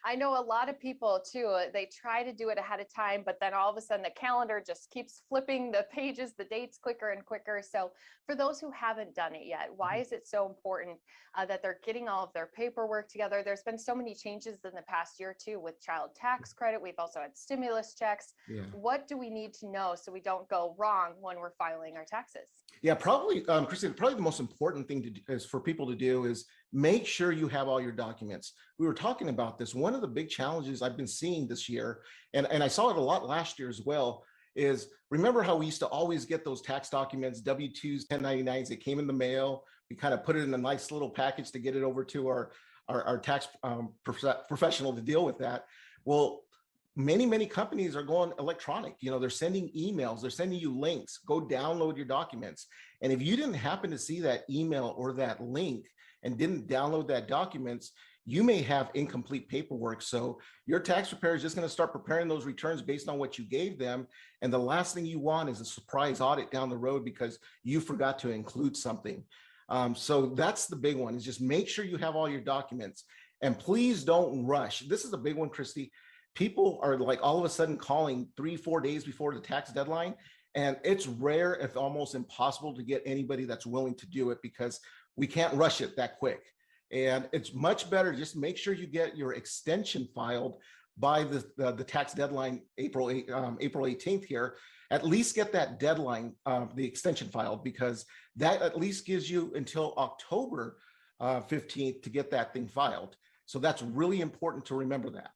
I know a lot of people too, they try to do it ahead of time, but then all of a sudden the calendar just keeps flipping the pages, the dates quicker and quicker. So for those who haven't done it yet, why is it so important that they're getting all of their paperwork together? There's been so many changes in the past year too with child tax credit. We've also had stimulus checks. Yeah. What do we need to know so we don't go wrong when we're filing our taxes? Yeah, probably, Christine, probably the most important thing to do is for people to do is make sure you have all your documents. We were talking about this. One of the big challenges I've been seeing this year, and I saw it a lot last year as well, is remember how we used to always get those tax documents, W-2s, 1099s, that came in the mail. We kind of put it in a nice little package to get it over to our tax professional to deal with that. Well, many companies are going electronic. You know, they're sending emails, they're sending you links, go download your documents. And if you didn't happen to see that email or that link and didn't download that documents, you may have incomplete paperwork. So your tax preparer is just going to start preparing those returns based on what you gave them. And the last thing you want is a surprise audit down the road because you forgot to include something. So that's the big one, is just make sure you have all your documents, and please don't rush. This is a big one, Christy. People are like all of a sudden calling 3-4 days before the tax deadline. And it's rare, if almost impossible, to get anybody that's willing to do it because we can't rush it that quick. And it's much better, just make sure you get your extension filed by the tax deadline, April 18th here. At least get that deadline, the extension filed, because that at least gives you until October 15th to get that thing filed. So that's really important to remember that.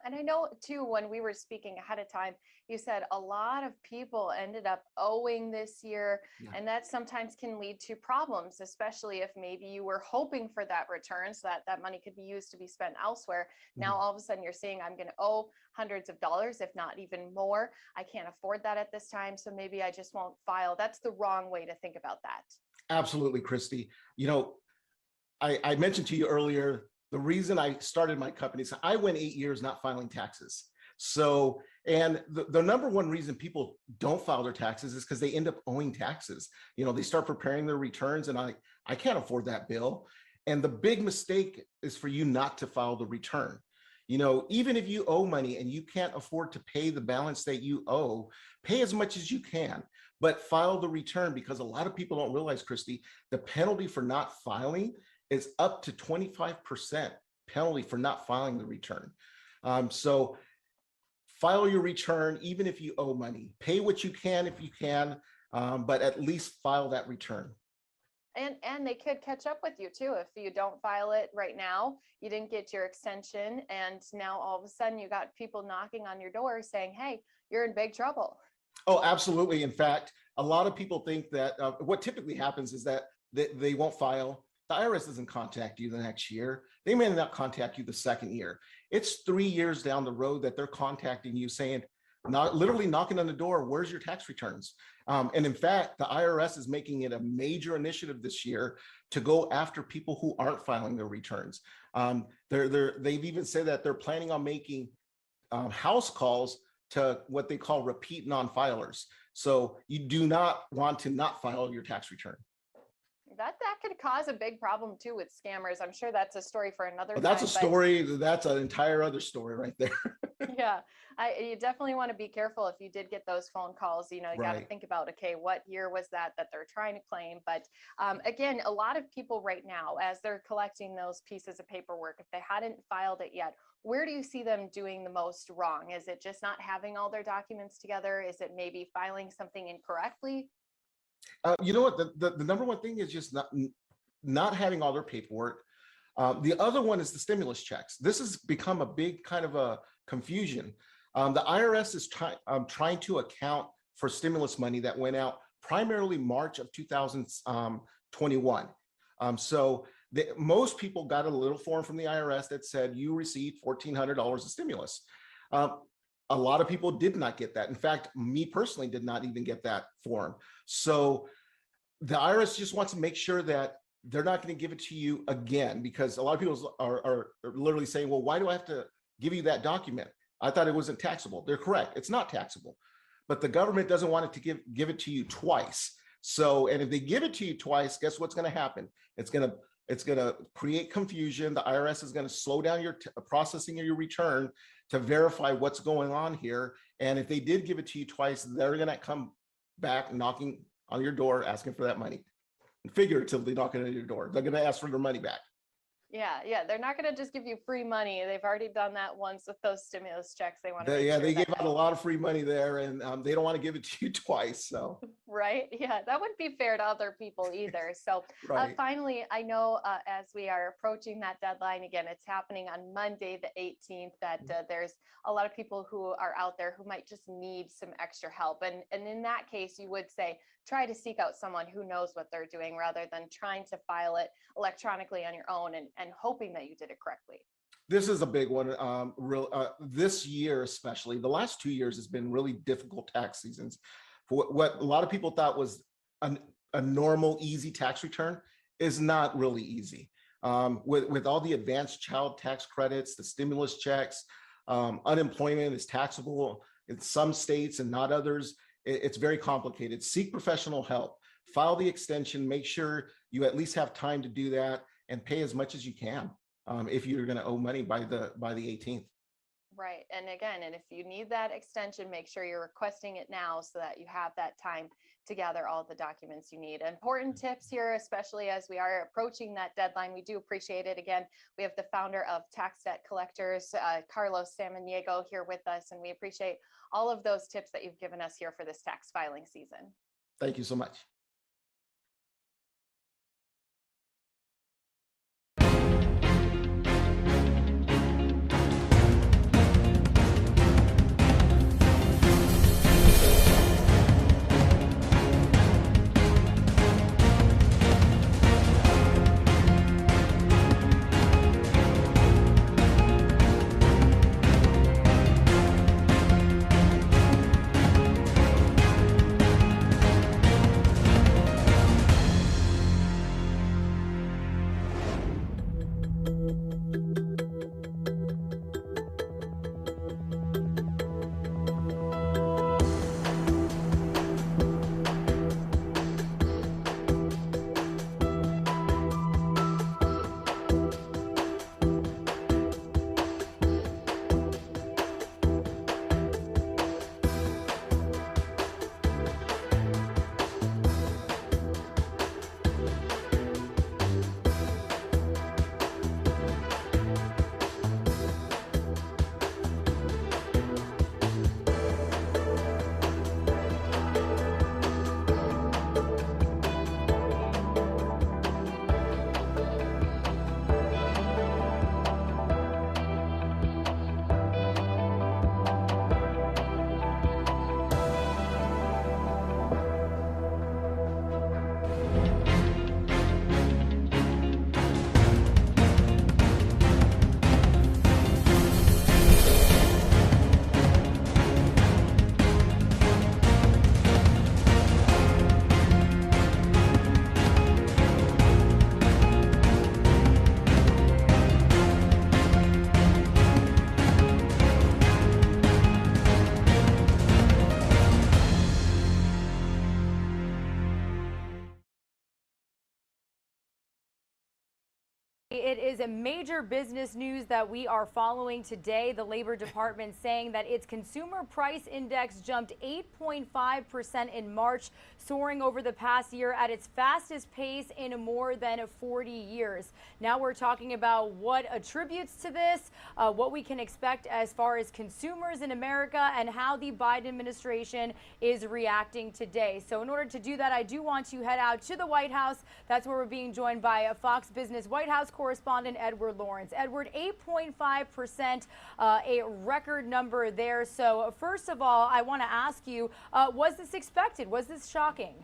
And I know too, when we were speaking ahead of time, you said a lot of people ended up owing this year, and that sometimes can lead to problems, especially if maybe you were hoping for that return so that that money could be used to be spent elsewhere. Now, all of a sudden you're saying, I'm going to owe hundreds of dollars, if not even more. I can't afford that at this time, so maybe I just won't file. That's the wrong way to think about that. Absolutely, Christy. You know, I mentioned to you earlier, the reason I started my company is I went 8 years not filing taxes. So, and the number one reason people don't file their taxes is because they end up owing taxes. You know, they start preparing their returns and I can't afford that bill. And the big mistake is for you not to file the return. You know, even if you owe money and you can't afford to pay the balance that you owe, pay as much as you can, but file the return, because a lot of people don't realize, Christy, the penalty for not filing is up to 25% penalty for not filing the return. So file your return, even if you owe money. Pay what you can if you can, but at least file that return. And they could catch up with you too. If you don't file it right now, you didn't get your extension, and now all of a sudden you got people knocking on your door saying, hey, you're in big trouble. Oh, absolutely. In fact, a lot of people think that what typically happens is that they won't file. The IRS doesn't contact you the next year. They may not contact you the second year. It's 3 years down the road that they're contacting you saying, literally knocking on the door, where's your tax returns? And in fact, the IRS is making it a major initiative this year to go after people who aren't filing their returns. They've even said that they're planning on making house calls to what they call repeat non-filers. So you do not want to not file your tax return. That could cause a big problem too with scammers. I'm sure that's a story for another But time. that's a story. That's an entire other story right there. Yeah, you definitely want to be careful if you did get those phone calls. You know, you got to Right. think about, okay, what year was that they're trying to claim? But again, a lot of people right now, as they're collecting those pieces of paperwork, if they hadn't filed it yet, where do you see them doing the most wrong? Is it just not having all their documents together? Is it maybe filing something incorrectly? You know what? The number one thing is just not having all their paperwork. The other one is the stimulus checks. This has become a big kind of a confusion. The IRS is trying to account for stimulus money that went out primarily March of 2021. So most people got a little form from the IRS that said you received $1,400 of stimulus. A lot of people did not get that. In fact, me personally did not even get that form. So the IRS just wants to make sure that they're not going to give it to you again, because a lot of people are literally saying, well, why do I have to give you that document? I thought it wasn't taxable. They're correct. It's not taxable, but the government doesn't want it to give it to you twice. So, and if they give it to you twice, guess what's going to happen? It's going to create confusion. The IRS is going to slow down your processing of your return to verify what's going on here. And if they did give it to you twice, they're going to come back knocking on your door asking for that money. Figuratively knocking on your door. They're going to ask for their money back. Yeah, they're not going to just give you free money. They've already done that once with those stimulus checks. They want to make sure They that give out a lot of free money there, and they don't want to give it to you twice. So right, yeah, that wouldn't be fair to other people either. So Right. finally, I know as we are approaching that deadline again, it's happening on Monday the 18th, that there's a lot of people who are out there who might just need some extra help, and in that case you would say try to seek out someone who knows what they're doing rather than trying to file it electronically on your own and hoping that you did it correctly. this is a big one. This year, especially the last 2 years, has been really difficult tax seasons. For what a lot of people thought was a normal, easy tax return is not really easy. With all the advanced child tax credits, the stimulus checks, unemployment is taxable in some states and not others. It's very complicated. Seek professional help. File the extension. Make sure you at least have time to do that, and pay as much as you can if you're going to owe money by the 18th. Right. And again, and if you need that extension, make sure you're requesting it now so that you have that time to gather all the documents you need. Important tips here, especially as we are approaching that deadline. We do appreciate it. Again, we have the founder of Tax Debt Collectors, Carlos Samaniego, here with us, and we appreciate all of those tips that you've given us here for this tax filing season. Thank you so much. It is a major business news that we are following today. The Labor Department saying that its consumer price index jumped 8.5% in March, soaring over the past year at its fastest pace in more than 40 years. Now we're talking about what attributes to this, what we can expect as far as consumers in America, and how the Biden administration is reacting today. So in order to do that, I do want to head out to the White House. That's where we're being joined by a Fox Business White House correspondent, Edward Lawrence. Edward, 8.5%, a record number there. So first of all, I want to ask you, was this expected? Was this shocking?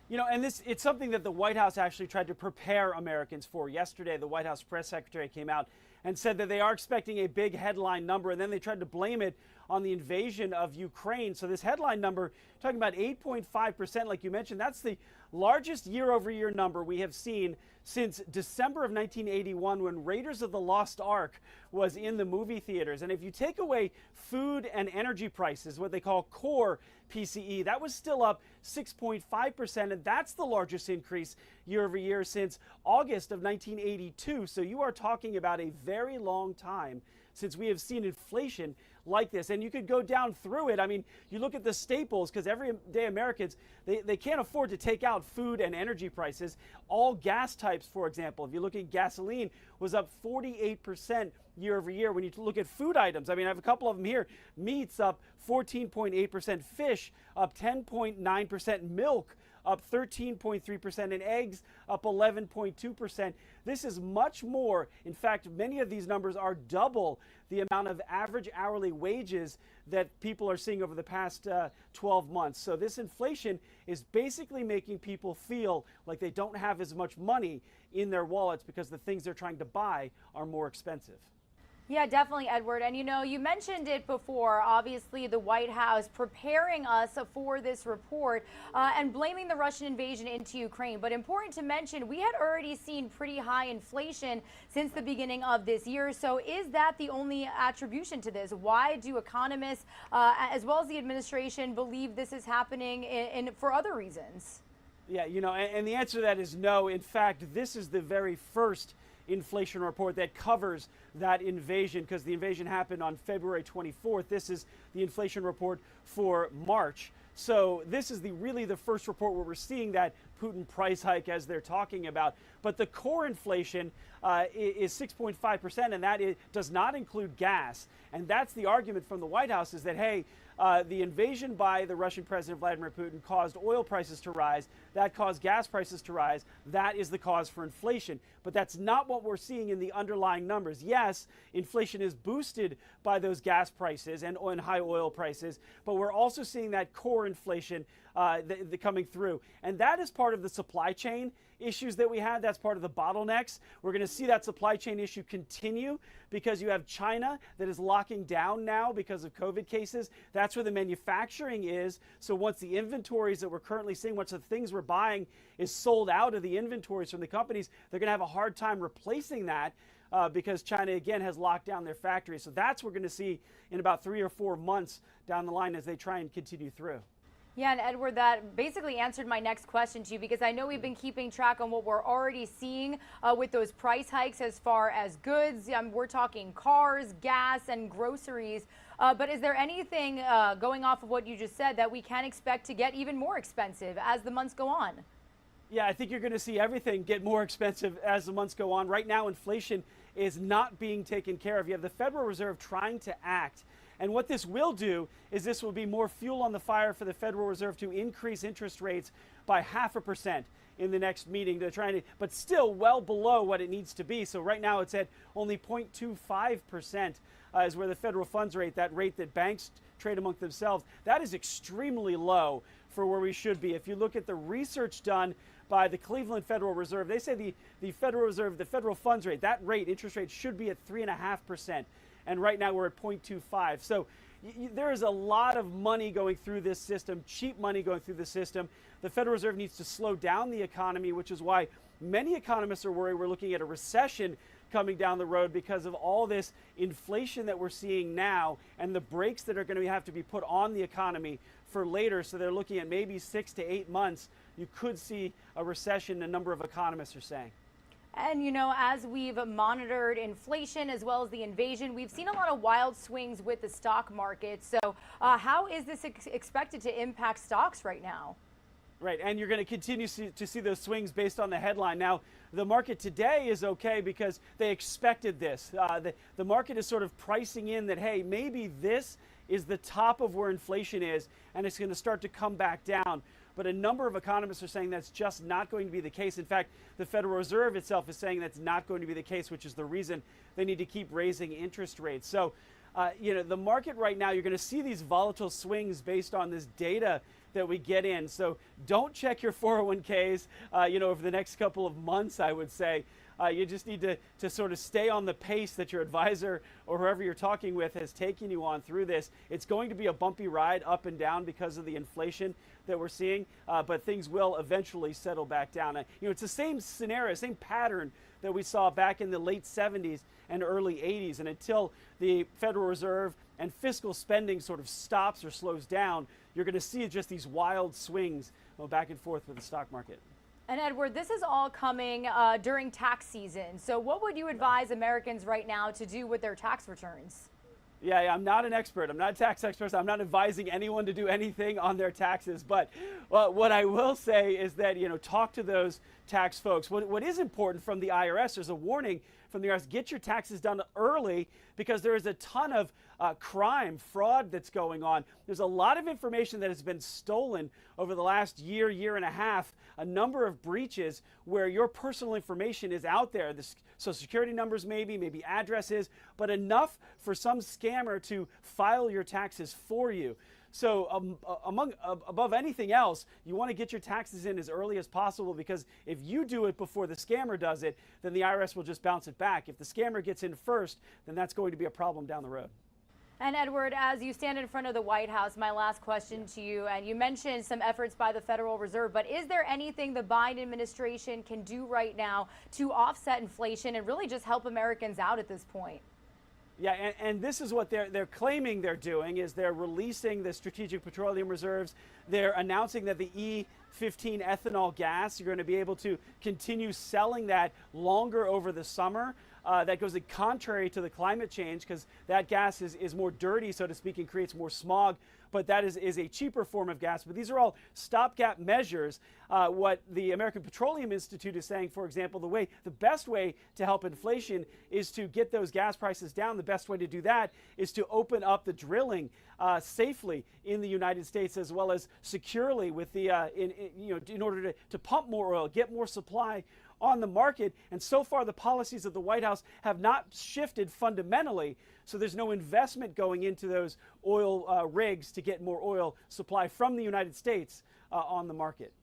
You know, and it's something that the White House actually tried to prepare Americans for. Yesterday, the White House press secretary came out and said that they are expecting a big headline number, and then they tried to blame it on the invasion of Ukraine. So this headline number, talking about 8.5%, like you mentioned, that's the largest year-over-year number we have seen since December of 1981, when Raiders of the Lost Ark was in the movie theaters. And if you take away food and energy prices, what they call core PCE, that was still up 6.5%, and that's the largest increase year over year since August of 1982. So you are talking about a very long time since we have seen inflation like this. And you could go down through it. I mean, you look at the staples, because everyday Americans, they can't afford to take out food and energy prices. All gas types, for example, if you look at gasoline, was up 48% year over year. When you look at food items, I mean, I have a couple of them here. Meats up 14.8%, fish up 10.9%, milk up 13.3%, and eggs up 11.2%. This is much more. In fact, many of these numbers are double the amount of average hourly wages that people are seeing over the past 12 months. So this inflation is basically making people feel like they don't have as much money in their wallets because the things they're trying to buy are more expensive. Yeah, definitely, Edward. And you know, you mentioned it before, obviously the White House preparing us for this report and blaming the Russian invasion into Ukraine. But important to mention, we had already seen pretty high inflation since the beginning of this year. So is that the only attribution to this? Why do economists, as well as the administration, believe this is happening for other reasons? Yeah, you know, and the answer to that is no. In fact, this is the very first inflation report that covers that invasion, because the invasion happened on February 24th. This is the inflation report for March. So this is really the first report where we're seeing that Putin price hike as they're talking about. But the core inflation is 6.5%, and that does not include gas. And that's the argument from the White House, is that, hey, the invasion by the Russian President Vladimir Putin caused oil prices to rise. That caused gas prices to rise. That is the cause for inflation. But that's not what we're seeing in the underlying numbers. Yes, inflation is boosted by those gas prices and high oil prices, but we're also seeing that core inflation coming through. And that is part of the supply chain issues that we had. That's part of the bottlenecks. We're going to see that supply chain issue continue because you have China that is locking down now because of COVID cases. That's where the manufacturing is. So once the inventories that we're currently seeing, once the things we're buying is sold out of the inventories from the companies, they're going to have a hard time replacing that because China, again, has locked down their factories. So that's what we're going to see in about 3 or 4 months down the line as they try and continue through. Yeah, and Edward, that basically answered my next question to you, because I know we've been keeping track on what we're already seeing with those price hikes as far as goods. We're talking cars, gas, and groceries. But is there anything going off of what you just said that we can expect to get even more expensive as the months go on? Yeah, I think you're going to see everything get more expensive as the months go on. Right now, inflation is not being taken care of. You have the Federal Reserve trying to act. And what this will do is this will be more fuel on the fire for the Federal Reserve to increase interest rates by 0.5% in the next meeting. They're trying to, but still well below what it needs to be. So right now it's at only 0.25% is where the federal funds rate, that rate that banks trade among themselves, that is extremely low for where we should be. If you look at the research done by the Cleveland Federal Reserve, they say the Federal Reserve, the federal funds rate, that rate, interest rate, should be at 3.5%. And right now we're at 0.25. So there is a lot of money going through this system, cheap money going through the system. The Federal Reserve needs to slow down the economy, which is why many economists are worried we're looking at a recession coming down the road because of all this inflation that we're seeing now and the brakes that are going to have to be put on the economy for later. So they're looking at maybe 6 to 8 months. You could see a recession, a number of economists are saying. And, you know, as we've monitored inflation as well as the invasion, we've seen a lot of wild swings with the stock market. So how is this expected to impact stocks right now? Right, and you're going to continue to see those swings based on the headline. Now, the market today is okay because they expected this. The market is sort of pricing in that, hey, maybe this is the top of where inflation is, and it's going to start to come back down. But a number of economists are saying that's just not going to be the case. In fact, the Federal Reserve itself is saying that's not going to be the case, which is the reason they need to keep raising interest rates. So, you know, the market right now, you're going to see these volatile swings based on this data that we get in. So don't check your 401ks, you know, over the next couple of months, I would say. You just need to sort of stay on the pace that your advisor or whoever you're talking with has taken you on through this. It's going to be a bumpy ride up and down because of the inflation that we're seeing, but things will eventually settle back down. You know, it's the same scenario, same pattern that we saw back in the late 70s and early 80s. And until the Federal Reserve and fiscal spending sort of stops or slows down, you're going to see just these wild swings back and forth with the stock market. And Edward, this is all coming during tax season. So what would you advise Americans right now to do with their tax returns? Yeah, I'm not an expert. I'm not a tax expert. I'm not advising anyone to do anything on their taxes. But what I will say is that, you know, talk to those tax folks. What is important from the IRS, there's a warning from the IRS, get your taxes done early because there is a ton of crime, fraud that's going on. There's a lot of information that has been stolen over the last year, year and a half, a number of breaches where your personal information is out there. The Social Security numbers maybe addresses, but enough for some scammer to file your taxes for you. So above anything else, you want to get your taxes in as early as possible because if you do it before the scammer does it, then the IRS will just bounce it back. If the scammer gets in first, then that's going to be a problem down the road. And Edward, as you stand in front of the White House, my last question to you, and you mentioned some efforts by the Federal Reserve, but is there anything the Biden administration can do right now to offset inflation and really just help Americans out at this point? Yeah, and this is what they're claiming they're doing, is they're releasing the strategic petroleum reserves. They're announcing that the E15 ethanol gas, you're going to be able to continue selling that longer over the summer. That goes contrary to the climate change because that gas is more dirty, so to speak, and creates more smog. But that is a cheaper form of gas. But these are all stopgap measures. What the American Petroleum Institute is saying, for example, the best way to help inflation is to get those gas prices down. The best way to do that is to open up the drilling safely in the United States as well as securely with the in order to pump more oil, get more supply on the market. And so far, the policies of the White House have not shifted fundamentally. So there's no investment going into those oil rigs to get more oil supply from the United States on the market.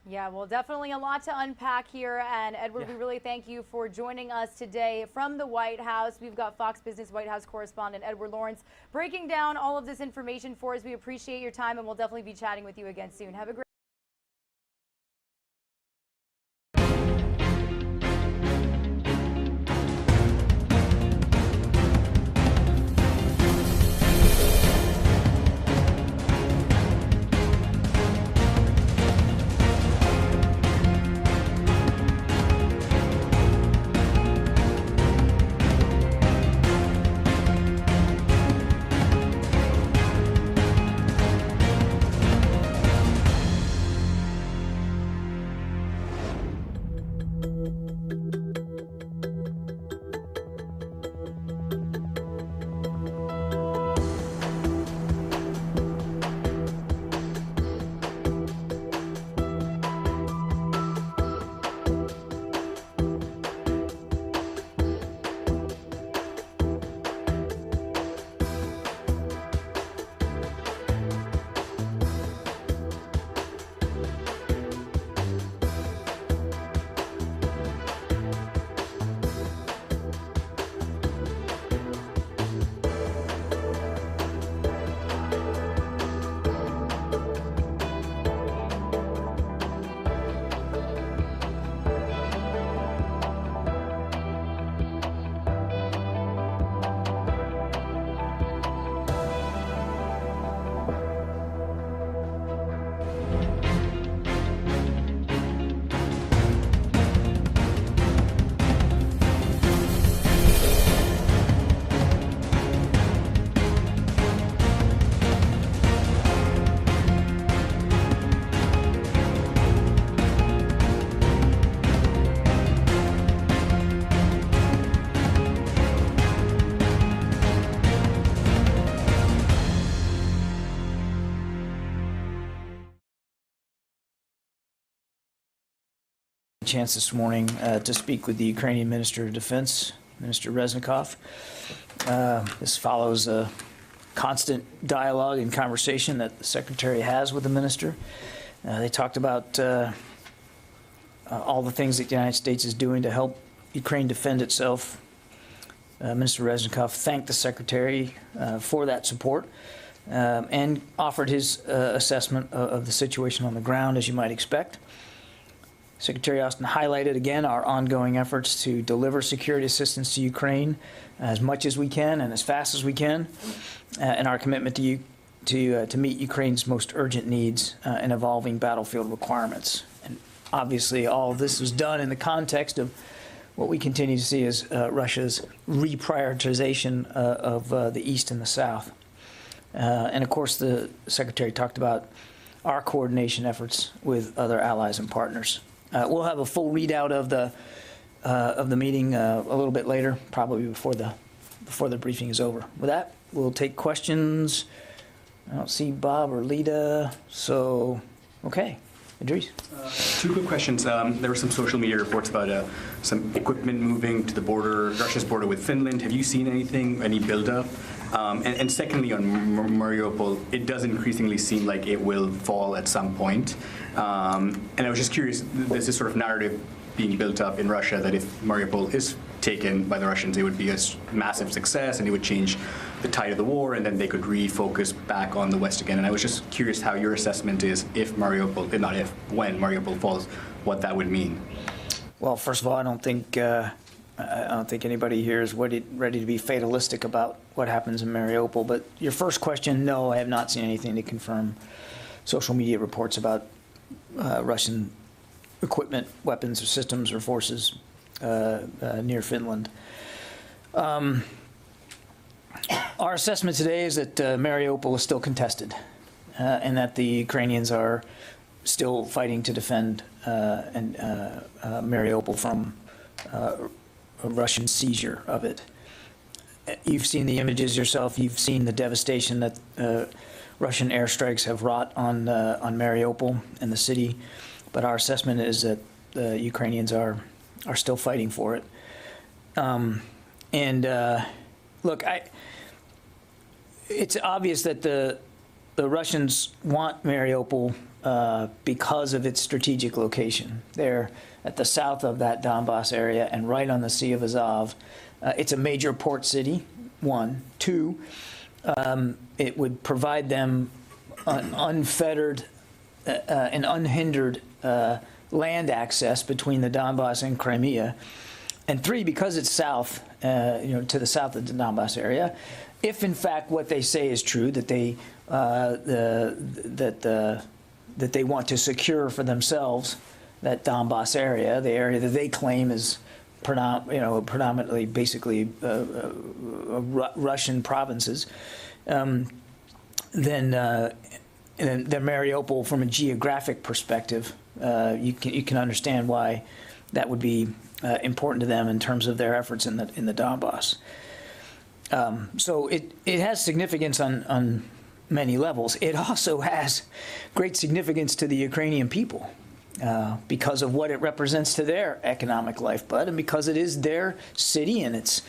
Yeah, well, definitely a lot to unpack here. And Edward, we really thank you for joining us today from the White House. We've got Fox Business White House correspondent Edward Lawrence breaking down all of this information for us. We appreciate your time, and we'll definitely be chatting with you again soon. Have a great a chance this morning to speak with the Ukrainian Minister of Defense, Minister Reznikov. This follows a constant dialogue and conversation that the Secretary has with the Minister. They talked about all the things that the United States is doing to help Ukraine defend itself. Minister Reznikov thanked the Secretary for that support and offered his assessment of the situation on the ground, as you might expect. Secretary Austin highlighted again our ongoing efforts to deliver security assistance to Ukraine as much as we can and as fast as we can, and our commitment to meet Ukraine's most urgent needs and evolving battlefield requirements. And obviously, all of this was done in the context of what we continue to see as Russia's reprioritization of the East and the South. And of course, the Secretary talked about our coordination efforts with other allies and partners. We'll have a full readout of the meeting a little bit later, probably before the briefing is over. With that, we'll take questions. I don't see Bob or Lita, so okay, Idris. Two quick questions. There were some social media reports about some equipment moving to the border, Russia's border with Finland. Have you seen anything, any buildup? And secondly, on Mariupol, it does increasingly seem like it will fall at some point. And I was just curious, there's this sort of narrative being built up in Russia that if Mariupol is taken by the Russians, it would be a massive success and it would change the tide of the war, and then they could refocus back on the West again. And I was just curious how your assessment is if Mariupol, not if, when Mariupol falls, what that would mean. Well, first of all, I don't think anybody here is ready to be fatalistic about what happens in Mariupol. But your first question, no, I have not seen anything to confirm social media reports about Russian equipment, weapons, or systems or forces near Finland. Our assessment today is that Mariupol is still contested and that the Ukrainians are still fighting to defend Mariupol from a Russian seizure of it. You've seen the images yourself. You've seen the devastation that Russian airstrikes have wrought on Mariupol and the city. But our assessment is that the Ukrainians are still fighting for it. Look, it's obvious that the Russians want Mariupol because of its strategic location. They're at the south of that Donbass area and right on the Sea of Azov. It's a major port city, one. Two, it would provide them unfettered and unhindered land access between the Donbass and Crimea. And three, because it's south, to the south of the Donbass area, if in fact what they say is true, that they want to secure for themselves that Donbass area, the area that they claim is predominantly, basically Russian provinces, then Mariupol, from a geographic perspective, you can understand why that would be important to them in terms of their efforts in the Donbass. So it has significance on many levels. It also has great significance to the Ukrainian people because of what it represents to their economic lifeblood, and because it is their city and it's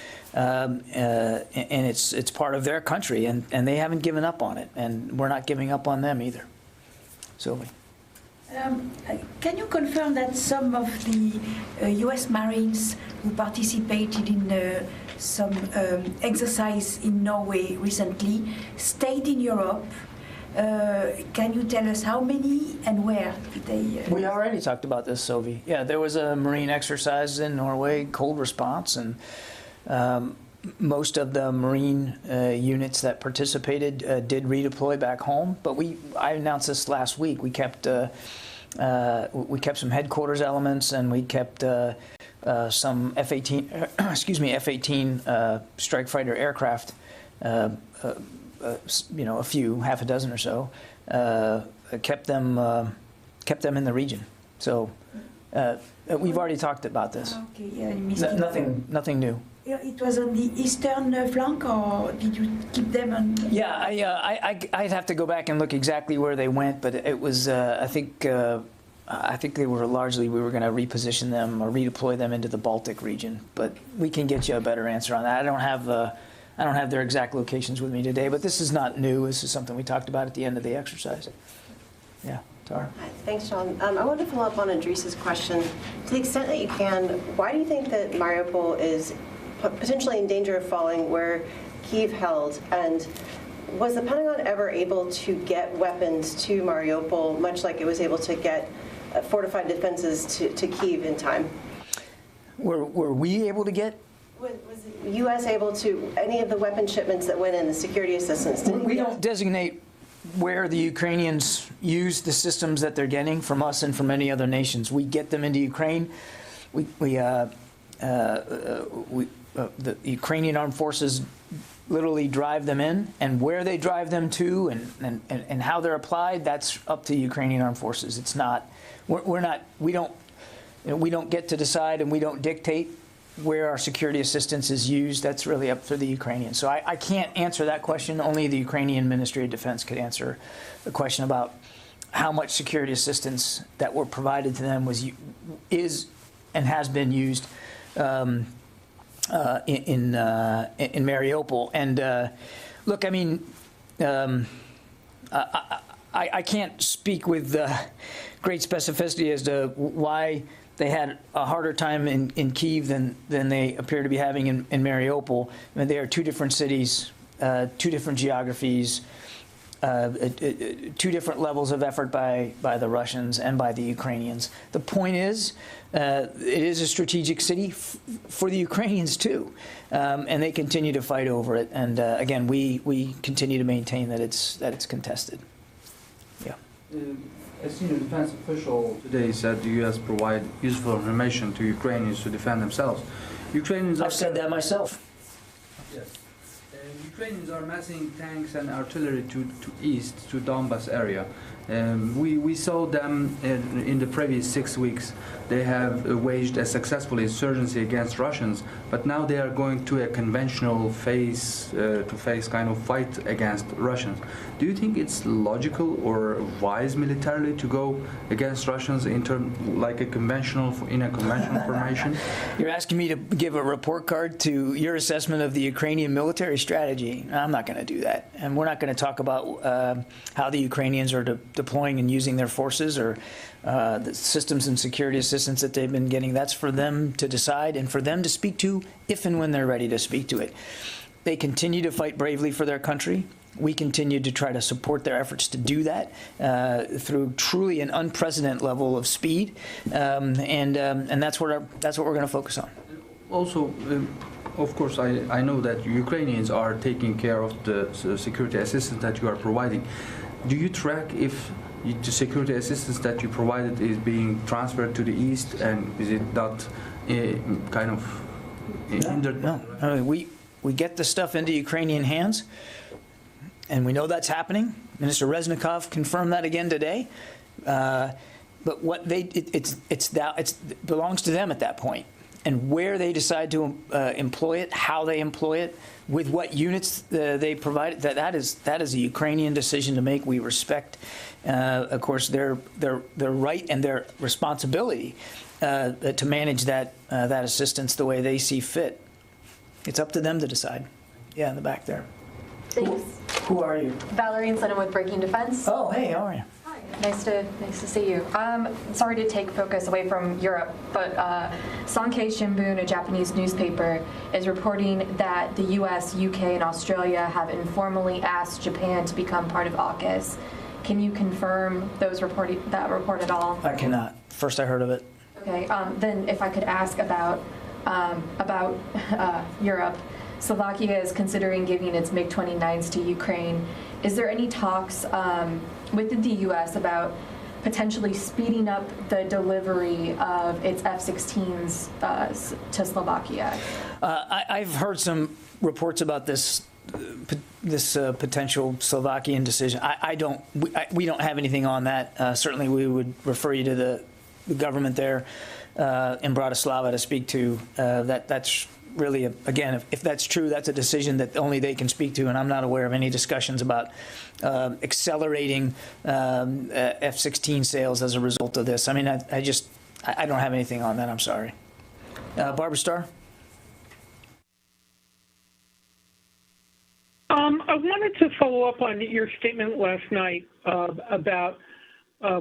part of their country, and they haven't given up on it, and we're not giving up on them either. Sylvie. Can you confirm that some of the U.S. Marines who participated in some exercise in Norway recently stayed in Europe? Can you tell us how many and where did they? We already talked about this, Sylvie. Yeah, there was a Marine exercise in Norway, cold response, and most of the Marine units that participated did redeploy back home. But I announced this last week. We kept some headquarters elements, and we kept some F-18, F-18 strike fighter aircraft. A few, half a dozen or so, kept them in the region. So we've already talked about this. Okay, yeah, nothing new. It was on the eastern flank, or did you keep them on? Yeah, I'd have to go back and look exactly where they went, but it was I think I think they were largely, we were going to reposition them or redeploy them into the Baltic region, but we can get you a better answer on that. I don't have their exact locations with me today, but this is not new. This is something we talked about at the end of the exercise. Yeah, Tara. Hi, thanks, John. I wanted to follow up on Andres' question. To the extent that you can, why do you think that Mariupol is potentially in danger of falling where Kyiv held? And was the Pentagon ever able to get weapons to Mariupol, much like it was able to get fortified defenses to Kyiv in time? Were we able to get? Was the U.S. able to, any of the weapon shipments that went in, the security assistance? We don't designate where the Ukrainians use the systems that they're getting from us and from any other nations. We get them into Ukraine. The Ukrainian armed forces literally drive them in, and where they drive them to and how they're applied, that's up to Ukrainian armed forces. It's not, we don't get to decide, and we don't dictate where our security assistance is used. That's really up to the Ukrainians. So I can't answer that question. Only the Ukrainian Ministry of Defense could answer the question about how much security assistance that were provided to them is and has been used in Mariupol. And look, I mean, I can't speak with great specificity as to why they had a harder time in Kyiv than they appear to be having in Mariupol. I mean, they are two different cities, two different geographies, two different levels of effort by the Russians and by the Ukrainians. The point is, it is a strategic city for the Ukrainians too, and they continue to fight over it. And again, we continue to maintain that it's contested. Yeah. A senior defense official today said the U.S. provide useful information to Ukrainians to defend themselves. I've said that myself. Yes. Ukrainians are massing tanks and artillery to east, to Donbas area. We saw them in the previous 6 weeks. They have waged a successful insurgency against Russians, but now they are going to a conventional face-to-face kind of fight against Russians. Do you think it's logical or wise militarily to go against Russians in a conventional formation? You're asking me to give a report card to your assessment of the Ukrainian military strategy. I'm not going to do that, and we're not going to talk about how the Ukrainians are deploying and using their forces or the systems and security assistance that they've been getting. That's for them to decide and for them to speak to if and when they're ready to speak to it. They continue to fight bravely for their country. We continue to try to support their efforts to do that through truly an unprecedented level of speed, and that's what we're going to focus on. Also, of course, I know that Ukrainians are taking care of the security assistance that you are providing. Do you track if the security assistance that you provided is being transferred to the east, and is it not kind of hindered? No. I mean, we get the stuff into Ukrainian hands, and we know that's happening. Minister Reznikov confirmed that again today. But what it belongs to them at that point, and where they decide to employ it, how they employ it, with what units they provide, that is a Ukrainian decision to make. We respect, of course, their right and their responsibility to manage that assistance the way they see fit. It's up to them to decide. Yeah, in the back there. Thanks. Who are you? Valerie and Senna with Breaking Defense. Oh, hey, how are you? Hi. Nice to see you. Sorry to take focus away from Europe, but Sankei Shimbun, a Japanese newspaper, is reporting that the U.S., UK, and Australia have informally asked Japan to become part of AUKUS. Can you confirm that report at all? I cannot. First I heard of it. Okay. Then, if I could ask about Europe. Slovakia is considering giving its MiG-29s to Ukraine. Is there any talks within the U.S. about potentially speeding up the delivery of its F-16s to Slovakia? I've heard some reports about this potential Slovakian decision. We don't have anything on that. Certainly, we would refer you to the government there in Bratislava to speak to. That's really, again, if that's true, that's a decision that only they can speak to, and I'm not aware of any discussions about accelerating F-16 sales as a result of this. I mean, I don't have anything on that. I'm sorry. Barbara Starr? I wanted to follow up on your statement last night about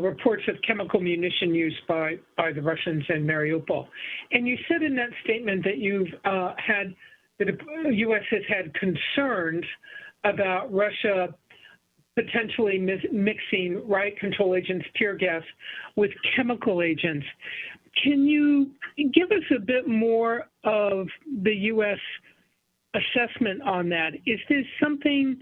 reports of chemical munition use by the Russians in Mariupol. And you said in that statement that the U.S. has had concerns about Russia potentially mixing riot control agents, tear gas, with chemical agents. Can you give us a bit more of the U.S. assessment on that? Is this something,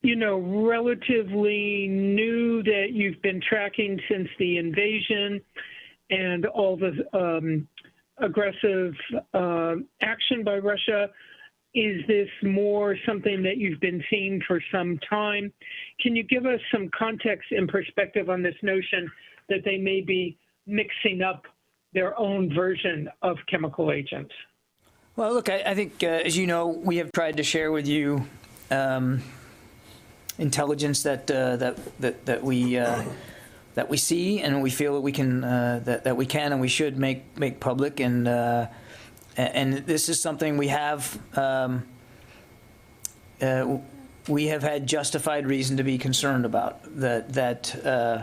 relatively new that you've been tracking since the invasion and all the aggressive action by Russia? Is this more something that you've been seeing for some time? Can you give us some context and perspective on this notion that they may be mixing up their own version of chemical agents? Well, look, I think, as you know, we have tried to share with you intelligence that we see and we feel that we can that we can and we should make public, and this is something we have had justified reason to be concerned about, that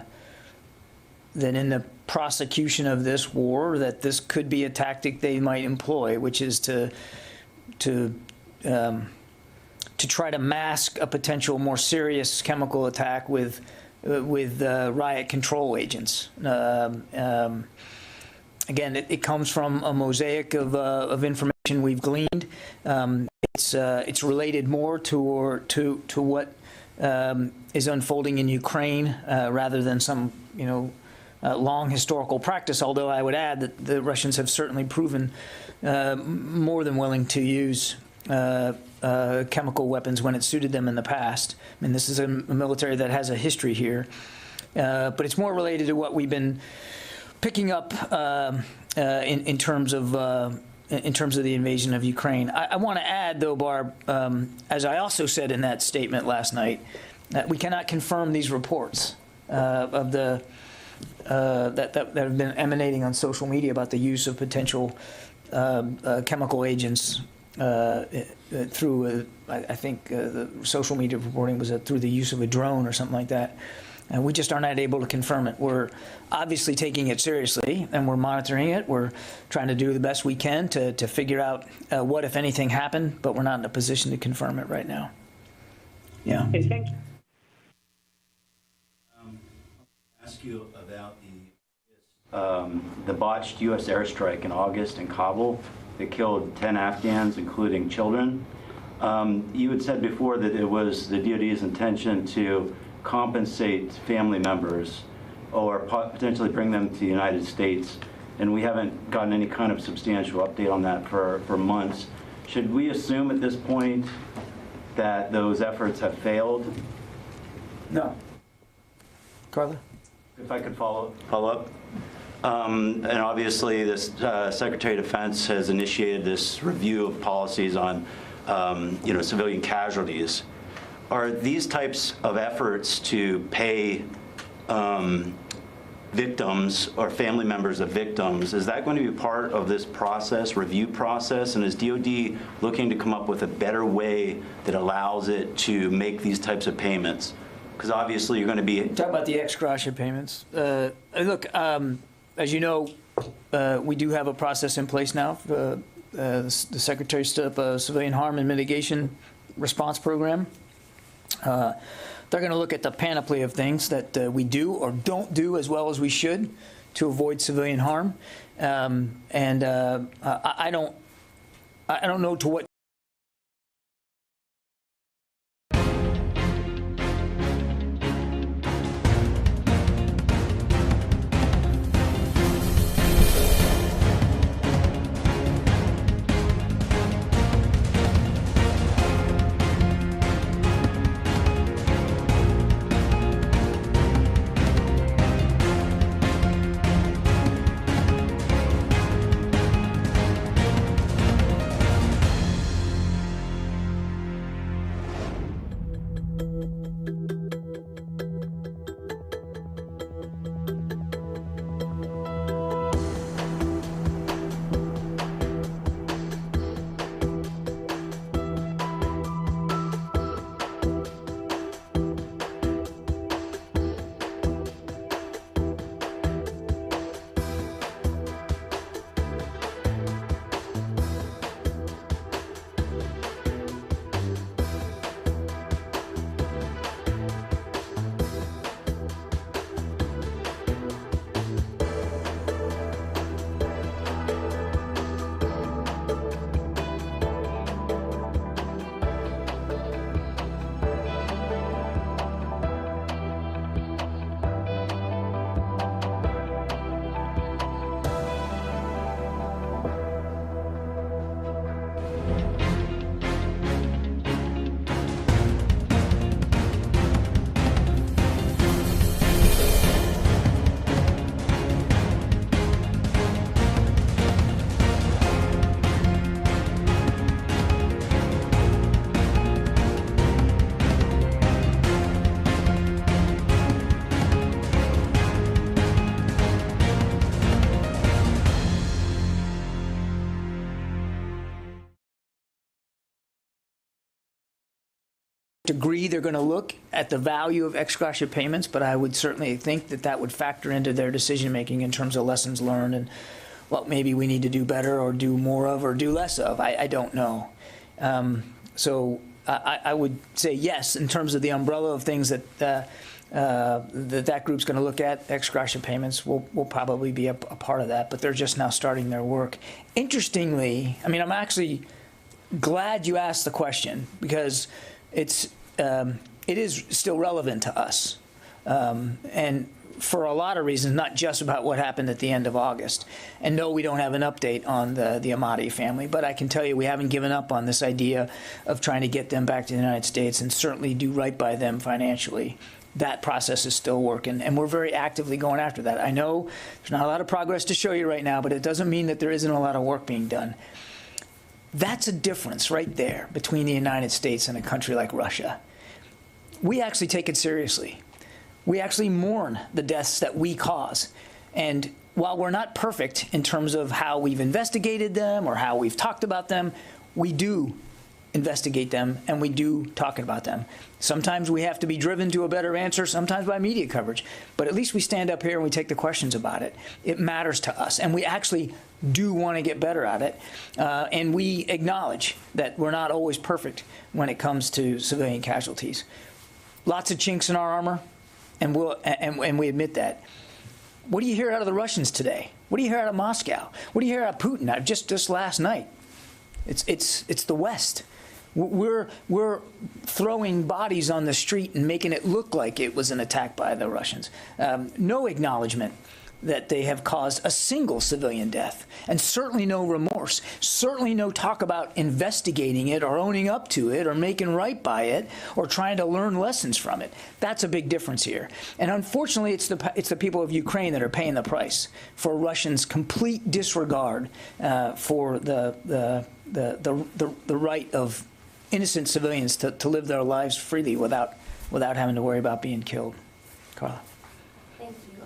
in the prosecution of this war, that this could be a tactic they might employ, which is to try to mask a potential more serious chemical attack with riot control agents. Again, it comes from a mosaic of information we've gleaned. It's related more to what is unfolding in Ukraine rather than some long historical practice. Although I would add that the Russians have certainly proven more than willing to use chemical weapons when it suited them in the past. I mean, this is a military that has a history here, but it's more related to what we've been picking up in terms of the invasion of Ukraine. I want to add, though, Barb, as I also said in that statement last night, that we cannot confirm these reports of the that have been emanating on social media about the use of potential chemical agents through, I think the social media reporting was through the use of a drone or something like that. And we just are not able to confirm it. We're obviously taking it seriously, and we're monitoring it. We're trying to do the best we can to figure out what, if anything, happened, but we're not in a position to confirm it right now. Yeah. Okay, thank you. Ask you about the botched U.S. airstrike in August in Kabul that killed 10 Afghans, including children. You had said before that it was the DoD's intention to compensate family members or potentially bring them to the United States, and we haven't gotten any kind of substantial update on that for months. Should we assume at this point that those efforts have failed? No. Carla? If I could follow up. And obviously, this Secretary of Defense has initiated this review of policies on, civilian casualties. Are these types of efforts to pay victims or family members of victims, is that going to be part of this process, review process? And is DoD looking to come up with a better way that allows it to make these types of payments? Because obviously you're going to be... Talk about the ex gratia payments. Look, as you know, we do have a process in place now. The Secretary stood up a civilian harm and mitigation response program. They're going to look at the panoply of things that we do or don't do as well as we should to avoid civilian harm. I don't know to what degree they're going to look at the value of ex gratia payments, but I would certainly think that that would factor into their decision-making in terms of lessons learned and what maybe we need to do better or do more of or do less of. I don't know. So I would say yes, in terms of the umbrella of things that that group's going to look at. Ex gratia payments will probably be a part of that, but they're just now starting their work. Interestingly, I mean, I'm actually glad you asked the question because it is still relevant to us, and for a lot of reasons, not just about what happened at the end of August. And no, we don't have an update on the Ahmadi family, but I can tell you we haven't given up on this idea of trying to get them back to the United States and certainly do right by them financially. That process is still working, and we're very actively going after that. I know there's not a lot of progress to show you right now, but it doesn't mean that there isn't a lot of work being done. That's a difference right there between the United States and a country like Russia. We actually take it seriously. We actually mourn the deaths that we cause. And while we're not perfect in terms of how we've investigated them or how we've talked about them, we do investigate them and we do talk about them. Sometimes we have to be driven to a better answer, sometimes by media coverage. But at least we stand up here and we take the questions about it. It matters to us, and we actually do want to get better at it. And we acknowledge that we're not always perfect when it comes to civilian casualties. Lots of chinks in our armor. And we admit that. What do you hear out of the Russians today? What do you hear out of Moscow? What do you hear out of Putin? Just last night, it's the West. We're throwing bodies on the street and making it look like it was an attack by the Russians. No acknowledgement that they have caused a single civilian death, and certainly no remorse, certainly no talk about investigating it or owning up to it or making right by it or trying to learn lessons from it. That's a big difference here. And unfortunately, it's the people of Ukraine that are paying the price for Russians' complete disregard for the right of innocent civilians to live their lives freely without having to worry about being killed. Carla. Thank you.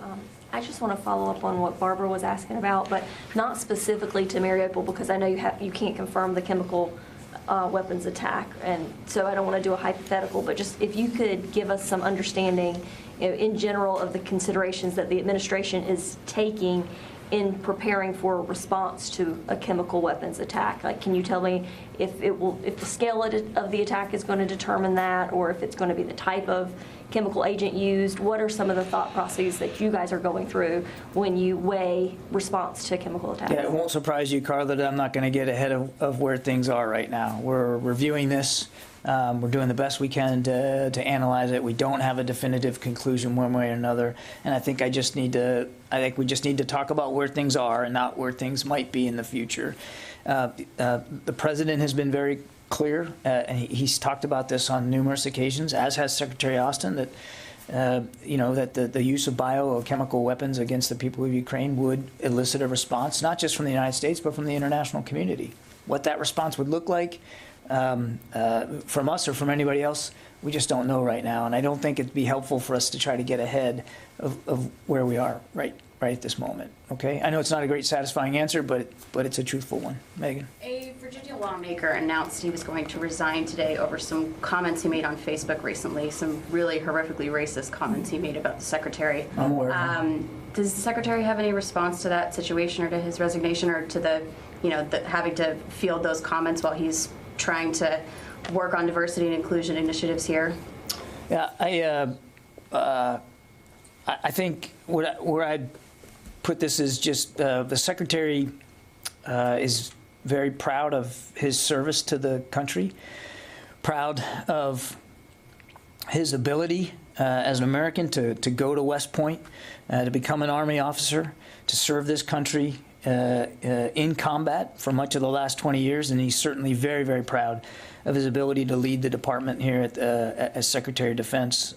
I just want to follow up on what Barbara was asking about, but not specifically to Mariupol, because I know you can't confirm the chemical weapons attack, and so I don't want to do a hypothetical, but just if you could give us some understanding, in general, of the considerations that the administration is taking in preparing for a response to a chemical weapons attack. Like, can you tell me if the scale of the attack is going to determine that, or if it's going to be the type of chemical agent used? What are some of the thought processes that you guys are going through when you weigh response to chemical attacks? Yeah, it won't surprise you, Carla, that I'm not going to get ahead of where things are right now. We're reviewing this. We're doing the best we can to analyze it. We don't have a definitive conclusion one way or another, and I think we just need to talk about where things are and not where things might be in the future. The president has been very clear, and he's talked about this on numerous occasions, as has Secretary Austin, that that the use of biochemical weapons against the people of Ukraine would elicit a response, not just from the United States, but from the international community. What that response would look like from us or from anybody else, we just don't know right now. And I don't think it'd be helpful for us to try to get ahead of where we are right at this moment. Okay? I know it's not a great satisfying answer, but it's a truthful one. Megan? A Virginia lawmaker announced he was going to resign today over some comments he made on Facebook recently, some really horrifically racist comments he made about the secretary. I'm aware of them. Does the secretary have any response to that situation or to his resignation or to the having to field those comments while he's trying to work on diversity and inclusion initiatives here? Yeah, I think where I'd put this is just the secretary is very proud of his service to the country, proud of his ability as an American to go to West Point, to become an Army officer, to serve this country in combat for much of the last 20 years, and he's certainly very, very proud of his ability to lead the department here as Secretary of Defense.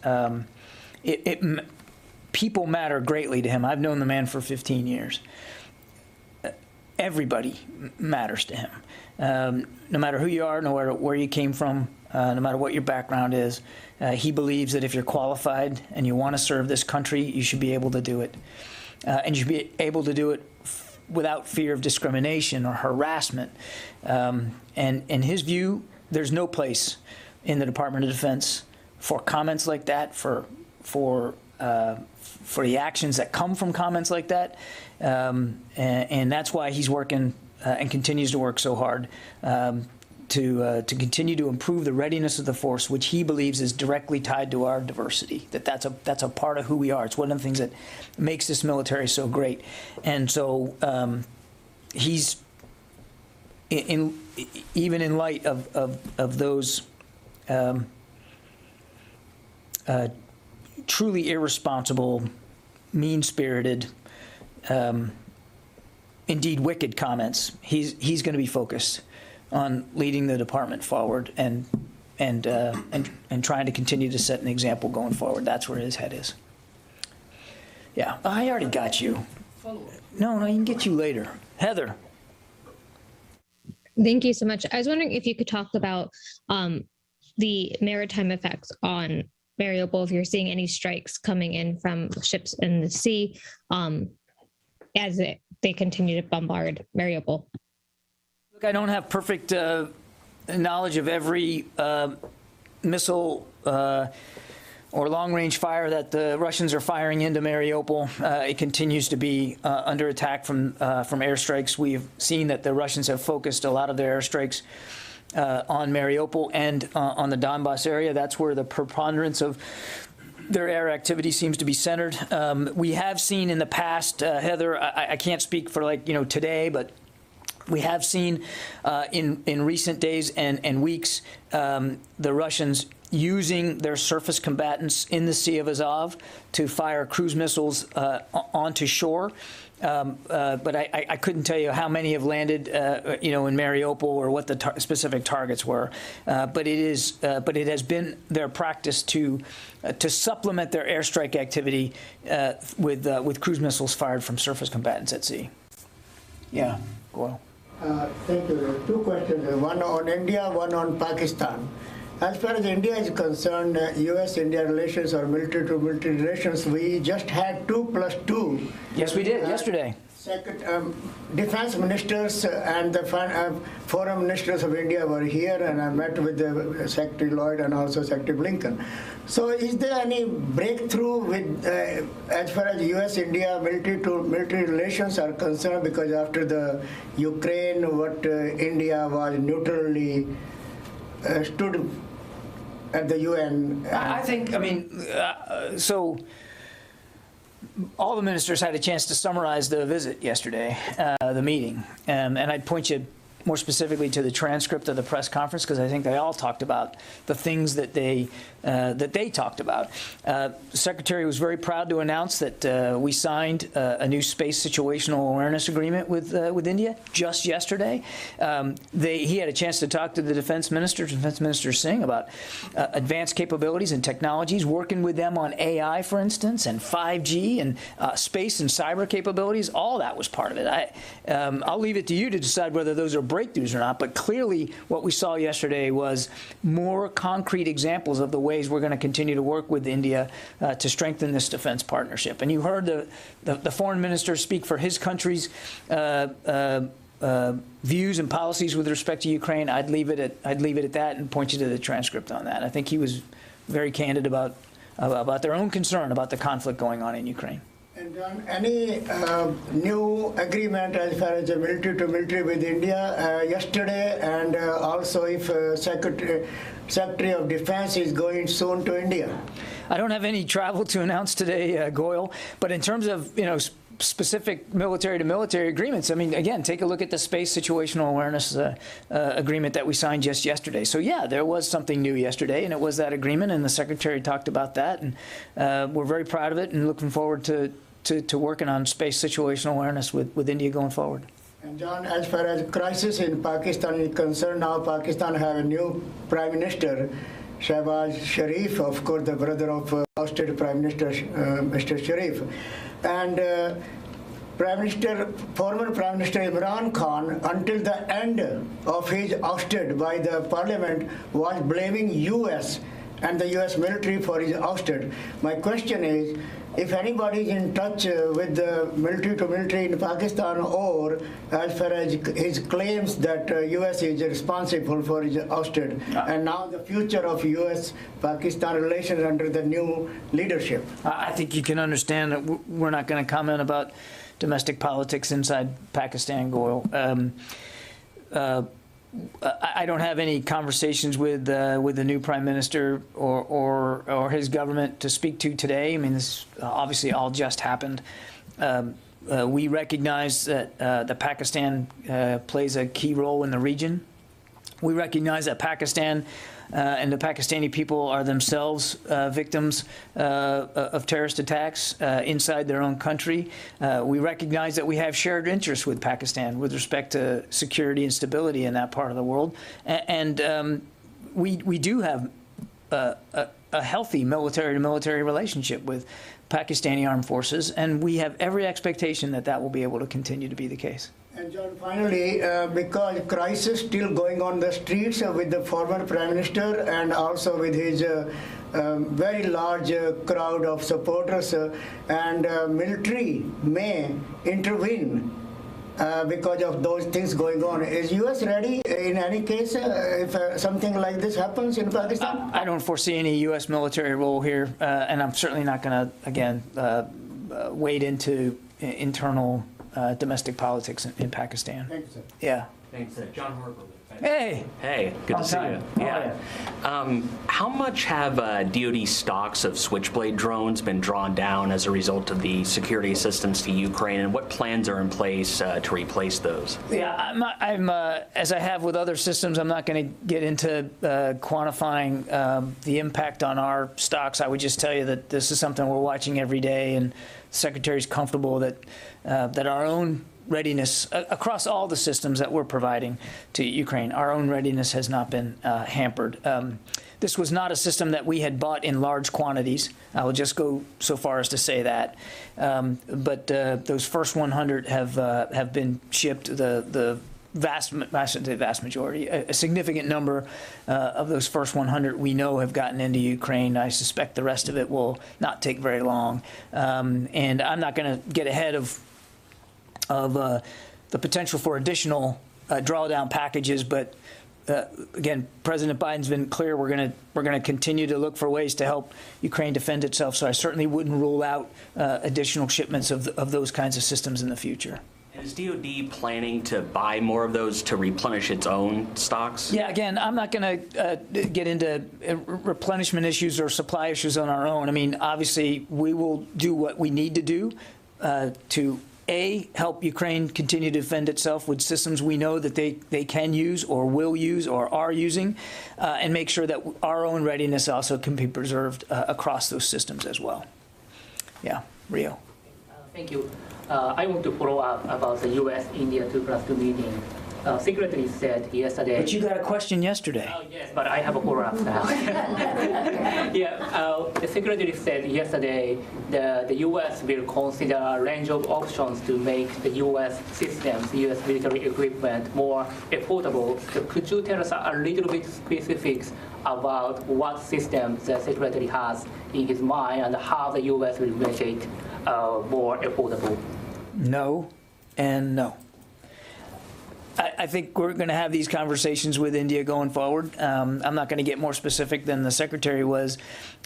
People matter greatly to him. I've known the man for 15 years. Everybody matters to him. No matter who you are, no matter where you came from, no matter what your background is, he believes that if you're qualified and you want to serve this country, you should be able to do it. And you should be able to do it without fear of discrimination or harassment. And in his view, there's no place in the Department of Defense for comments like that, for the actions that come from comments like that, and that's why he's working and continues to work so hard to continue to improve the readiness of the force, which he believes is directly tied to our diversity. That's a part of who we are. It's one of the things that makes this military so great, and so he's even in light of those truly irresponsible, mean-spirited, indeed wicked comments. He's going to be focused on leading the department forward and trying to continue to set an example going forward. That's where his head is. Yeah, I already got you. No, I can get you later. Heather. Thank you so much. I was wondering if you could talk about the maritime effects on Mariupol, if you're seeing any strikes coming in from ships in the sea as they continue to bombard Mariupol. Look, I don't have perfect knowledge of every missile or long-range fire that the Russians are firing into Mariupol. It continues to be under attack from airstrikes. We've seen that the Russians have focused a lot of their airstrikes on Mariupol and on the Donbas area. That's where the preponderance of their air activity seems to be centered. We have seen in the past, Heather, I can't speak for today, but we have seen in recent days and weeks the Russians using their surface combatants in the Sea of Azov to fire cruise missiles onto shore. But I couldn't tell you how many have landed, in Mariupol or what the specific targets were. But it has been their practice to supplement their airstrike activity with cruise missiles fired from surface combatants at sea. Yeah, Goyle. Thank you. Two questions, one on India, one on Pakistan. As far as India is concerned, U.S.-India relations or military-to-military relations, we just had 2+2. Yes, we did, yesterday. Defense ministers and the foreign ministers of India were here, and I met with the Secretary Lloyd and also Secretary Blinken. So is there any breakthrough with, as far as U.S.-India military-to-military relations are concerned? Because after the Ukraine, India was neutrally stood at the UN. So all the ministers had a chance to summarize the visit yesterday, the meeting, and I'd point you more specifically to the transcript of the press conference, because I think they all talked about the things that they talked about. The Secretary was very proud to announce that we signed a new space situational awareness agreement with India just yesterday. He had a chance to talk to the Defense Minister Singh, about advanced capabilities and technologies, working with them on AI, for instance, and 5G and space and cyber capabilities. All that was part of it. I'll leave it to you to decide whether those are breakthroughs or not, but clearly what we saw yesterday was more concrete examples of the ways we're going to continue to work with India to strengthen this defense partnership. And you heard the foreign minister speak for his country's views and policies with respect to Ukraine. I'd leave it at that and point you to the transcript on that. I think he was very candid about their own concern about the conflict going on in Ukraine. And John, any new agreement as far as the military-to-military with India yesterday, and also if Secretary of Defense is going soon to India? I don't have any travel to announce today, Goyle, but in terms of, specific military-to-military agreements, again, take a look at the space situational awareness agreement that we signed just yesterday. So, yeah, there was something new yesterday, and it was that agreement, and the Secretary talked about that, and we're very proud of it and looking forward to working on space situational awareness with India going forward. And John, as far as crisis in Pakistan is concerned, now Pakistan have a new Prime Minister, Shehbaz Sharif, of course, the brother of ousted Prime Minister Mr. Sharif. And former Prime Minister Imran Khan, until the end of his ousted by the parliament, was blaming U.S. and the U.S. military for his ousted. My question is if anybody is in touch with the military to military in Pakistan, or as far as his claims that U.S. is responsible for his ousted, and now the future of U.S.-Pakistan relations under the new leadership. I think you can understand that we're not going to comment about domestic politics inside Pakistan, Goyle. I don't have any conversations with the new prime minister or his government to speak to today. I mean, this obviously all just happened. We recognize that Pakistan plays a key role in the region. We recognize that Pakistan and the Pakistani people are themselves victims of terrorist attacks inside their own country. We recognize that we have shared interests with Pakistan with respect to security and stability in that part of the world. And we do have a healthy military-to-military relationship with Pakistani armed forces, and we have every expectation that that will be able to continue to be the case. And John, finally, because crisis still going on the streets with the former Prime Minister and also with his very large crowd of supporters, and military may intervene because of those things going on. Is U.S. ready in any case if something like this happens in Pakistan? I don't foresee any U.S. military role here, and I'm certainly not going to, again, wade into internal domestic politics in Pakistan. Thank you, sir. Yeah. Thanks, John Harper. Hey. Hey, good to see you. Yeah. How much have DoD stocks of Switchblade drones been drawn down as a result of the security assistance to Ukraine, and what plans are in place to replace those? Yeah, I'm as I have with other systems, I'm not going to get into quantifying the impact on our stocks. I would just tell you that this is something we're watching every day, and the Secretary's comfortable that that our own readiness across all the systems that we're providing to Ukraine, our own readiness has not been hampered. This was not a system that we had bought in large quantities. I will just go so far as to say that. But those first 100 have been shipped. The vast majority, a significant number of those first 100 we know have gotten into Ukraine. I suspect the rest of it will not take very long. And I'm not going to get ahead of the potential for additional drawdown packages, but again, President Biden's been clear we're going to continue to look for ways to help Ukraine defend itself. So I certainly wouldn't rule out additional shipments of those kinds of systems in the future. Is DoD planning to buy more of those to replenish its own stocks? Yeah, again, I'm not going to get into replenishment issues or supply issues on our own. I mean, obviously, we will do what we need to do to help Ukraine continue to defend itself with systems we know that they can use or will use or are using, and make sure that our own readiness also can be preserved across those systems as well. Yeah, Rio. Thank you. I want to follow up about the U.S.-India 2+2 meeting. Secretary said yesterday. But you got a question yesterday. Oh, yes, but I have a follow-up now. Yeah, the Secretary said yesterday the U.S. will consider a range of options to make the U.S. systems, U.S. military equipment more affordable. So could you tell us a little bit specifics about what systems the Secretary has in his mind and how the U.S. will make it more affordable? No and no. I think we're going to have these conversations with India going forward. I'm not going to get more specific than the Secretary was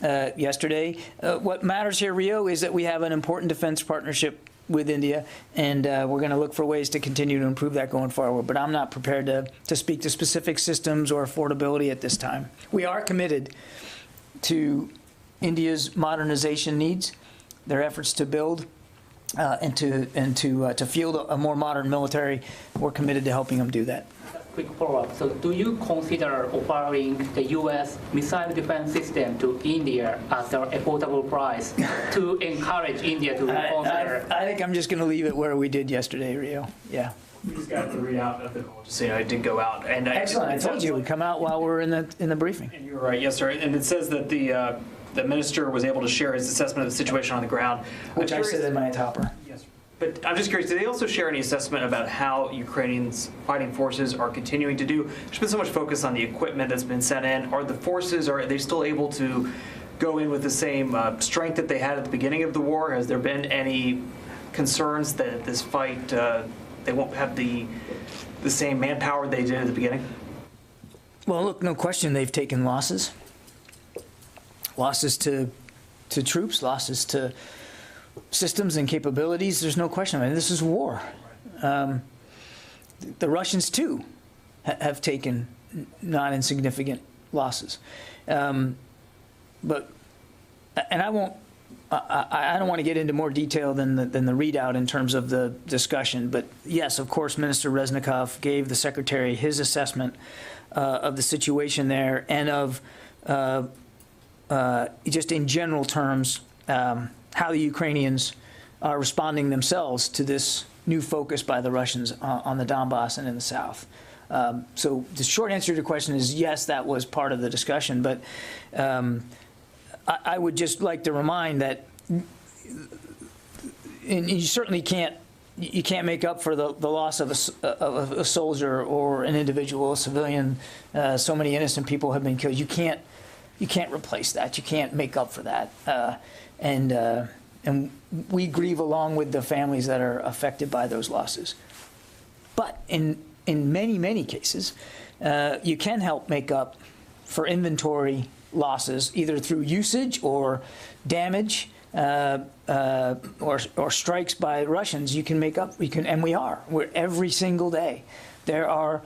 yesterday. What matters here, Rio, is that we have an important defense partnership with India, and we're going to look for ways to continue to improve that going forward. But I'm not prepared to speak to specific systems or affordability at this time. We are committed to India's modernization needs, their efforts to build and to field a more modern military. We're committed to helping them do that. Quick follow-up. So do you consider offering the U.S. missile defense system to India at an affordable price to encourage India to consider? I think I'm just going to leave it where we did yesterday, Rio. Yeah. We just got the readout of the call. Just so I did go out. And excellent. I told you it would come out while we're in the briefing. And you were right. Yes, sir. And it says that the minister was able to share his assessment of the situation on the ground. Which I said in my topper. Yes. But I'm just curious, did they also share any assessment about how Ukrainians fighting forces are continuing to do? There's been so much focus on the equipment that's been sent in. Are the forces, are they still able to go in with the same strength that they had at the beginning of the war? Has there been any concerns that this fight, they won't have the same manpower they did at the beginning? Well, look, no question they've taken losses. Losses to troops, losses to systems and capabilities. There's no question. I mean, this is war. The Russians, too, have taken not insignificant losses. But I won't. I don't want to get into more detail than the readout in terms of the discussion. But yes, of course, Minister Reznikov gave the Secretary his assessment of the situation there and of just in general terms how the Ukrainians are responding themselves to this new focus by the Russians on the Donbass and in the south. So the short answer to your question is yes, that was part of the discussion. But I would just like to remind that you certainly can't make up for the loss of a soldier or an individual, a civilian. So many innocent people have been killed. You can't replace that. You can't make up for that. And we grieve along with the families that are affected by those losses. But in many cases, you can help make up for inventory losses, either through usage or damage or strikes by Russians. You can make up. And we are. We're every single day. There are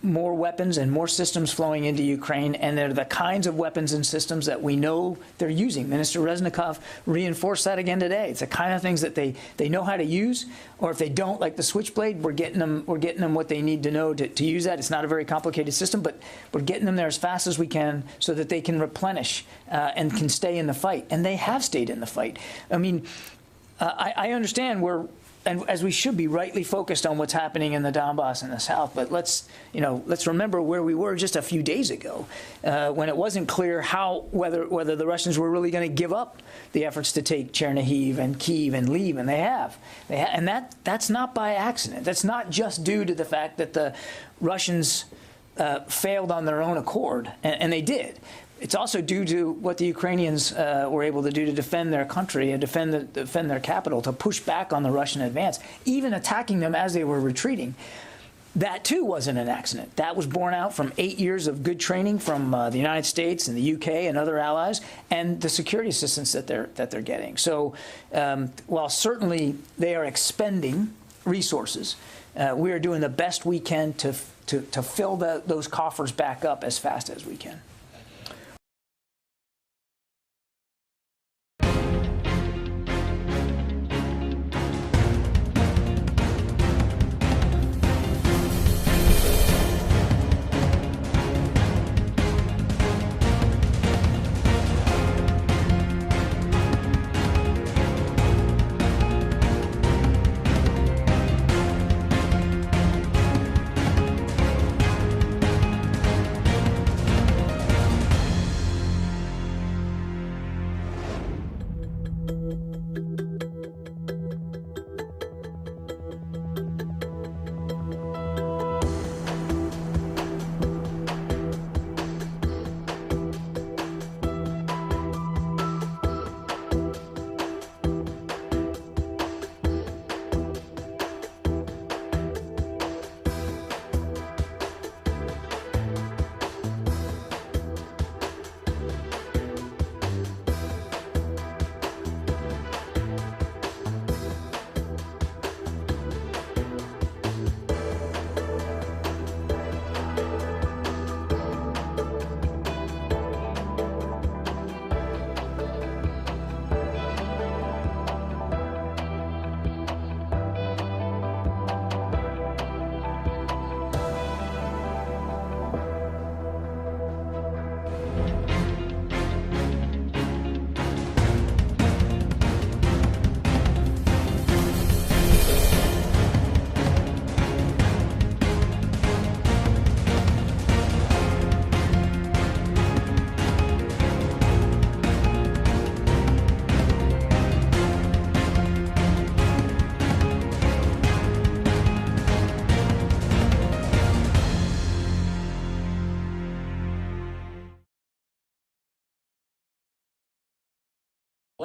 more weapons and more systems flowing into Ukraine, and they're the kinds of weapons and systems that we know they're using. Minister Reznikov reinforced that again today. It's the kind of things that they know how to use, or if they don't, like the Switchblade, we're getting them what they need to know to use that. It's not a very complicated system, but we're getting them there as fast as we can so that they can replenish and can stay in the fight. And they have stayed in the fight. I mean, I understand and as we should be rightly focused on what's happening in the Donbass and the South, but let's remember where we were just a few days ago, when it wasn't clear whether the Russians were really going to give up the efforts to take Chernihiv and Kyiv and leave, and they have, and that's not by accident. That's not just due to the fact that the Russians failed on their own accord, and they did. It's also due to what the Ukrainians were able to do to defend their country and defend their capital, to push back on the Russian advance, even attacking them as they were retreating. That, too, wasn't an accident. That was born out from 8 years of good training from the United States and the UK and other allies, and the security assistance that they're getting. So while certainly they are expending resources, we are doing the best we can to fill those coffers back up as fast as we can.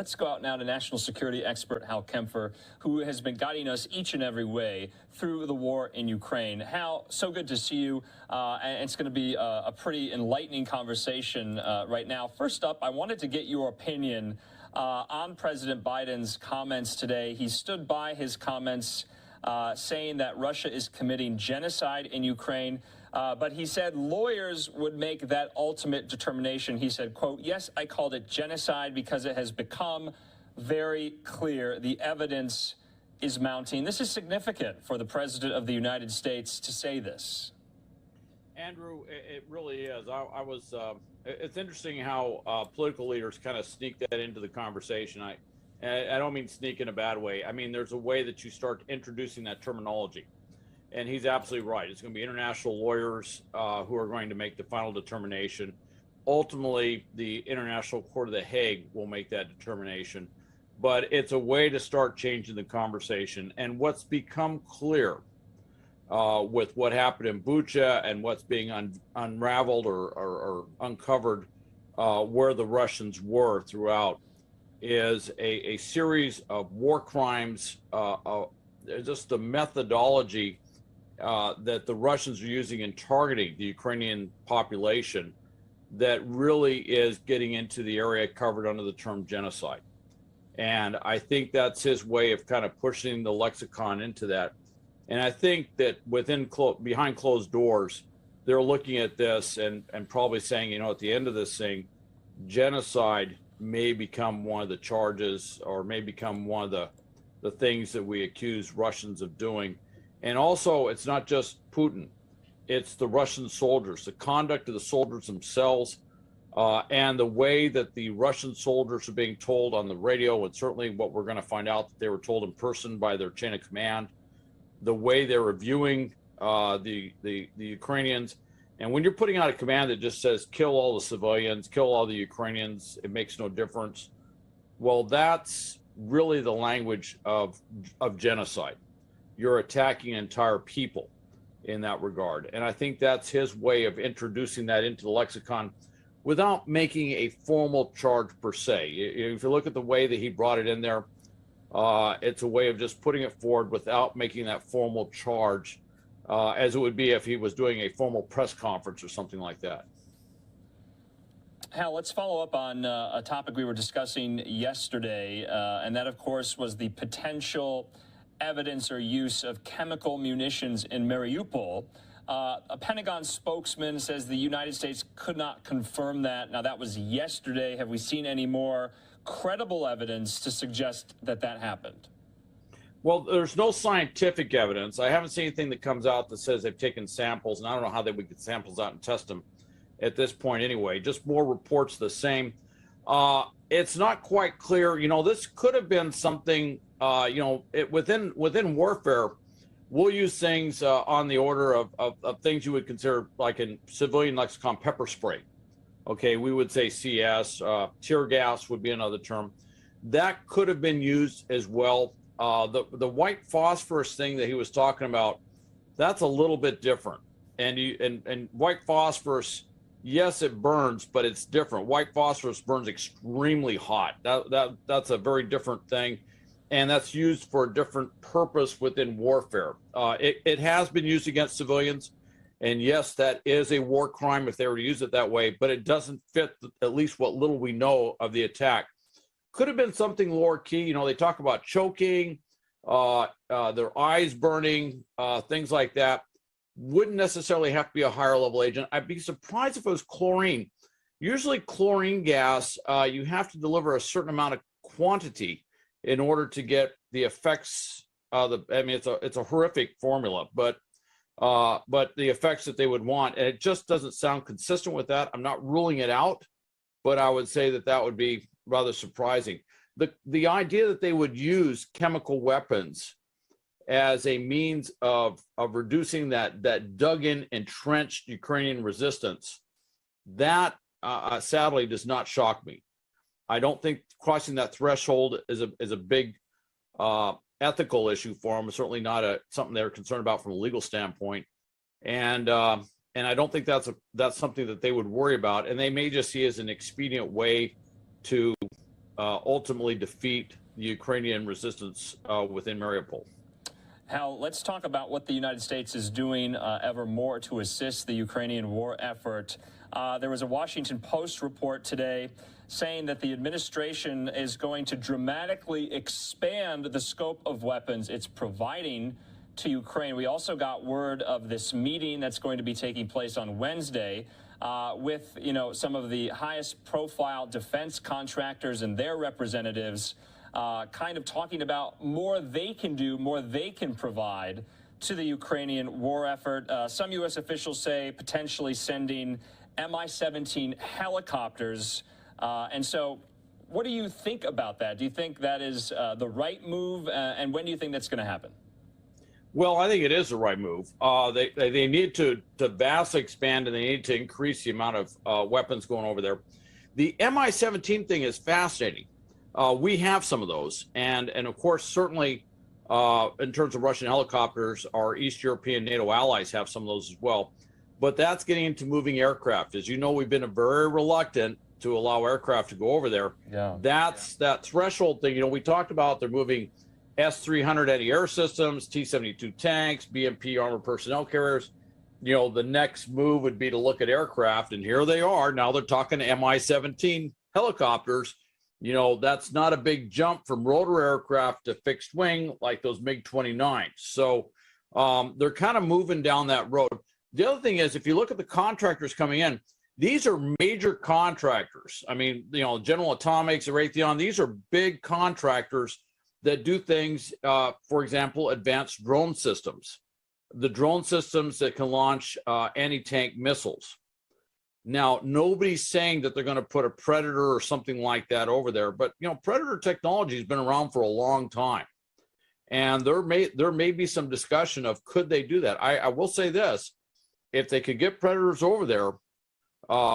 Let's go out now to national security expert Hal Kempfer, who has been guiding us each and every way through the war in Ukraine. Hal, so good to see you. And it's going to be a pretty enlightening conversation right now. First up, I wanted to get your opinion on President Biden's comments today. He stood by his comments saying that Russia is committing genocide in Ukraine. But he said lawyers would make that ultimate determination. He said, quote, "Yes, I called it genocide because it has become very clear the evidence is mounting." This is significant for the President of the United States to say this. Andrew, it really is. It's interesting how political leaders kind of sneak that into the conversation. I don't mean sneak in a bad way. I mean, there's a way that you start introducing that terminology. And he's absolutely right. It's going to be international lawyers who are going to make the final determination. Ultimately, the International Court of The Hague will make that determination. But it's a way to start changing the conversation. And what's become clear with what happened in Bucha and what's being unraveled or uncovered where the Russians were throughout is a series of war crimes, just the methodology that the Russians are using in targeting the Ukrainian population that really is getting into the area covered under the term genocide. And I think that's his way of kind of pushing the lexicon into that. And I think that behind closed doors, they're looking at this and probably saying, you know, at the end of this thing, genocide may become one of the charges or may become one of the things that we accuse Russians of doing. And also, it's not just Putin, it's the Russian soldiers, the conduct of the soldiers themselves, and the way that the Russian soldiers are being told on the radio, and certainly what we're going to find out that they were told in person by their chain of command, the way they're reviewing the Ukrainians. And when you're putting out a command that just says, kill all the civilians, kill all the Ukrainians, it makes no difference. Well, that's really the language of genocide. You're attacking entire people in that regard. And I think that's his way of introducing that into the lexicon without making a formal charge per se. If you look at the way that he brought it in there, it's a way of just putting it forward without making that formal charge, as it would be if he was doing a formal press conference or something like that. Hal, let's follow up on a topic we were discussing yesterday, and that, of course, was the potential evidence or use of chemical munitions in Mariupol. A Pentagon spokesman says the United States could not confirm that. Now, that was yesterday. Have we seen any more credible evidence to suggest that that happened? Well, there's no scientific evidence. I haven't seen anything that comes out that says they've taken samples, and I don't know how they would get samples out and test them at this point anyway. Just more reports the same. It's not quite clear. You know, this could have been something, within warfare, we'll use things on the order of things you would consider, like in civilian lexicon, pepper spray. Okay, we would say CS, tear gas would be another term. That could have been used as well. The white phosphorus thing that he was talking about, that's a little bit different. And white phosphorus, yes, it burns, but it's different. White phosphorus burns extremely hot. That's a very different thing, and that's used for a different purpose within warfare. It has been used against civilians, and yes, that is a war crime if they were to use it that way, but it doesn't fit at least what little we know of the attack. Could have been something lower key. You know, they talk about choking, their eyes burning, things like that. Wouldn't necessarily have to be a higher level agent. I'd be surprised if it was chlorine. Usually chlorine gas, you have to deliver a certain amount of quantity in order to get the effects. It's a horrific formula, but the effects that they would want, and it just doesn't sound consistent with that. I'm not ruling it out, but I would say that would be rather surprising. The idea that they would use chemical weapons as a means of reducing that dug-in, entrenched Ukrainian resistance, that sadly does not shock me. I don't think crossing that threshold is a big ethical issue for them. It's certainly not something they're concerned about from a legal standpoint, and I don't think that's something that they would worry about. And they may just see as an expedient way to ultimately defeat the Ukrainian resistance within Mariupol. Hal, let's talk about what the United States is doing ever more to assist the Ukrainian war effort. There was a Washington Post report today saying that the administration is going to dramatically expand the scope of weapons it's providing to Ukraine. We also got word of this meeting that's going to be taking place on Wednesday with, some of the highest profile defense contractors and their representatives kind of talking about more they can do, more they can provide to the Ukrainian war effort. Some U.S. officials say potentially sending Mi-17 helicopters. And so what do you think about that? Do you think that is the right move? And when do you think that's going to happen? Well, I think it is the right move. They need to vastly expand, and they need to increase the amount of weapons going over there. The Mi-17 thing is fascinating. We have some of those, and of course, certainly in terms of Russian helicopters, our East European NATO allies have some of those as well. But that's getting into moving aircraft. As you know, we've been very reluctant to allow aircraft to go over there. Yeah. That's that threshold thing. We talked about they're moving S-300 anti-air systems, T-72 tanks, BMP armored personnel carriers. The next move would be to look at aircraft, and here they are. Now they're talking Mi-17 helicopters. That's not a big jump from rotor aircraft to fixed wing like those MiG-29s. So they're kind of moving down that road. The other thing is, if you look at the contractors coming in, these are major contractors. I mean, General Atomics, Raytheon, these are big contractors that do things, for example, advanced drone systems, the drone systems that can launch anti-tank missiles. Now, nobody's saying that they're going to put a Predator or something like that over there, but Predator technology has been around for a long time, and there may be some discussion of could they do that. I will say this: if they could get Predators over there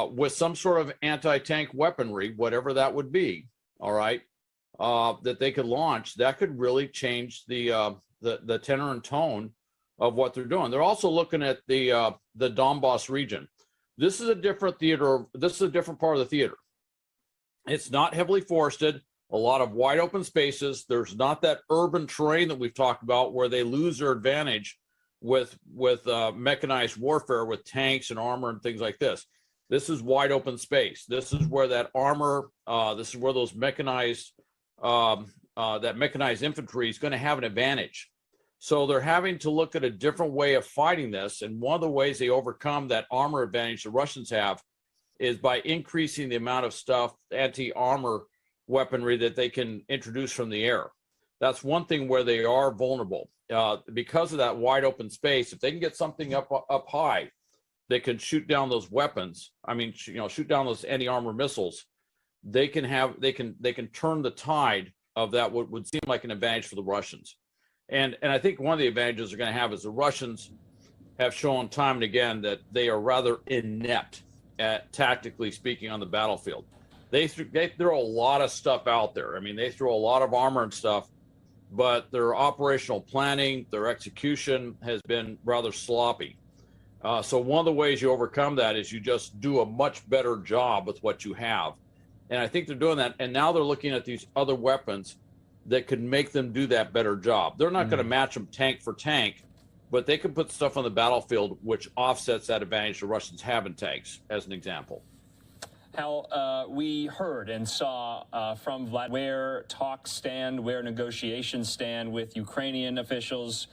with some sort of anti-tank weaponry, whatever that would be, all right, that they could launch, that could really change the tenor and tone of what they're doing. They're also looking at the Donbass region. This is a different theater. This is a different part of the theater. It's not heavily forested, a lot of wide open spaces. There's not that urban terrain that we've talked about where they lose their advantage with mechanized warfare with tanks and armor and things like this. This is wide open space. This is where that armor, this is where those mechanized, that mechanized infantry is going to have an advantage. So they're having to look at a different way of fighting this. And one of the ways they overcome that armor advantage the Russians have is by increasing the amount of stuff, anti-armor weaponry that they can introduce from the air. That's one thing where they are vulnerable. Because of that wide open space, if they can get something up high that can shoot down those weapons, shoot down those anti-armor missiles, they can turn the tide of that what would seem like an advantage for the Russians. And I think one of the advantages they're going to have is the Russians have shown time and again that they are rather inept at, tactically speaking, on the battlefield. They throw a lot of stuff out there. I mean, they throw a lot of armor and stuff, but their operational planning, their execution has been rather sloppy. So one of the ways you overcome that is you just do a much better job with what you have. And I think they're doing that. And now they're looking at these other weapons that could make them do that better job. They're not going to match them tank for tank, but they can put stuff on the battlefield which offsets that advantage the Russians have in tanks, as an example. Hal, we heard and saw from Vlad where talks stand, where negotiations stand with Ukrainian officials,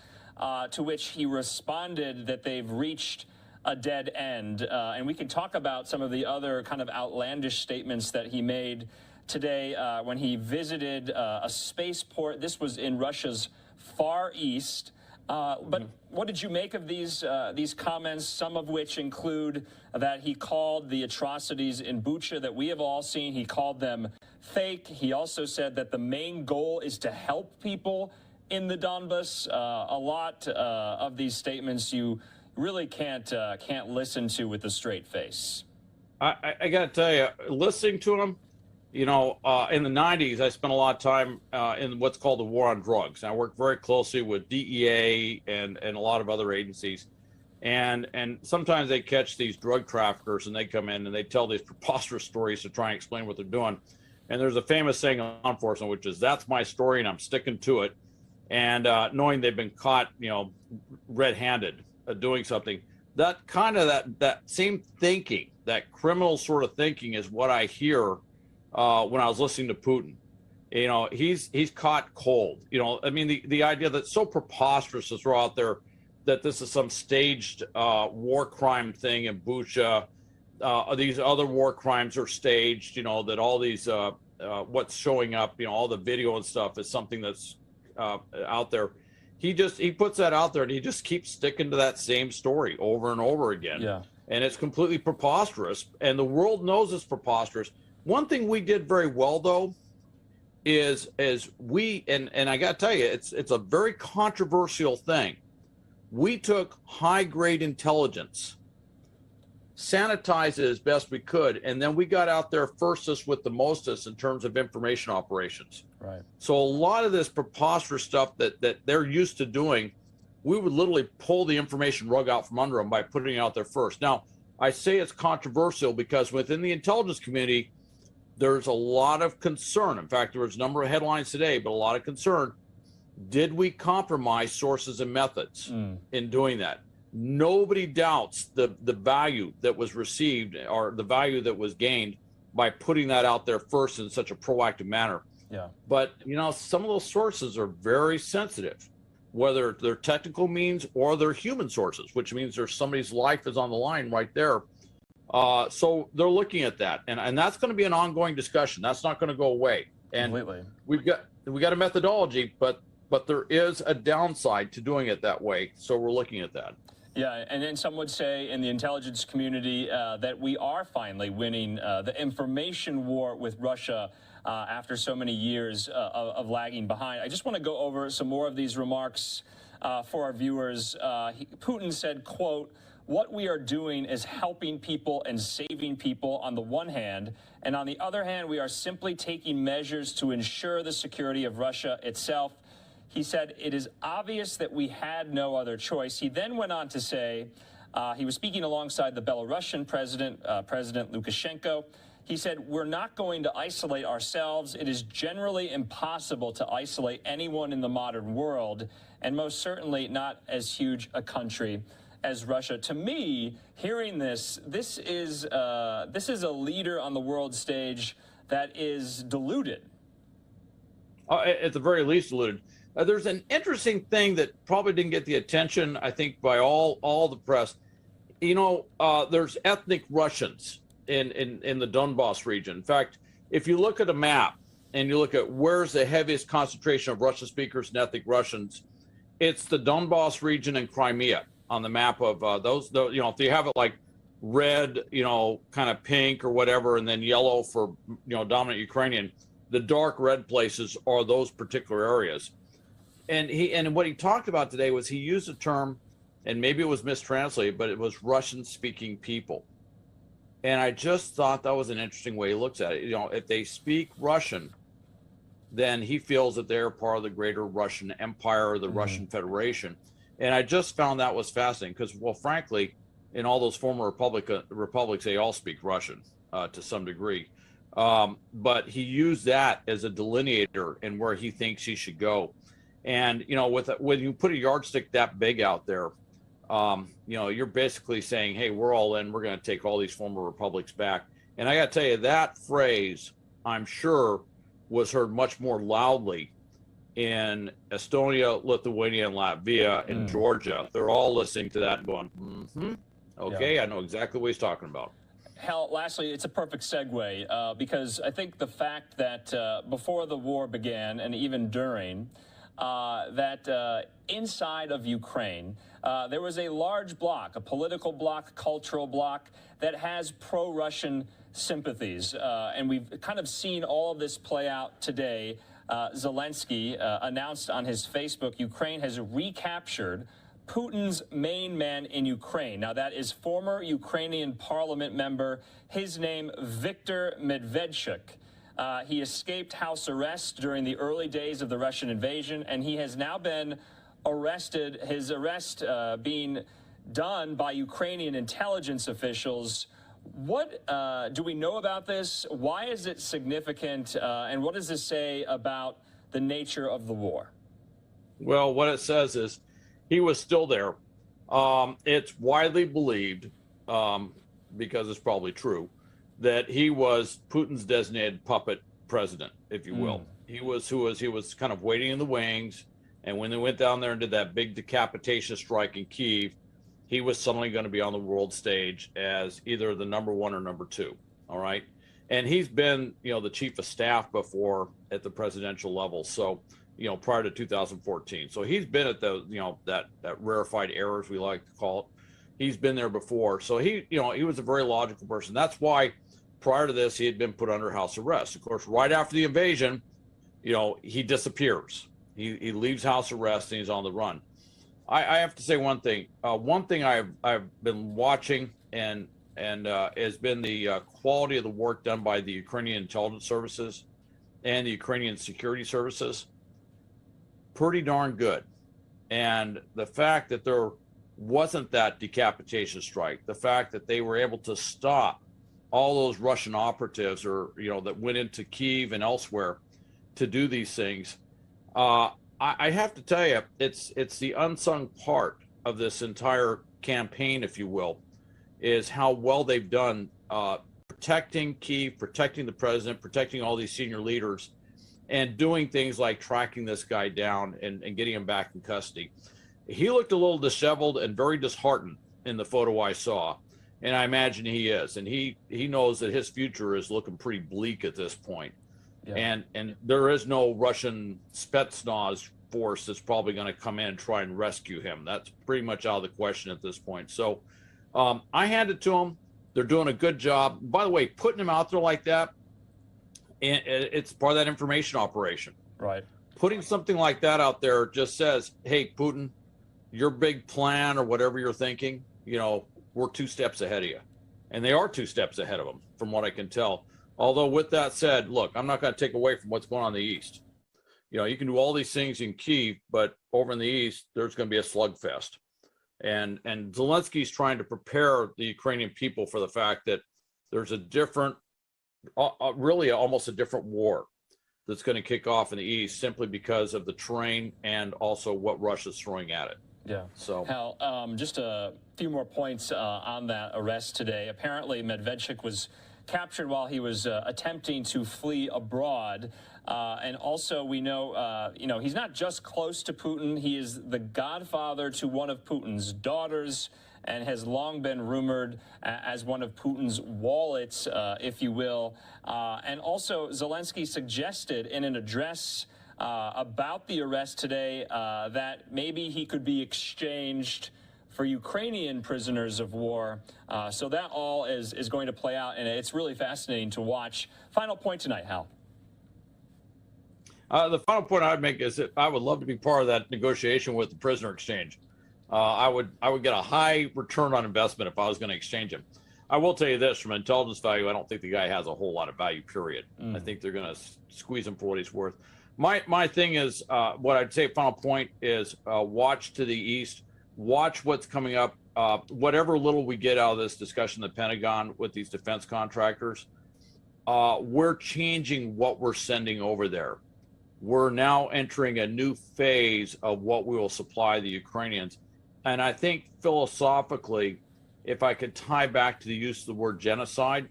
to which he responded that they've reached a dead end. And we can talk about some of the other kind of outlandish statements that he made today when he visited a spaceport. This was in Russia's Far East. But what did you make of these comments, some of which include that he called the atrocities in Bucha that we have all seen, he called them fake. He also said that the main goal is to help people in the Donbas. A lot of these statements you really can't listen to with a straight face. I got to tell you, listening to him, in the 90s, I spent a lot of time in what's called the war on drugs. I worked very closely with DEA and a lot of other agencies. And sometimes they catch these drug traffickers and they come in and they tell these preposterous stories to try and explain what they're doing. And there's a famous saying in law enforcement, which is, that's my story and I'm sticking to it. And knowing they've been caught, red-handed doing something, that same thinking, that criminal sort of thinking is what I hear when I was listening to Putin. He's caught cold. The idea that's so preposterous to throw out there that this is some staged war crime thing in Bucha. These other war crimes are staged, that all these, what's showing up, all the video and stuff is something that's out there. He puts that out there and he just keeps sticking to that same story over and over again. Yeah. And it's completely preposterous. And the world knows it's preposterous. One thing we did very well, though, is we, and I got to tell you, it's a very controversial thing. We took high-grade intelligence, sanitized it as best we could, and then we got out there firstest with the mostest in terms of information operations. Right. So a lot of this preposterous stuff that they're used to doing, we would literally pull the information rug out from under them by putting it out there first. Now, I say it's controversial because within the intelligence community, there's a lot of concern. In fact, there was a number of headlines today, but a lot of concern. Did we compromise sources and methods in doing that? Nobody doubts the value that was received or the value that was gained by putting that out there first in such a proactive manner. Yeah. But, some of those sources are very sensitive, whether they're technical means or they're human sources, which means there's somebody's life is on the line right there. So they're looking at that. And that's going to be an ongoing discussion. That's not going to go away. And Completely. we got a methodology, but there is a downside to doing it that way. So we're looking at that. Yeah, and then some would say in the intelligence community that we are finally winning the information war with Russia after so many years of lagging behind. I just want to go over some more of these remarks for our viewers. Putin said, quote, "What we are doing is helping people and saving people on the one hand, and on the other hand, we are simply taking measures to ensure the security of Russia itself." He said, "It is obvious that we had no other choice." He then went on to say, he was speaking alongside the Belarusian president, President Lukashenko. He said, "We're not going to isolate ourselves. It is generally impossible to isolate anyone in the modern world, and most certainly not as huge a country as Russia." To me, hearing this is a leader on the world stage that is deluded. At the very least, deluded. There's an interesting thing that probably didn't get the attention, I think, by all the press. There's ethnic Russians in the Donbass region. In fact, if you look at a map and you look at where's the heaviest concentration of Russian speakers and ethnic Russians, it's the Donbass region and Crimea on the map of those. If you have it like red, kind of pink or whatever, and then yellow for dominant Ukrainian, the dark red places are those particular areas. And what he talked about today was he used a term, and maybe it was mistranslated, but it was Russian-speaking people. And I just thought that was an interesting way he looks at it. If they speak Russian, then he feels that they're part of the greater Russian Empire or the Russian Federation. And I just found that was fascinating because, well, frankly, in all those former republics, they all speak Russian to some degree. But he used that as a delineator in where he thinks he should go. And, when you put a yardstick that big out there, you're basically saying, hey, we're all in, we're going to take all these former republics back. And I got to tell you, that phrase, I'm sure, was heard much more loudly in Estonia, Lithuania, and Latvia, and Georgia. They're all listening to that and going, okay, yeah. I know exactly what he's talking about. Hal, lastly, it's a perfect segue because I think the fact that before the war began and even during, that inside of Ukraine, there was a large bloc, a political bloc, cultural bloc that has pro-Russian sympathies. And we've kind of seen all of this play out today. Zelensky announced on his Facebook, Ukraine has recaptured Putin's main man in Ukraine. Now, that is former Ukrainian parliament member, his name, Viktor Medvedchuk. He escaped house arrest during the early days of the Russian invasion, and he has now been arrested, his arrest being done by Ukrainian intelligence officials What do we know about this? Why is it significant? And what does this say about the nature of the war? Well, what it says is he was still there. It's widely believed, because it's probably true, that he was Putin's designated puppet president, if you will. He was kind of waiting in the wings, and when they went down there and did that big decapitation strike in Kyiv, he was suddenly going to be on the world stage as either the number one or number two. All right. And he's been, the chief of staff before at the presidential level. So, prior to 2014. So he's been at the, that rarefied era, as we like to call it. He's been there before. So he was a very logical person. That's why prior to this, he had been put under house arrest. Of course, right after the invasion, he disappears. He leaves house arrest and he's on the run. I have to say one thing. One thing I've been watching and has been the quality of the work done by the Ukrainian intelligence services and the Ukrainian security services. Pretty darn good. And the fact that there wasn't that decapitation strike, the fact that they were able to stop all those Russian operatives that went into Kyiv and elsewhere to do these things, I have to tell you, it's the unsung part of this entire campaign, if you will, is how well they've done protecting Kyiv, protecting the president, protecting all these senior leaders, and doing things like tracking this guy down and getting him back in custody. He looked a little disheveled and very disheartened in the photo I saw, and I imagine he is. And he knows that his future is looking pretty bleak at this point. Yeah. And there is no Russian Spetsnaz force that's probably going to come in and try and rescue him. That's pretty much out of the question at this point. So I hand it to them. They're doing a good job. By the way, putting him out there like that, it's part of that information operation. Right. Putting something like that out there just says, hey, Putin, your big plan or whatever you're thinking, we're 2 steps ahead of you. And they are 2 steps ahead of them, from what I can tell. Although with that said, look, I'm not going to take away from what's going on in the East. You can do all these things in Kyiv, but over in the East, there's going to be a slugfest. And Zelensky's trying to prepare the Ukrainian people for the fact that there's a different, really almost a different war that's going to kick off in the East simply because of the terrain and also what Russia's throwing at it. Yeah. So, Hal, just a few more points on that arrest today. Apparently, Medvedchuk was captured while he was attempting to flee abroad. And also, we know, he's not just close to Putin. He is the godfather to one of Putin's daughters and has long been rumored as one of Putin's wallets, if you will. And also, Zelensky suggested in an address about the arrest today that maybe he could be exchanged for Ukrainian prisoners of war. So that all is going to play out, and it's really fascinating to watch. Final point tonight, Hal. The final point I'd make is that I would love to be part of that negotiation with the prisoner exchange. I would get a high return on investment if I was going to exchange him. I will tell you this, from intelligence value, I don't think the guy has a whole lot of value, period. I think they're going to squeeze him for what he's worth. My thing is, what I'd say, final point is watch to the East. Watch what's coming up. Whatever little we get out of this discussion in the Pentagon with these defense contractors, we're changing what we're sending over there. We're now entering a new phase of what we will supply the Ukrainians. And I think philosophically, if I could tie back to the use of the word genocide,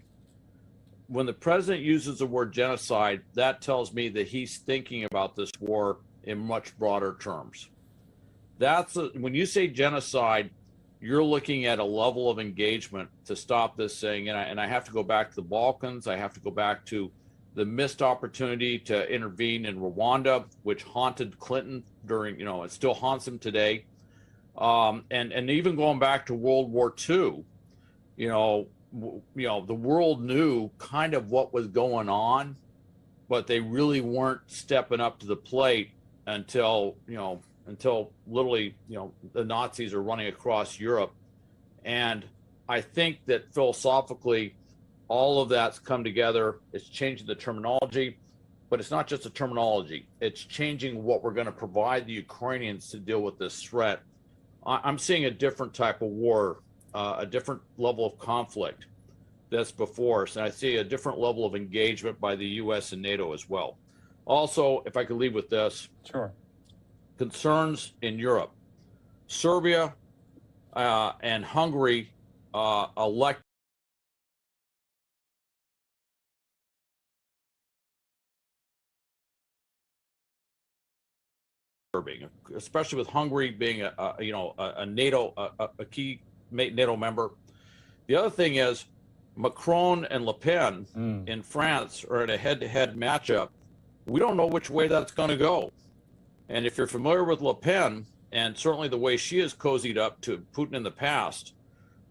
when the president uses the word genocide, that tells me that he's thinking about this war in much broader terms. When you say genocide, you're looking at a level of engagement to stop this thing. And I have to go back to the Balkans. I have to go back to the missed opportunity to intervene in Rwanda, which haunted Clinton during, it still haunts him today. And even going back to World War II, the world knew kind of what was going on, but they really weren't stepping up to the plate until literally, the Nazis are running across Europe. And I think that philosophically, all of that's come together. It's changing the terminology, but it's not just the terminology. It's changing what we're going to provide the Ukrainians to deal with this threat. I'm seeing a different type of war, a different level of conflict that's before us, and I see a different level of engagement by the U.S. and NATO as well. Also, if I could leave with this. Sure. Concerns in Europe. Serbia and Hungary elect especially with Hungary being a NATO a key NATO member. The other thing is Macron and Le Pen in France are in a head-to-head matchup. We don't know which way that's going to go. And if you're familiar with Le Pen, and certainly the way she has cozied up to Putin in the past,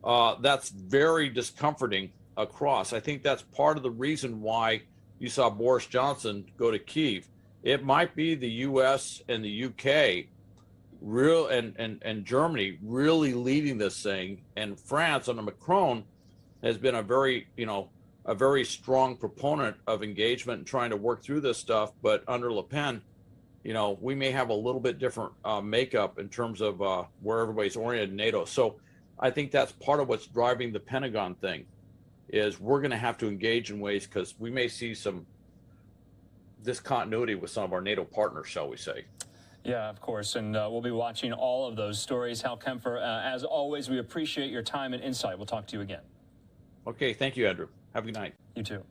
that's very discomforting across. I think that's part of the reason why you saw Boris Johnson go to Kyiv. It might be the U.S. and the UK and Germany really leading this thing, and France under Macron has been a very strong proponent of engagement and trying to work through this stuff. But under Le Pen, we may have a little bit different makeup in terms of where everybody's oriented in NATO. So I think that's part of what's driving the Pentagon thing, is we're going to have to engage in ways, because we may see some discontinuity with some of our NATO partners, shall we say. Yeah, of course, and we'll be watching all of those stories. Hal Kempfer, as always, we appreciate your time and insight. We'll talk to you again. Okay, thank you, Andrew. Have a good night. You too.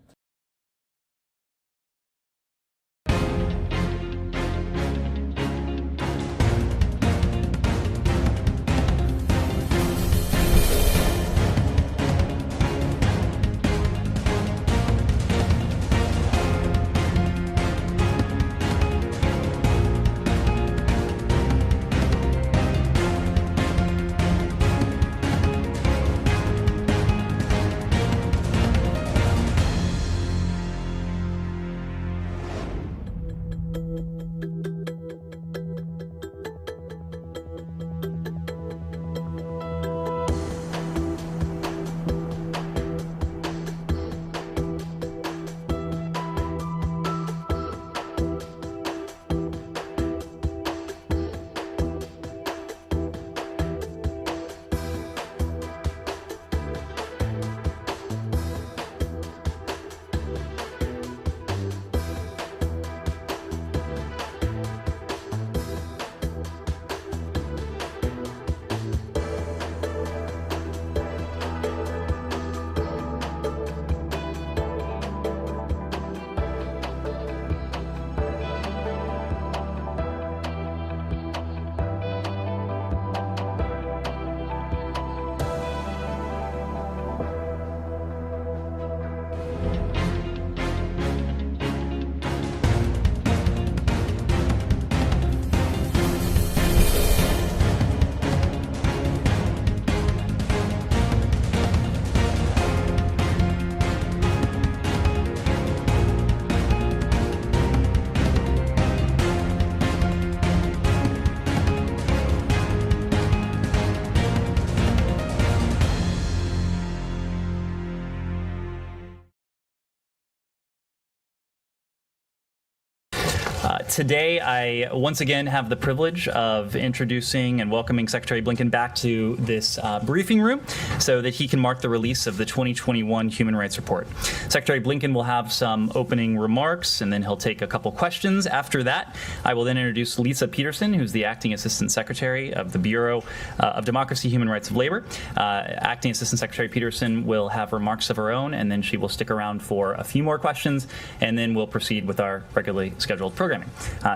Today, I once again have the privilege of introducing and welcoming Secretary Blinken back to this briefing room so that he can mark the release of the 2021 Human Rights Report. Secretary Blinken will have some opening remarks, and then he'll take a couple questions. After that, I will then introduce Lisa Peterson, who's the Acting Assistant Secretary of the Bureau of Democracy, Human Rights of Labor. Acting Assistant Secretary Peterson will have remarks of her own, and then she will stick around for a few more questions, and then we'll proceed with our regularly scheduled programming.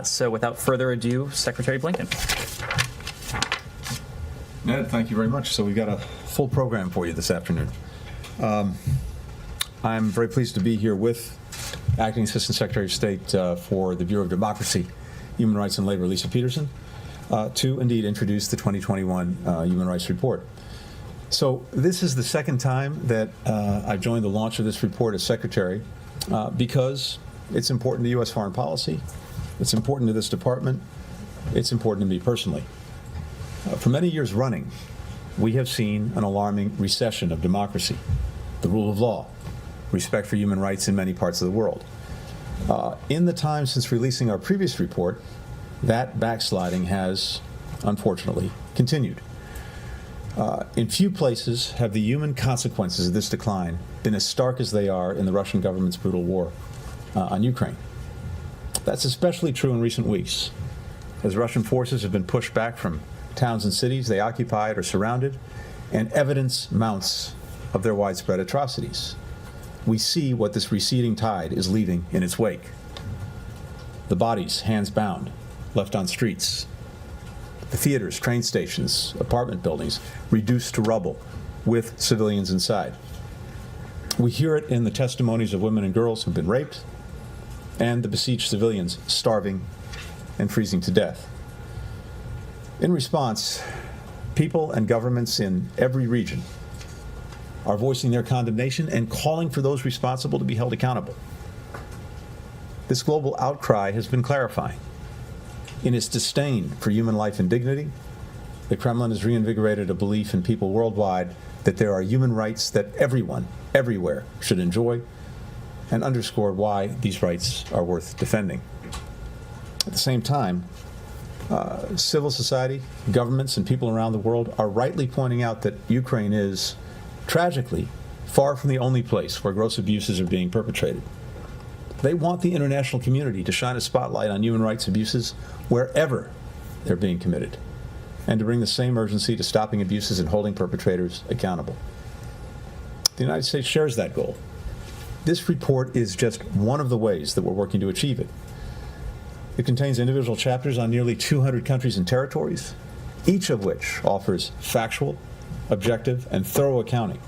So without further ado, Secretary Blinken. Ned, thank you very much. So we've got a full program for you this afternoon. I'm very pleased to be here with Acting Assistant Secretary of State for the Bureau of Democracy, Human Rights and Labor, Lisa Peterson, to indeed introduce the 2021 Human Rights Report. So this is the second time that I've joined the launch of this report as Secretary because it's important to U.S. foreign policy. It's important to this department. It's important to me personally. For many years running, we have seen an alarming recession of democracy, the rule of law, respect for human rights in many parts of the world. In the time since releasing our previous report, that backsliding has, unfortunately, continued. In few places have the human consequences of this decline been as stark as they are in the Russian government's brutal war on Ukraine. That's especially true in recent weeks, as Russian forces have been pushed back from towns and cities they occupied or surrounded, and evidence mounts of their widespread atrocities. We see what this receding tide is leaving in its wake. The bodies, hands bound, left on streets. The theaters, train stations, apartment buildings reduced to rubble with civilians inside. We hear it in the testimonies of women and girls who've been raped, and the besieged civilians starving and freezing to death. In response, people and governments in every region are voicing their condemnation and calling for those responsible to be held accountable. This global outcry has been clarifying. In its disdain for human life and dignity, the Kremlin has reinvigorated a belief in people worldwide that there are human rights that everyone, everywhere, should enjoy, and underscored why these rights are worth defending. At the same time, civil society, governments, and people around the world are rightly pointing out that Ukraine is, tragically, far from the only place where gross abuses are being perpetrated. They want the international community to shine a spotlight on human rights abuses wherever they're being committed, and to bring the same urgency to stopping abuses and holding perpetrators accountable. The United States shares that goal. This report is just one of the ways that we're working to achieve it. It contains individual chapters on nearly 200 countries and territories, each of which offers factual, objective, and thorough accounting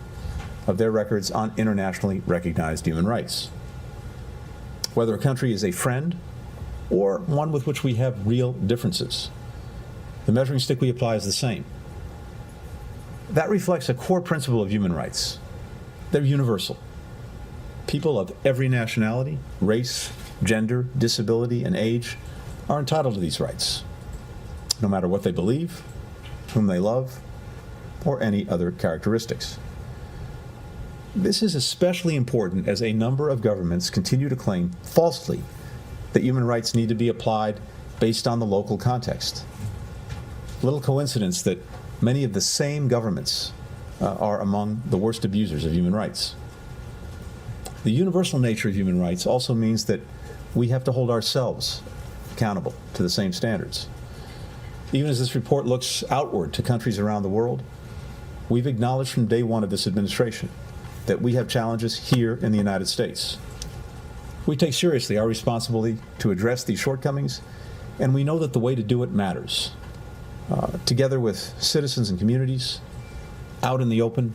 of their records on internationally recognized human rights. Whether a country is a friend or one with which we have real differences, the measuring stick we apply is the same. That reflects a core principle of human rights. They're universal. People of every nationality, race, gender, disability, and age are entitled to these rights, no matter what they believe, whom they love, or any other characteristics. This is especially important as a number of governments continue to claim falsely that human rights need to be applied based on the local context. Little coincidence that many of the same governments are among the worst abusers of human rights. The universal nature of human rights also means that we have to hold ourselves accountable to the same standards. Even as this report looks outward to countries around the world, we've acknowledged from day one of this administration that we have challenges here in the United States. We take seriously our responsibility to address these shortcomings, and we know that the way to do it matters. Together with citizens and communities, out in the open,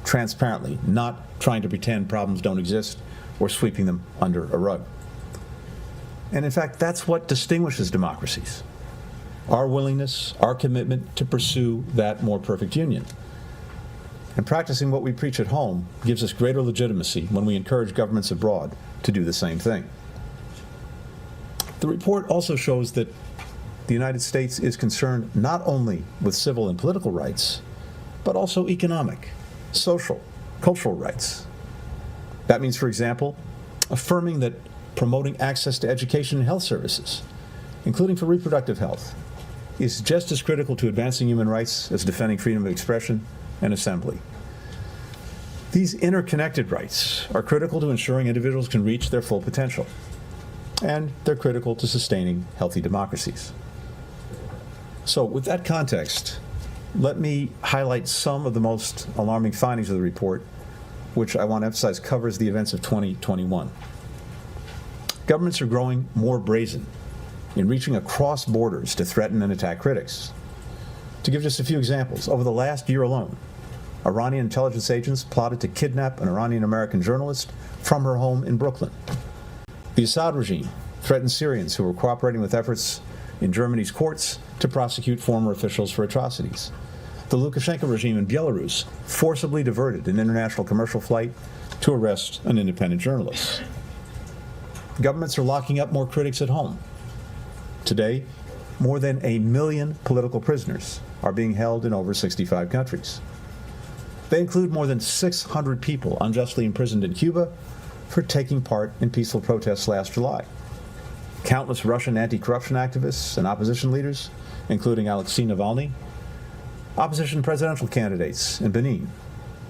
transparently, not trying to pretend problems don't exist or sweeping them under a rug. And in fact, that's what distinguishes democracies. Our willingness, our commitment to pursue that more perfect union. And practicing what we preach at home gives us greater legitimacy when we encourage governments abroad to do the same thing. The report also shows that the United States is concerned not only with civil and political rights, but also economic, social, cultural rights. That means, for example, affirming that promoting access to education and health services, including for reproductive health, is just as critical to advancing human rights as defending freedom of expression and assembly. These interconnected rights are critical to ensuring individuals can reach their full potential, and they're critical to sustaining healthy democracies. So with that context, let me highlight some of the most alarming findings of the report, which I want to emphasize covers the events of 2021. Governments are growing more brazen in reaching across borders to threaten and attack critics. To give just a few examples, over the last year alone, Iranian intelligence agents plotted to kidnap an Iranian-American journalist from her home in Brooklyn. The Assad regime threatened Syrians who were cooperating with efforts in Germany's courts to prosecute former officials for atrocities. The Lukashenko regime in Belarus forcibly diverted an international commercial flight to arrest an independent journalist. Governments are locking up more critics at home. Today, more than 1 million political prisoners are being held in over 65 countries. They include more than 600 people unjustly imprisoned in Cuba for taking part in peaceful protests last July. Countless Russian anti-corruption activists and opposition leaders, including Alexei Navalny, opposition presidential candidates in Benin,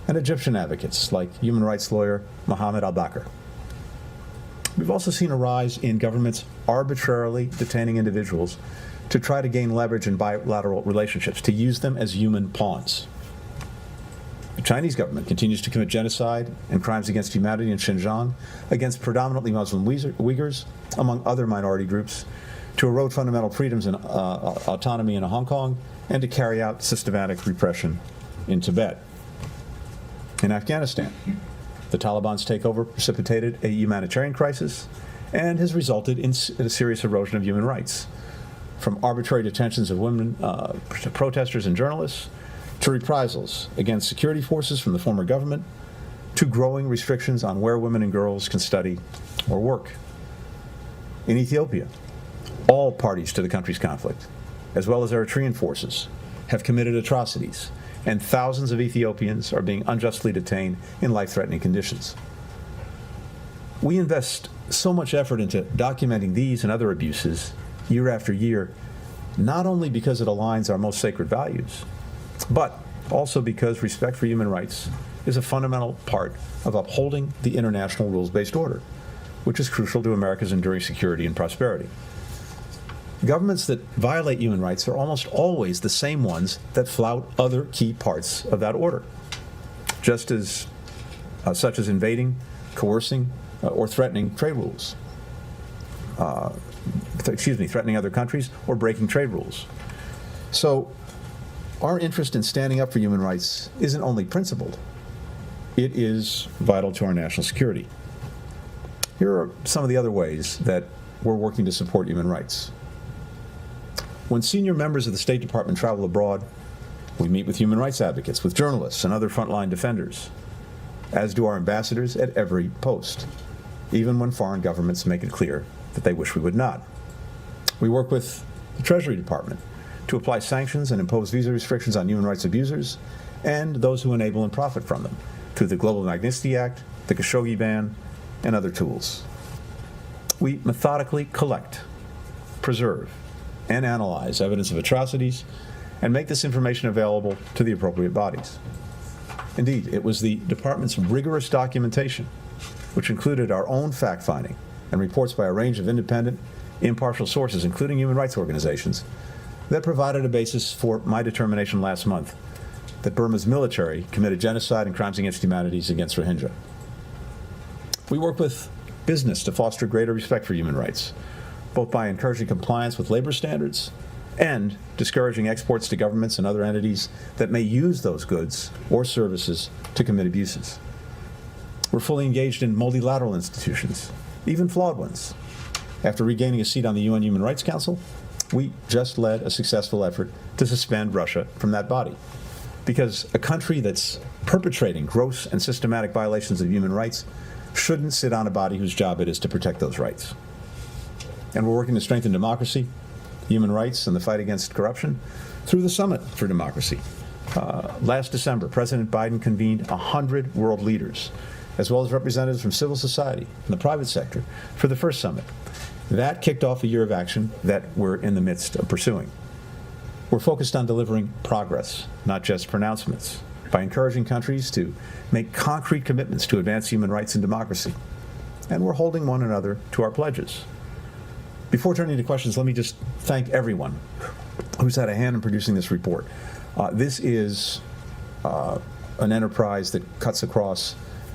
and Egyptian advocates like human rights lawyer Mohammed al-Bakr. We've also seen a rise in governments arbitrarily detaining individuals to try to gain leverage in bilateral relationships, to use them as human pawns. The Chinese government continues to commit genocide and crimes against humanity in Xinjiang against predominantly Muslim Uyghurs, among other minority groups, to erode fundamental freedoms and autonomy in Hong Kong, and to carry out systematic repression in Tibet. In Afghanistan, the Taliban's takeover precipitated a humanitarian crisis and has resulted in a serious erosion of human rights, from arbitrary detentions of women, protesters and journalists, to reprisals against security forces from the former government, to growing restrictions on where women and girls can study or work. In Ethiopia, all parties to the country's conflict, as well as Eritrean forces, have committed atrocities, and thousands of Ethiopians are being unjustly detained in life-threatening conditions. We invest so much effort into documenting these and other abuses year after year, not only because it aligns our most sacred values, but also because respect for human rights is a fundamental part of upholding the international rules-based order, which is crucial to America's enduring security and prosperity. Governments that violate human rights are almost always the same ones that flout other key parts of that order, just as such as invading, coercing, or threatening trade rules. Threatening other countries or breaking trade rules. So our interest in standing up for human rights isn't only principled, it is vital to our national security. Here are some of the other ways that we're working to support human rights. When senior members of the State Department travel abroad, we meet with human rights advocates, with journalists and other frontline defenders, as do our ambassadors at every post, even when foreign governments make it clear that they wish we would not. We work with the Treasury Department to apply sanctions and impose visa restrictions on human rights abusers and those who enable and profit from them, through the Global Magnitsky Act, the Khashoggi ban, and other tools. We methodically collect, preserve, and analyze evidence of atrocities and make this information available to the appropriate bodies. Indeed, it was the department's rigorous documentation, which included our own fact-finding and reports by a range of independent, impartial sources, including human rights organizations, that provided a basis for my determination last month that Burma's military committed genocide and crimes against humanity against Rohingya. We work with business to foster greater respect for human rights, both by encouraging compliance with labor standards and discouraging exports to governments and other entities that may use those goods or services to commit abuses. We're fully engaged in multilateral institutions, even flawed ones. After regaining a seat on the UN Human Rights Council, we just led a successful effort to suspend Russia from that body, because a country that's perpetrating gross and systematic violations of human rights shouldn't sit on a body whose job it is to protect those rights. And we're working to strengthen democracy, human rights, and the fight against corruption through the Summit for Democracy. Last December, President Biden convened 100 world leaders, as well as representatives from civil society and the private sector, for the first summit. That kicked off a year of action that we're in the midst of pursuing. We're focused on delivering progress, not just pronouncements, by encouraging countries to make concrete commitments to advance human rights and democracy. And we're holding one another to our pledges. Before turning to questions, let me just thank everyone who's had a hand in producing this report. This is an enterprise that cuts across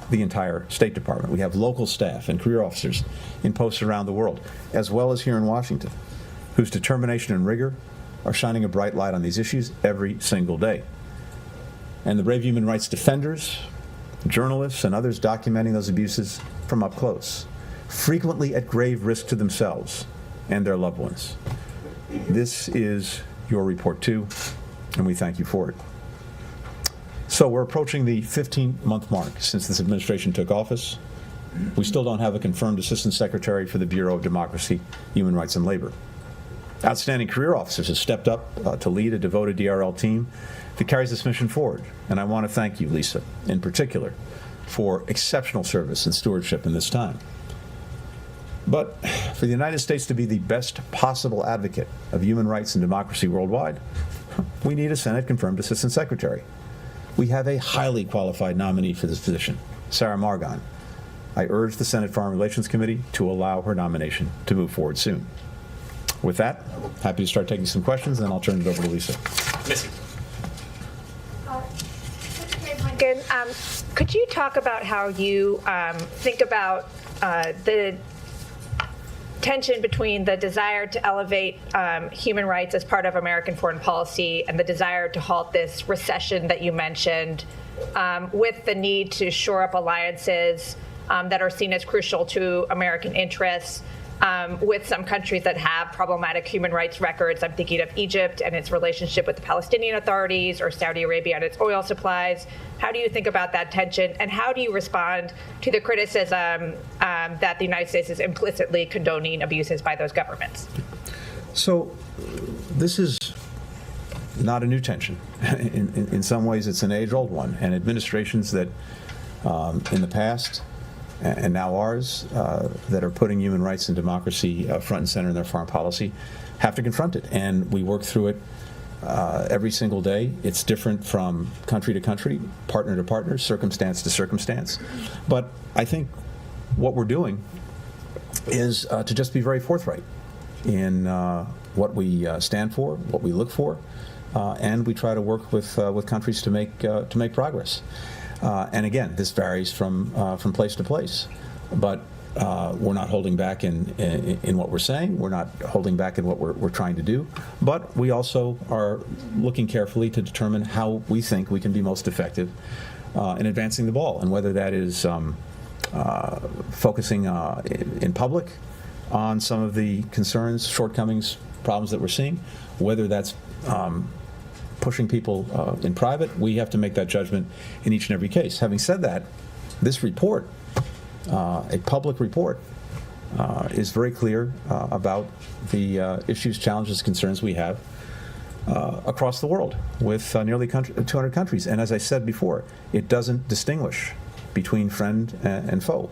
the entire State Department. We have local staff and career officers in posts around the world, as well as here in Washington, whose determination and rigor are shining a bright light on these issues every single day. And the brave human rights defenders, journalists, and others documenting those abuses from up close, frequently at grave risk to themselves and their loved ones. This is your report too, and we thank you for it. So we're approaching the 15-month mark since this administration took office. We still don't have a confirmed Assistant Secretary for the Bureau of Democracy, Human Rights, and Labor. Outstanding career officers have stepped up to lead a devoted DRL team that carries this mission forward. And I want to thank you, Lisa, in particular, for exceptional service and stewardship in this time. But for the United States to be the best possible advocate of human rights and democracy worldwide, We need a Senate-confirmed Assistant Secretary. We have a highly qualified nominee for this position, Sarah Margon. I urge the Senate Foreign Relations Committee to allow her nomination to move forward soon. With that, happy to start taking some questions, and then I'll turn it over to Lisa. Missy. Secretary Blinken, could you talk about how you think about the tension between the desire to elevate human rights as part of American foreign policy and the desire to halt this recession that you mentioned, with the need to shore up alliances that are seen as crucial to American interests with some countries that have problematic human rights records? I'm thinking of Egypt and its relationship with the Palestinian authorities, or Saudi Arabia and its oil supplies. How do you think about that tension, and how do you respond to the criticism that the United States is implicitly condoning abuses by those governments? So this is not a new tension. In some ways, it's an age-old one, and administrations that in the past and now ours that are putting human rights and democracy front and center in their foreign policy have to confront it, and we work through it every single day. It's different from country to country, partner to partner, circumstance to circumstance. But I think what we're doing is to just be very forthright in what we stand for, what we look for, and we try to work with countries to make progress. And again, this varies from place to place, but we're not holding back in what we're saying. We're not holding back in what we're trying to do, but we also are looking carefully to determine how we think we can be most effective in advancing the ball, and whether that is focusing in public on some of the concerns, shortcomings, problems that we're seeing, whether that's pushing people in private. We have to make that judgment in each and every case. Having said that, this report, a public report, is very clear about the issues, challenges, concerns we have across the world with nearly 200 countries. And as I said before, it doesn't distinguish between friend and foe.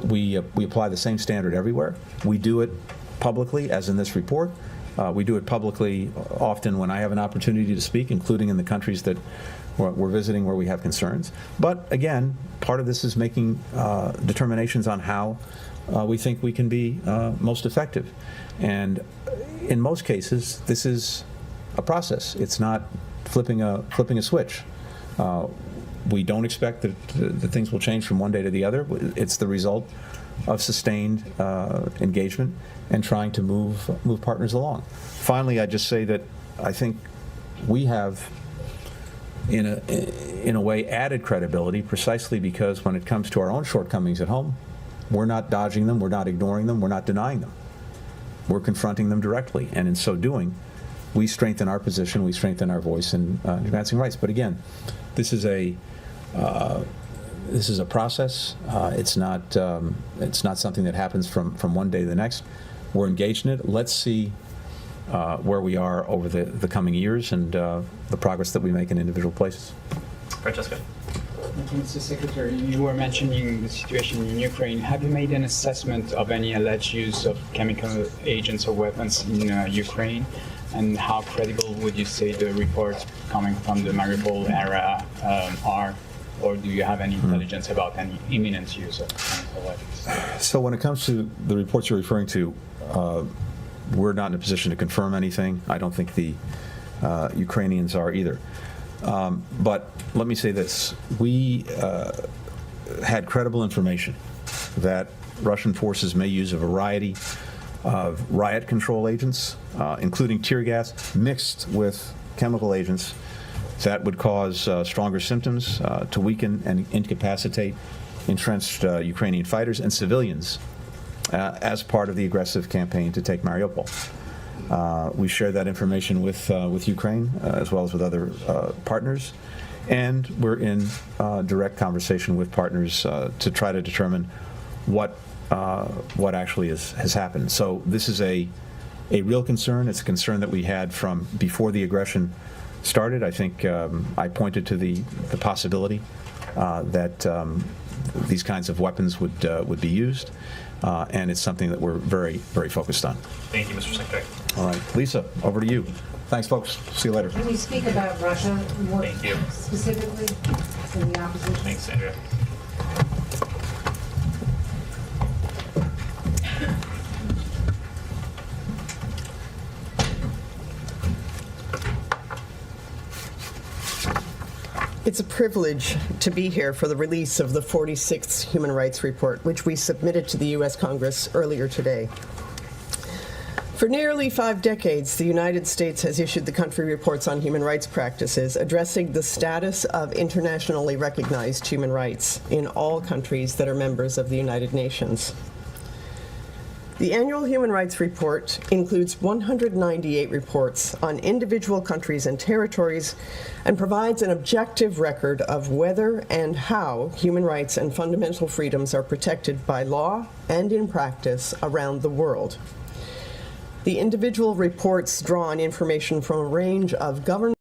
We apply the same standard everywhere. We do it publicly, as in this report. We do it publicly often when I have an opportunity to speak, including in the countries that we're visiting where we have concerns. But again, part of this is making determinations on how we think we can be most effective. And in most cases, this is a process. It's not flipping a switch. We don't expect that things will change from one day to the other. It's the result of sustained engagement and trying to move partners along. Finally, I'd just say that I think we have, in a way, added credibility precisely because when it comes to our own shortcomings at home, we're not dodging them, we're not ignoring them, we're not denying them. We're confronting them directly, and in so doing, we strengthen our position, we strengthen our voice in advancing rights. But again, this is a process. It's not something that happens from one day to the next. We're engaged in it. Let's see where we are over the coming years and the progress that we make in individual places. Francesca. Thank you, Mr. Secretary. You were mentioning the situation in Ukraine. Have you made an assessment of any alleged use of chemical agents or weapons in Ukraine? And how credible would you say the reports coming from the Mariupol era are? Or do you have any intelligence about any imminent use of chemical weapons? So when it comes to the reports you're referring to, we're not in a position to confirm anything. I don't think the Ukrainians are either. But let me say this. We had credible information that Russian forces may use a variety of riot control agents, including tear gas, mixed with chemical agents that would cause stronger symptoms, to weaken and incapacitate entrenched Ukrainian fighters and civilians as part of the aggressive campaign to take Mariupol. We share that information with Ukraine as well as with other partners, and we're in direct conversation with partners to try to determine what actually has happened. So this is a real concern. It's a concern that we had from before the aggression started. I think I pointed to the possibility that these kinds of weapons would be used, and it's something that we're very, very focused on. Thank you, Mr. Secretary. All right, Lisa, over to you. Thanks, folks. See you later. Can you speak about Russia more specifically in the opposition? Thanks, Sandra. It's a privilege to be here for the release of the 46th Human Rights Report, which we submitted to the U.S. Congress earlier today. For nearly 5 decades, the United States has issued the country reports on human rights practices, addressing the status of internationally recognized human rights in all countries that are members of the United Nations. The annual Human Rights Report includes 198 reports on individual countries and territories and provides an objective record of whether and how human rights and fundamental freedoms are protected by law and in practice around the world. The individual reports draw on information from a range of government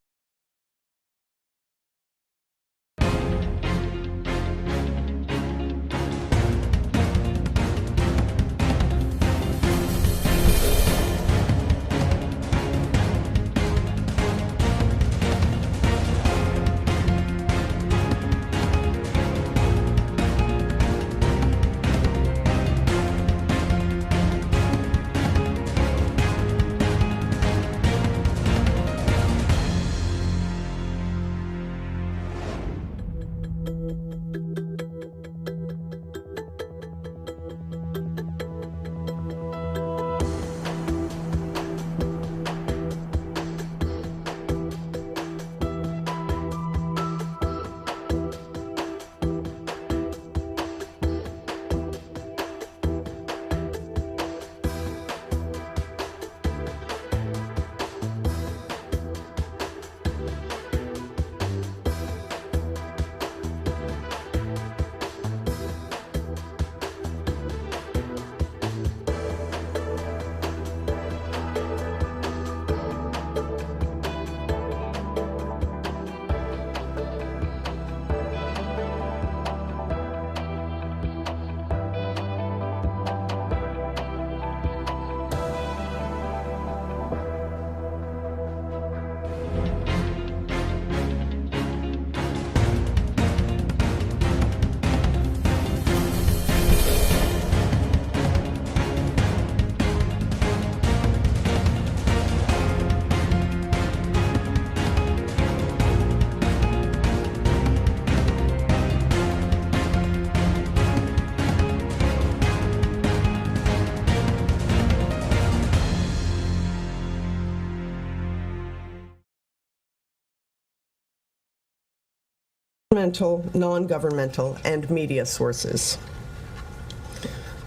non-governmental, and media sources.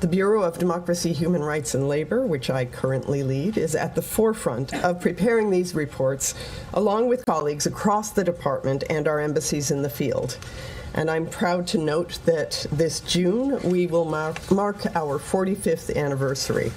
The Bureau of Democracy, Human Rights, and Labor, which I currently lead, is at the forefront of preparing these reports, along with colleagues across the department and our embassies in the field. And I'm proud to note that this June, we will mark our 45th anniversary.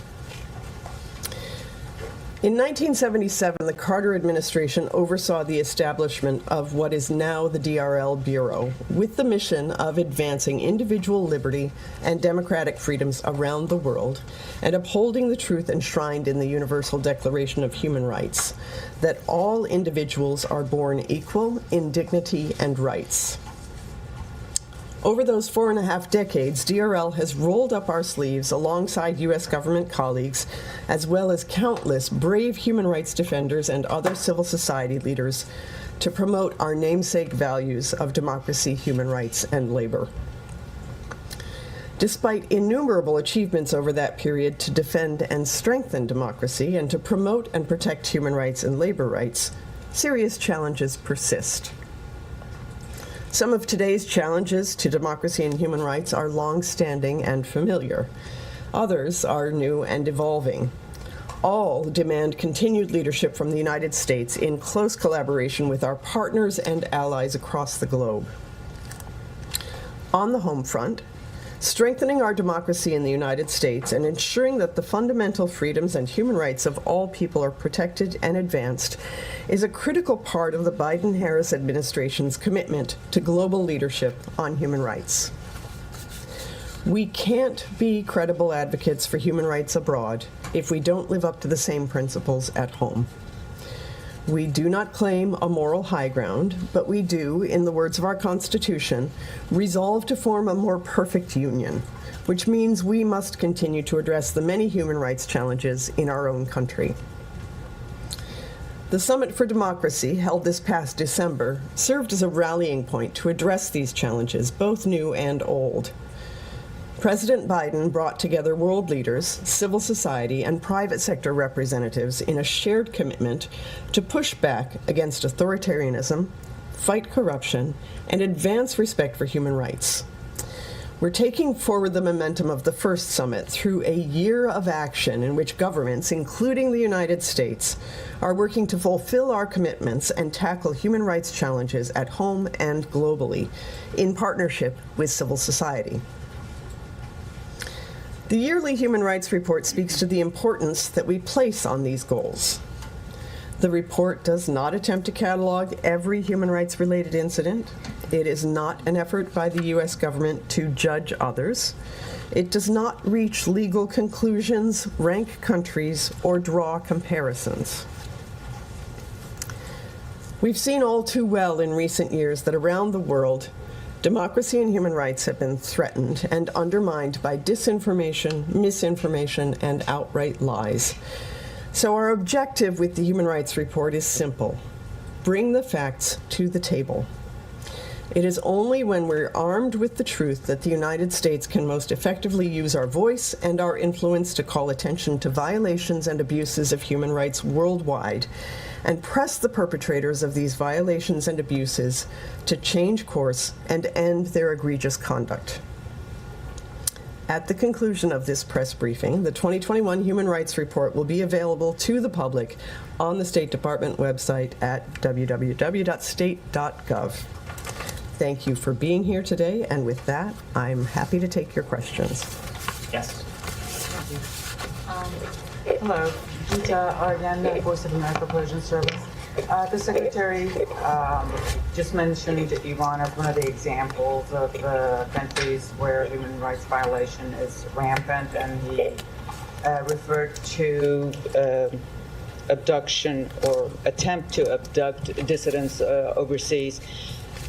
In 1977, the Carter administration oversaw the establishment of what is now the DRL Bureau, with the mission of advancing individual liberty and democratic freedoms around the world and upholding the truth enshrined in the Universal Declaration of Human Rights, that all individuals are born equal in dignity and rights. Over those 4.5 decades, DRL has rolled up our sleeves alongside U.S. government colleagues, as well as countless brave human rights defenders and other civil society leaders, to promote our namesake values of democracy, human rights, and labor. Despite innumerable achievements over that period to defend and strengthen democracy and to promote and protect human rights and labor rights, serious challenges persist. Some of today's challenges to democracy and human rights are long-standing and familiar. Others are new and evolving. All demand continued leadership from the United States in close collaboration with our partners and allies across the globe. On the home front, strengthening our democracy in the United States and ensuring that the fundamental freedoms and human rights of all people are protected and advanced is a critical part of the Biden-Harris administration's commitment to global leadership on human rights. We can't be credible advocates for human rights abroad if we don't live up to the same principles at home. We do not claim a moral high ground, but we do, in the words of our Constitution, resolve to form a more perfect union, which means we must continue to address the many human rights challenges in our own country. The Summit for Democracy, held this past December, served as a rallying point to address these challenges, both new and old. President Biden brought together world leaders, civil society, and private sector representatives in a shared commitment to push back against authoritarianism, fight corruption, and advance respect for human rights. We're taking forward the momentum of the first summit through a year of action in which governments, including the United States, are working to fulfill our commitments and tackle human rights challenges at home and globally, in partnership with civil society. The yearly Human Rights Report speaks to the importance that we place on these goals. The report does not attempt to catalog every human rights-related incident. It is not an effort by the U.S. government to judge others. It does not reach legal conclusions, rank countries, or draw comparisons. We've seen all too well in recent years that around the world, democracy and human rights have been threatened and undermined by disinformation, misinformation, and outright lies. So our objective with the Human Rights Report is simple: bring the facts to the table. It is only when we're armed with the truth that the United States can most effectively use our voice and our influence to call attention to violations and abuses of human rights worldwide, and press the perpetrators of these violations and abuses to change course and end their egregious conduct. At the conclusion of this press briefing, the 2021 Human Rights Report will be available to the public on the State Department website at www.state.gov. Thank you for being here today, and with that, I'm happy to take your questions. Yes. Hello, Gita Aryan, Voice of America Persian Service. The Secretary just mentioned Iran as one of the examples of countries where human rights violation is rampant, and he referred to abduction or attempt to abduct dissidents overseas.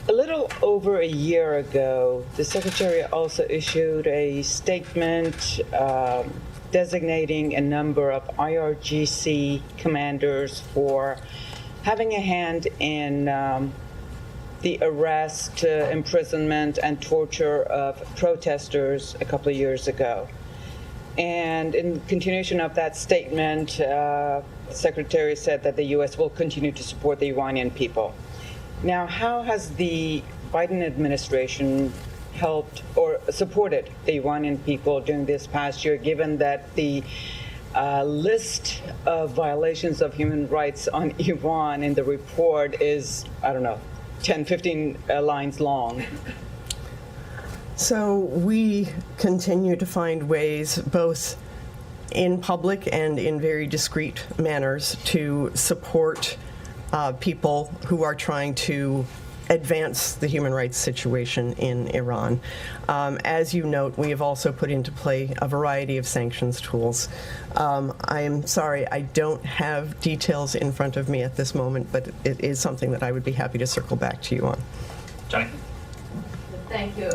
A little over a year ago, the Secretary also issued a statement designating a number of IRGC commanders for having a hand in the arrest, imprisonment, and torture of protesters a couple of years ago. And in continuation of that statement, the Secretary said that the U.S. will continue to support the Iranian people. Now, how has the Biden administration helped or supported the Iranian people during this past year, given that the list of violations of human rights on Iran in the report is, 10, 15 lines long? So we continue to find ways, both in public and in very discreet manners, to support people who are trying to advance the human rights situation in Iran. As you note, we have also put into play a variety of sanctions tools. I am sorry, I don't have details in front of me at this moment, but it is something that I would be happy to circle back to you on. Johnny? Thank you.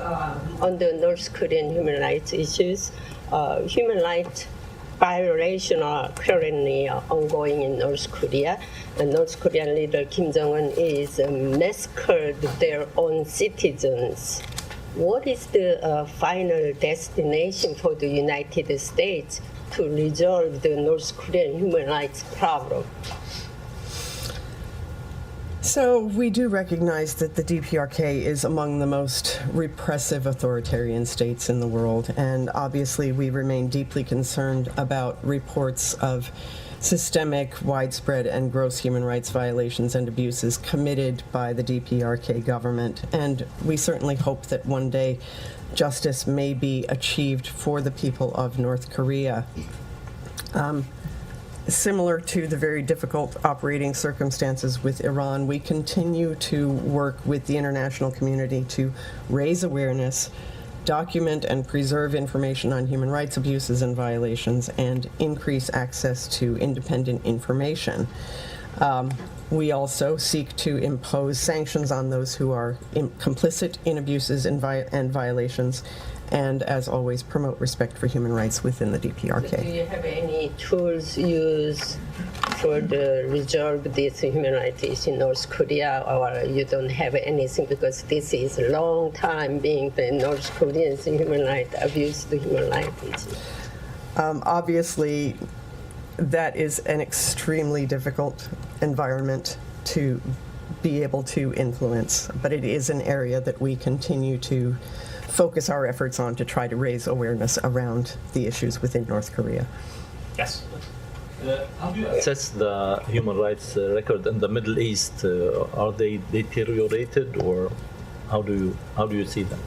On the North Korean human rights issues, human rights violations are currently ongoing in North Korea. And North Korean leader Kim Jong-un is massacred their own citizens. What is the final destination for the United States to resolve the North Korean human rights problem? So we do recognize that the DPRK is among the most repressive authoritarian states in the world, and obviously we remain deeply concerned about reports of systemic, widespread, and gross human rights violations and abuses committed by the DPRK government. And we certainly hope that one day justice may be achieved for the people of North Korea. Similar to the very difficult operating circumstances with Iran, we continue to work with the international community to raise awareness, document and preserve information on human rights abuses and violations, and increase access to independent information. We also seek to impose sanctions on those who are complicit in abuses and violations, and as always, promote respect for human rights within the DPRK. Do you have any tools used for the resolve these human rights issues in North Korea, or you don't have anything because this is a long time being the North Koreans human rights abuse the human rights issue? Obviously, that is an extremely difficult environment to be able to influence, but it is an area that we continue to focus our efforts on to try to raise awareness around the issues within North Korea. Yes. How do you assess the human rights record in the Middle East? Are they deteriorated, or how do you see them?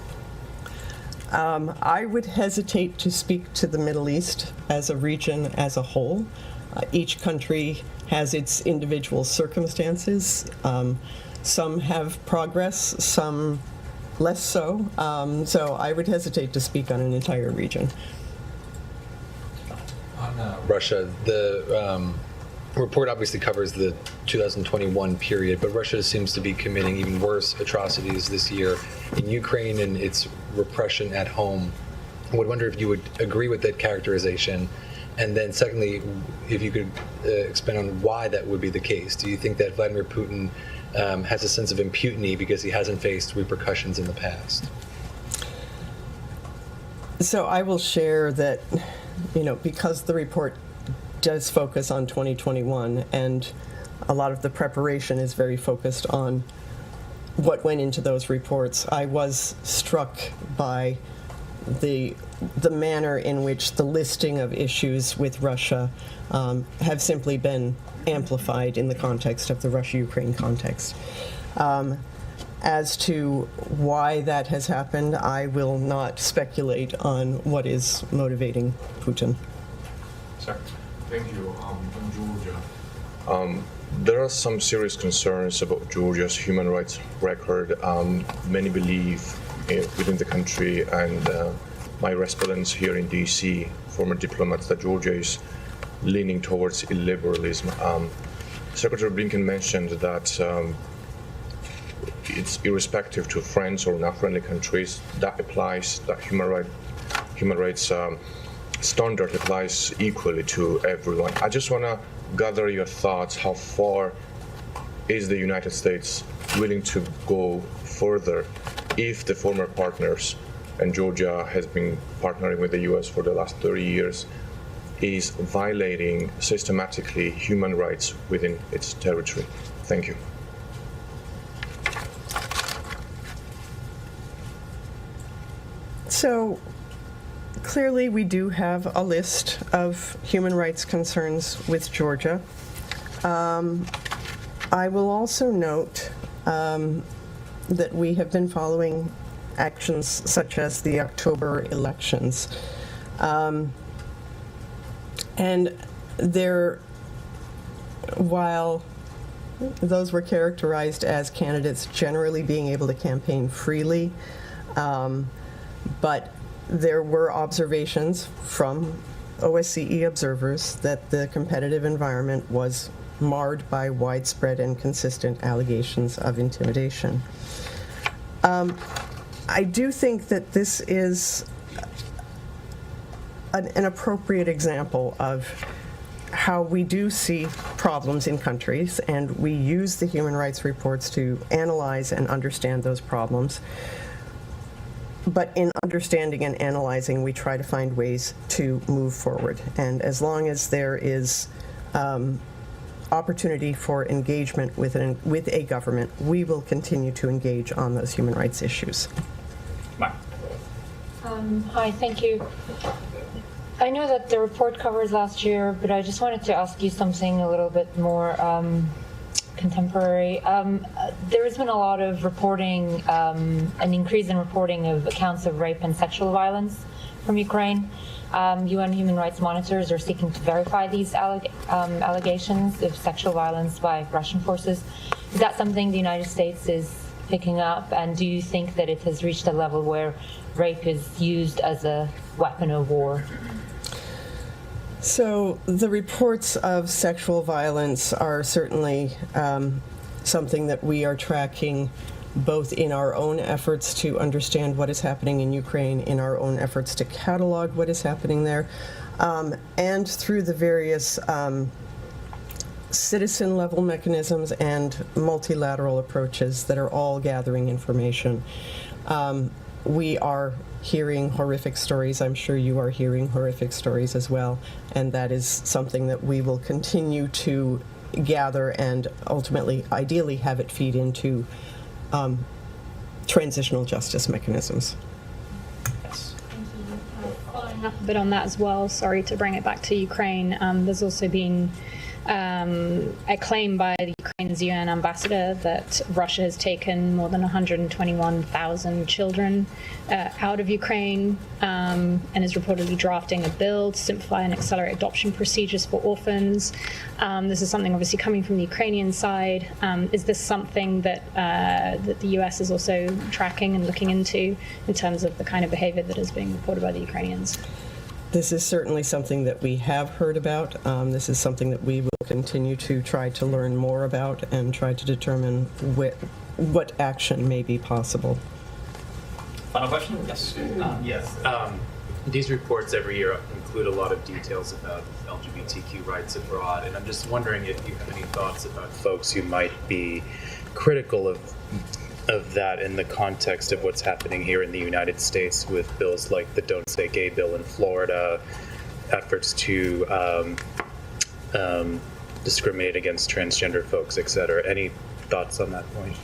I would hesitate to speak to the Middle East as a region as a whole. Each country has its individual circumstances. Some have progress, some less so. So I would hesitate to speak on an entire region. On Russia, the report obviously covers the 2021 period, but Russia seems to be committing even worse atrocities this year in Ukraine and its repression at home. I would wonder if you would agree with that characterization. And then secondly, if you could expand on why that would be the case. Do you think that Vladimir Putin has a sense of impunity because he hasn't faced repercussions in the past? So I will share that, because the report does focus on 2021 and a lot of the preparation is very focused on what went into those reports, I was struck by the manner in which the listing of issues with Russia have simply been amplified in the context of the Russia-Ukraine context. As to why that has happened, I will not speculate on what is motivating Putin. Sir. Thank you. On Georgia, there are some serious concerns about Georgia's human rights record. Many believe within the country and my respondents here in DC, former diplomats, that Georgia is leaning towards illiberalism. Secretary Blinken mentioned that it's irrespective to friends or not-friendly countries. That applies, that human rights standard applies equally to everyone. I just want to gather your thoughts. How far is the United States willing to go further if the former partners, and Georgia has been partnering with the US for the last 30 years, is violating systematically human rights within its territory? Thank you. So clearly we do have a list of human rights concerns with Georgia. I will also note that we have been following actions such as the October elections. And while those were characterized as candidates generally being able to campaign freely, but there were observations from OSCE observers that the competitive environment was marred by widespread and consistent allegations of intimidation. I do think that this is an appropriate example of how we do see problems in countries, and we use the human rights reports to analyze and understand those problems. But in understanding and analyzing, we try to find ways to move forward. And as long as there is opportunity for engagement with a government, we will continue to engage on those human rights issues. Hi, thank you. I know that the report covers last year, but I just wanted to ask you something a little bit more contemporary. There has been a lot of reporting, an increase in reporting of accounts of rape and sexual violence from Ukraine. UN human rights monitors are seeking to verify these allegations of sexual violence by Russian forces. Is that something the United States is picking up? And do you think that it has reached a level where rape is used as a weapon of war? So the reports of sexual violence are certainly something that we are tracking both in our own efforts to understand what is happening in Ukraine, in our own efforts to catalog what is happening there, and through the various citizen-level mechanisms and multilateral approaches that are all gathering information. We are hearing horrific stories. I'm sure you are hearing horrific stories as well, and that is something that we will continue to gather and ultimately, ideally, have it feed into transitional justice mechanisms. Following up a bit on that as well, sorry to bring it back to Ukraine, there's also been a claim by the Ukraine's UN ambassador that Russia has taken more than 121,000 children out of Ukraine and is reportedly drafting a bill to simplify and accelerate adoption procedures for orphans. This is something obviously coming from the Ukrainian side. Is this something that that the US is also tracking and looking into in terms of the kind of behavior that is being reported by the Ukrainians? This is certainly something that we have heard about. This is something that we will continue to try to learn more about and try to determine what action may be possible. Final question? Yes. Yes. These reports every year include a lot of details about LGBTQ rights abroad, and I'm just wondering if you have any thoughts about folks who might be critical of that in the context of what's happening here in the United States with bills like the Don't Say Gay bill in Florida, efforts to discriminate against transgender folks, et cetera. Any thoughts on that point?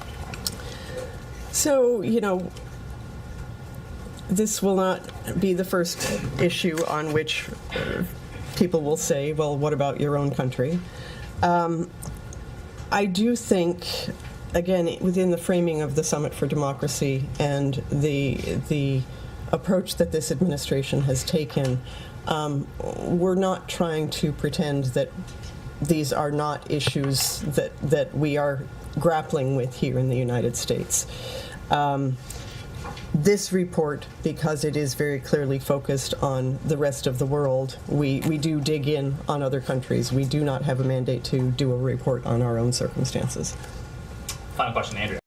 So, this will not be the first issue on which people will say, well, what about your own country? I do think, again, within the framing of the Summit for Democracy and the approach that this administration has taken, we're not trying to pretend that these are not issues that we are grappling with here in the United States. This report, because it is very clearly focused on the rest of the world, we do dig in on other countries. We do not have a mandate to do a report on our own circumstances. Final question, Andrea.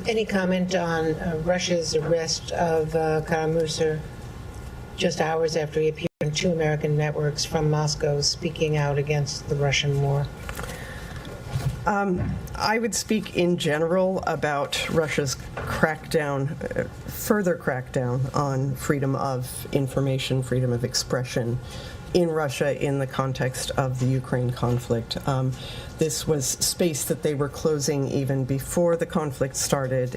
Any comment on Russia's arrest of Kara-Murza just hours after he appeared on 2 American networks from Moscow speaking out against the Russian war? I would speak in general about Russia's crackdown, further crackdown on freedom of information, freedom of expression in Russia in the context of the Ukraine conflict. This was space that they were closing even before the conflict started.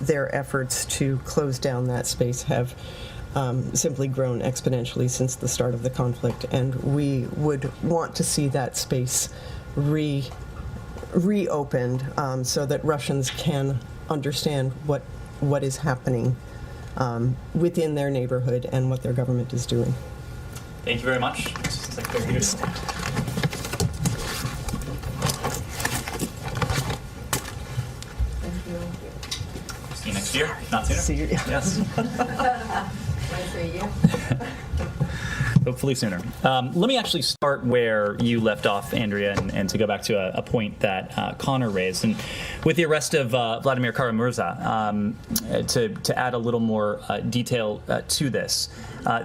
Their efforts to close down that space have simply grown exponentially since the start of the conflict, and we would want to see that space reopened so that Russians can understand what is happening within their neighborhood and what their government is doing. Thank you very much, Secretary Peterson. See you next year, not sooner. See you. Yes. Hopefully sooner. Let me actually start where you left off, Andrea, and to go back to a point that Connor raised. And with the arrest of Vladimir Kara-Murza, to add a little more detail to this,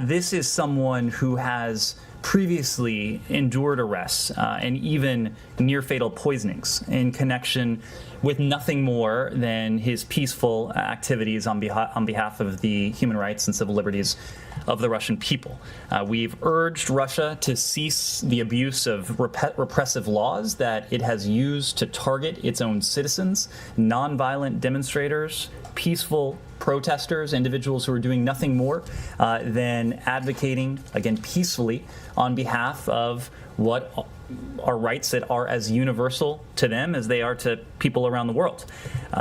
this is someone who has previously endured arrests and even near-fatal poisonings in connection with nothing more than his peaceful activities on behalf of the human rights and civil liberties of the Russian people. We've urged Russia to cease the abuse of repressive laws that it has used to target its own citizens, nonviolent demonstrators, peaceful protesters, individuals who are doing nothing more than advocating, again, peacefully on behalf of what are rights that are as universal to them as they are to people around the world.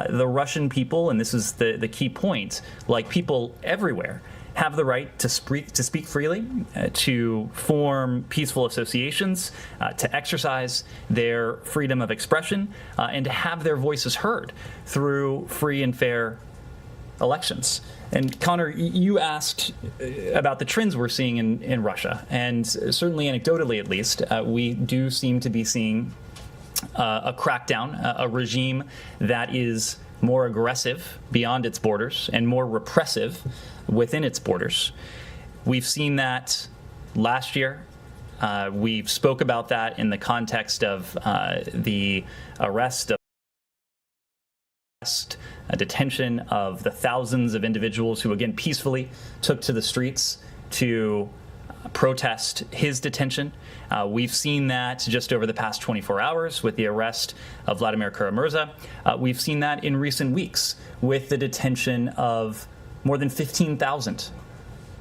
The Russian people, and this is the key point, like people everywhere, have the right to speak freely, to form peaceful associations, to exercise their freedom of expression, and to have their voices heard through free and fair elections. And Connor, you asked about the trends we're seeing in Russia, and certainly anecdotally at least, we do seem to be seeing a crackdown, a regime that is more aggressive beyond its borders and more repressive within its borders. We've seen that last year. We've spoke about that in the context of the arrest of detention of the thousands of individuals who, again, peacefully took to the streets to protest his detention. We've seen that just over the past 24 hours with the arrest of Vladimir Kara-Murza. We've seen that in recent weeks with the detention of more than 15,000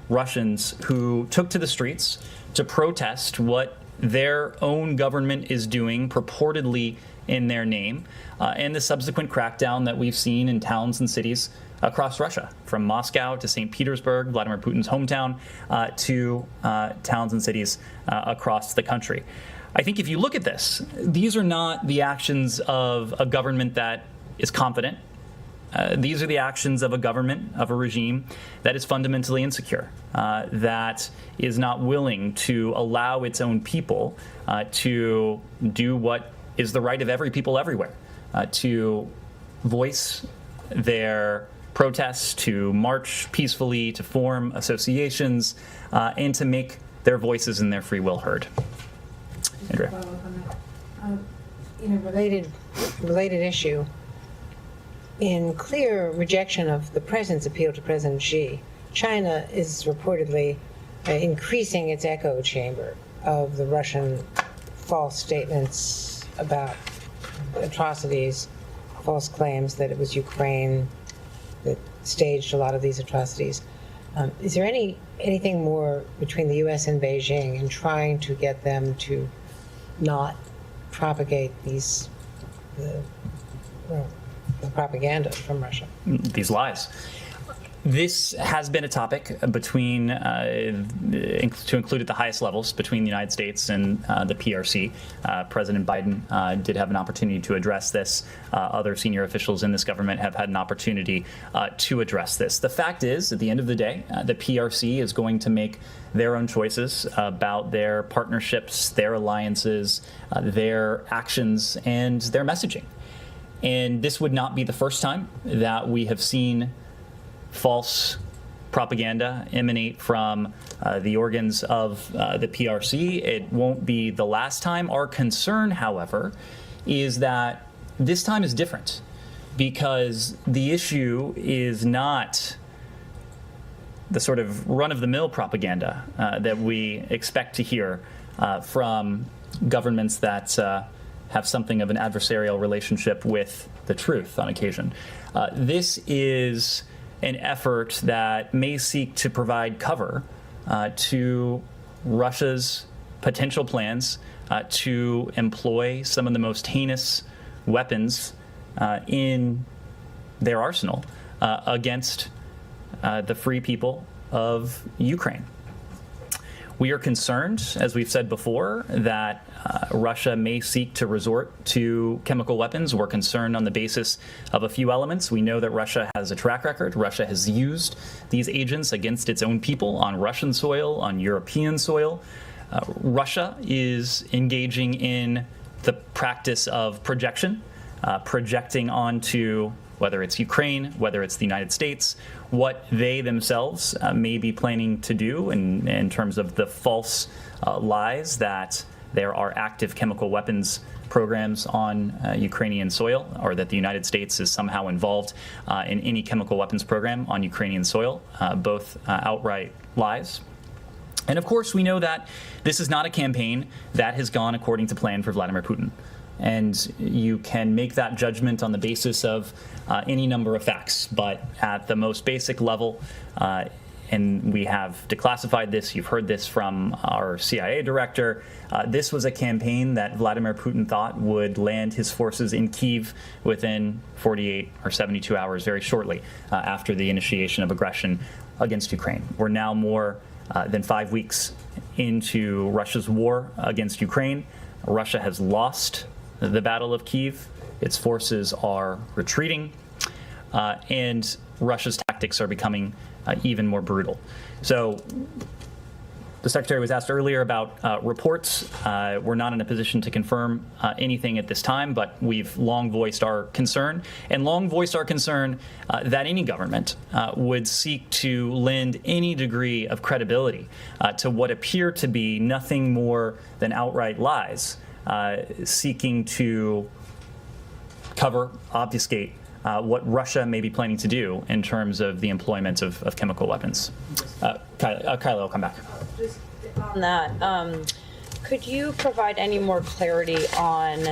Russians who took to the streets to protest what their own government is doing purportedly in their name, and the subsequent crackdown that we've seen in towns and cities across Russia, from Moscow to St. Petersburg, Vladimir Putin's hometown, to towns and cities across the country. I think if you look at this, these are not the actions of a government that is confident. These are the actions of a government, of a regime that is fundamentally insecure, that is not willing to allow its own people to do what is the right of every people everywhere, to voice their protests, to march peacefully, to form associations, and to make their voices and their free will heard. Andrea. In a related issue, in clear rejection of the President's appeal to President Xi, China is reportedly increasing its echo chamber of the Russian false statements about atrocities, false claims that it was Ukraine that staged a lot of these atrocities. Is there anything more between the U.S. and Beijing in trying to get them to not propagate these the propaganda from Russia? These lies. This has been a topic between, to include at the highest levels, between the United States and the PRC. President Biden did have an opportunity to address this. Other senior officials in this government have had an opportunity to address this. The fact is, at the end of the day, the PRC is going to make their own choices about their partnerships, their alliances, their actions, and their messaging. And this would not be the first time that we have seen false propaganda emanate from the organs of the PRC. It won't be the last time. Our concern, however, is that this time is different because the issue is not the sort of run-of-the-mill propaganda that we expect to hear from governments that have something of an adversarial relationship with the truth on occasion. This is an effort that may seek to provide cover to Russia's potential plans to employ some of the most heinous weapons in their arsenal against the free people of Ukraine. We are concerned, as we've said before, that Russia may seek to resort to chemical weapons. We're concerned on the basis of a few elements. We know that Russia has a track record. Russia has used these agents against its own people on Russian soil, on European soil. Russia is engaging in the practice of projection, projecting onto whether it's Ukraine, whether it's the United States, what they themselves may be planning to do in terms of the false lies that there are active chemical weapons programs on Ukrainian soil, or that the United States is somehow involved in any chemical weapons program on Ukrainian soil, both outright lies. And of course, we know that this is not a campaign that has gone according to plan for Vladimir Putin. And you can make that judgment on the basis of any number of facts. But at the most basic level, and we have declassified this, you've heard this from our CIA director, this was a campaign that Vladimir Putin thought would land his forces in Kyiv within 48 or 72 hours, very shortly after the initiation of aggression against Ukraine. We're now more than 5 weeks into Russia's war against Ukraine. Russia has lost the Battle of Kyiv. Its forces are retreating, and Russia's tactics are becoming even more brutal. So the Secretary was asked earlier about reports. We're not in a position to confirm anything at this time, but we've long voiced our concern, and long voiced our concern that any government would seek to lend any degree of credibility to what appear to be nothing more than outright lies, seeking to cover, obfuscate what Russia may be planning to do in terms of the employment of chemical weapons. Kyla, I'll come back. Just on that, could you provide any more clarity on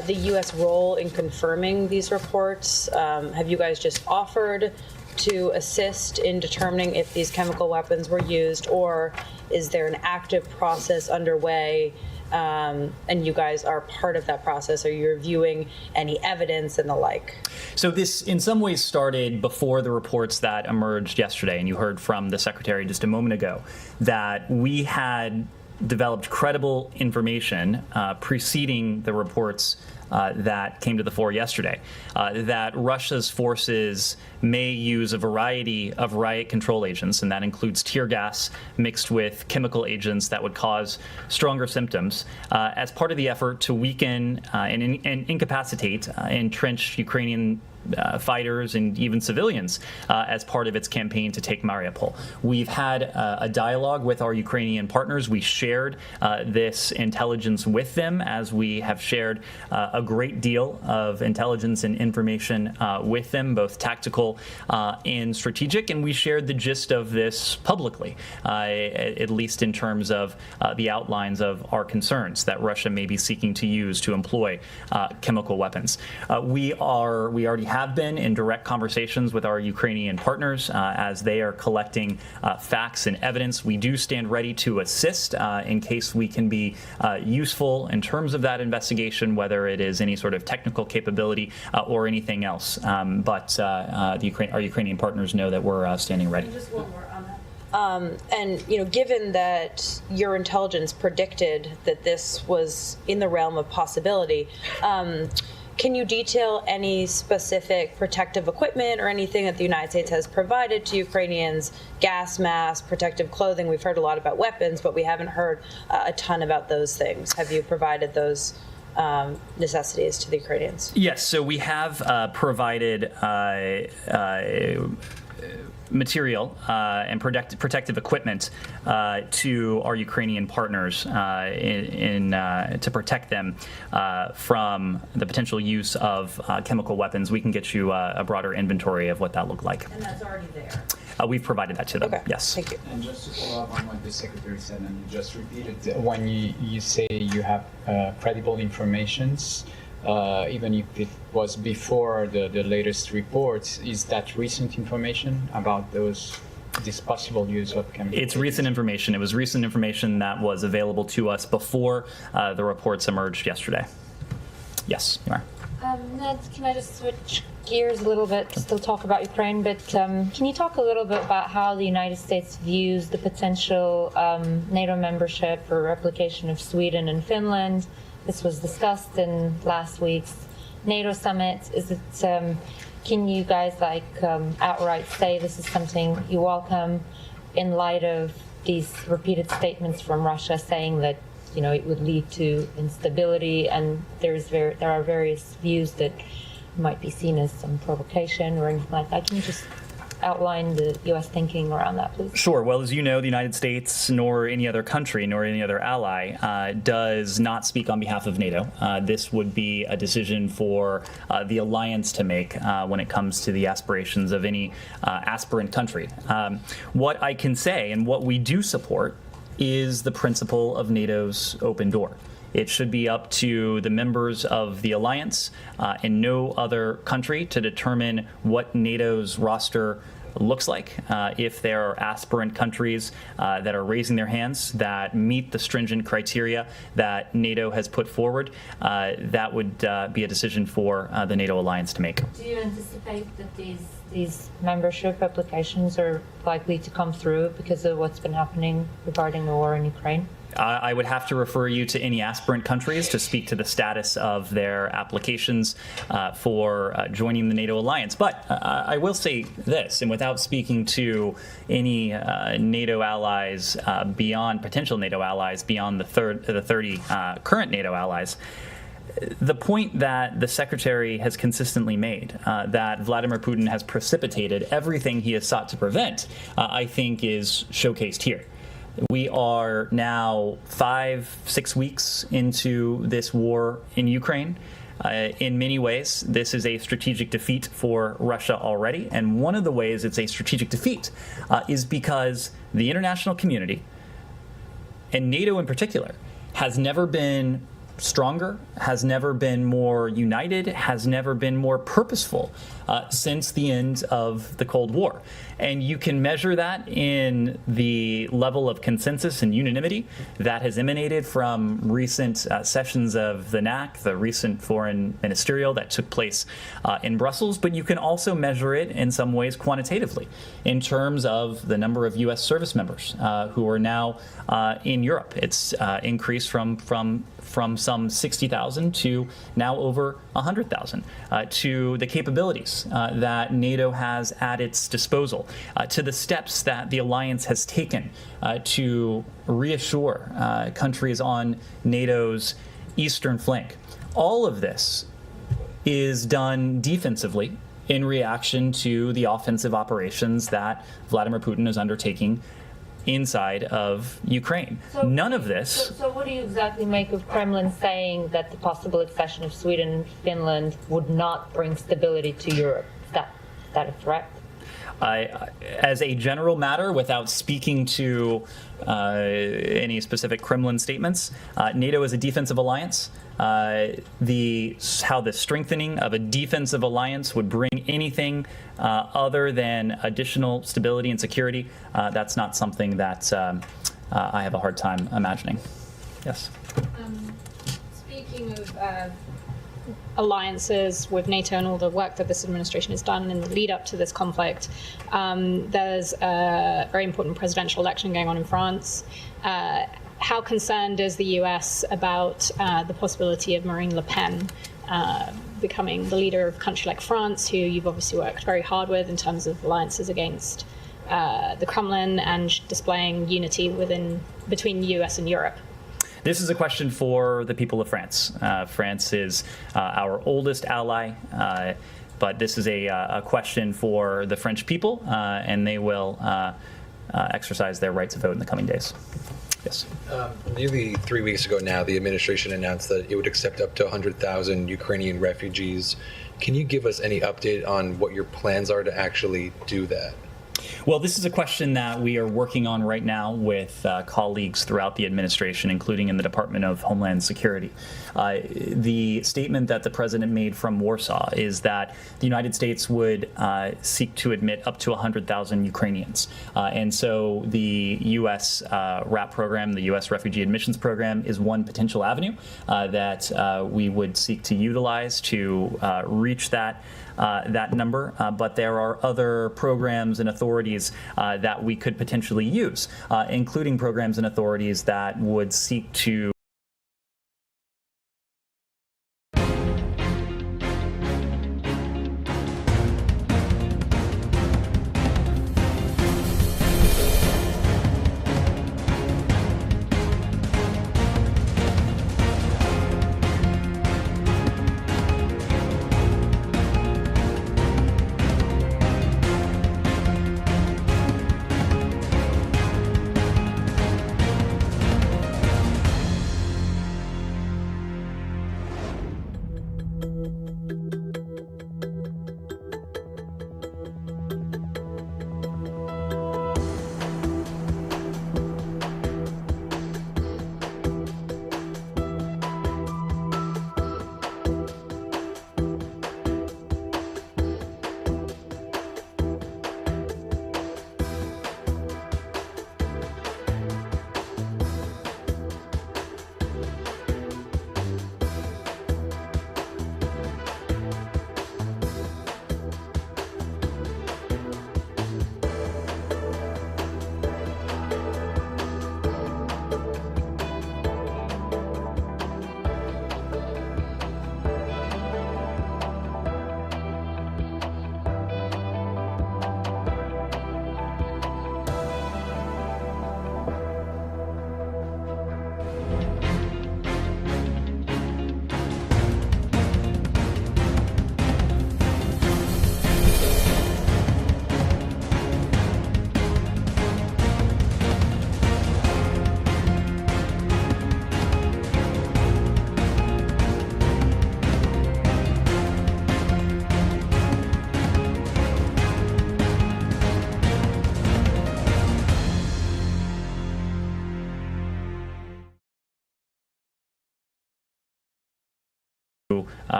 the U.S. role in confirming these reports? Have you guys just offered to assist in determining if these chemical weapons were used, or is there an active process underway? And you guys are part of that process? Are you reviewing any evidence and the like? So this, in some ways, started before the reports that emerged yesterday, and you heard from the Secretary just a moment ago that we had developed credible information preceding the reports that came to the fore yesterday, that Russia's forces may use a variety of riot control agents, and that includes tear gas mixed with chemical agents that would cause stronger symptoms, as part of the effort to weaken and incapacitate entrenched Ukrainian fighters and even civilians as part of its campaign to take Mariupol. We've had a dialogue with our Ukrainian partners. We shared this intelligence with them, as we have shared a great deal of intelligence and information with them, both tactical and strategic, and we shared the gist of this publicly, at least in terms of the outlines of our concerns that Russia may be seeking to use to employ chemical weapons. We already have been in direct conversations with our Ukrainian partners as they are collecting facts and evidence. We do stand ready to assist in case we can be useful in terms of that investigation, whether it is any sort of technical capability or anything else. But our Ukrainian partners know that we're standing ready. Just one more on that. And given that your intelligence predicted that this was in the realm of possibility, can you detail any specific protective equipment or anything that the United States has provided to Ukrainians? Gas masks, protective clothing. We've heard a lot about weapons, but we haven't heard a ton about those things. Have you provided those necessities to the Ukrainians? Yes, so we have provided material and protective equipment to our Ukrainian partners to protect them from the potential use of chemical weapons. We can get you a broader inventory of what that looked like. And that's already there. We've provided that to them. Okay. Yes. Thank you. And just to follow up on what the Secretary said, and you just repeated, when you say you have credible informations, even if it was before the latest reports, is that recent information about this possible use of chemicals? It's recent information. It was recent information that was available to us before the reports emerged yesterday. Yes, you are. Ned, can I just switch gears a little bit, still talk about Ukraine, but can you talk a little bit about how the United States views the potential NATO membership or replication of Sweden and Finland? This was discussed in last week's NATO summit. Is it, can you guys outright say this is something you welcome in light of these repeated statements from Russia saying that it would lead to instability, and there are various views that might be seen as some provocation or anything like that? Can you just outline the U.S. thinking around that, please? Sure. Well, as you know, the United States, nor any other country, nor any other ally, does not speak on behalf of NATO. This would be a decision for the alliance to make when it comes to the aspirations of any aspirant country. What I can say, and what we do support, is the principle of NATO's open door. It should be up to the members of the alliance and no other country to determine what NATO's roster looks like. If there are aspirant countries that are raising their hands that meet the stringent criteria that NATO has put forward, that would be a decision for the NATO alliance to make. Do you anticipate that these membership applications are likely to come through because of what's been happening regarding the war in Ukraine? I would have to refer you to any aspirant countries to speak to the status of their applications for joining the NATO alliance. But I will say this, and without speaking to any NATO allies beyond potential NATO allies beyond the 30 current NATO allies, the point that the Secretary has consistently made, that Vladimir Putin has precipitated everything he has sought to prevent, I think is showcased here. We are now 5-6 weeks into this war in Ukraine. In many ways, this is a strategic defeat for Russia already. And one of the ways it's a strategic defeat is because the international community, and NATO in particular, has never been stronger, has never been more united, has never been more purposeful since the end of the Cold War. And you can measure that in the level of consensus and unanimity that has emanated from recent sessions of the NAC, the recent foreign ministerial that took place in Brussels, but you can also measure it in some ways quantitatively in terms of the number of U.S. service members who are now in Europe. It's increased from some 60,000 to now over 100,000, to the capabilities that NATO has at its disposal, to the steps that the alliance has taken to reassure countries on NATO's eastern flank. All of this is done defensively in reaction to the offensive operations that Vladimir Putin is undertaking inside of Ukraine. None of this. So what do you exactly make of Kremlin saying that the possible accession of Sweden and Finland would not bring stability to Europe? Is that a threat? As a general matter, without speaking to any specific Kremlin statements, NATO is a defensive alliance. How the strengthening of a defensive alliance would bring anything other than additional stability and security, that's not something that I have a hard time imagining. Yes. Speaking of alliances with NATO and all the work that this administration has done in the lead up to this conflict, there's a very important presidential election going on in France. How concerned is the US about the possibility of Marine Le Pen becoming the leader of a country like France, who you've obviously worked very hard with in terms of alliances against the Kremlin and displaying unity between the US and Europe? This is a question for the people of France. France is our oldest ally. But this is a question for the French people, and they will exercise their right to vote in the coming days. Yes. Nearly 3 weeks ago now, the administration announced that it would accept up to 100,000 Ukrainian refugees. Can you give us any update on what your plans are to actually do that? Well, this is a question that we are working on right now with colleagues throughout the administration, including in the Department of Homeland Security. The statement that the president made from Warsaw is that the United States would seek to admit up to 100,000 Ukrainians. And so the U.S. RAP program, the U.S. Refugee Admissions Program, is one potential avenue that we would seek to utilize to reach that number, but there are other programs and authorities that we could potentially use, including programs and authorities that would seek to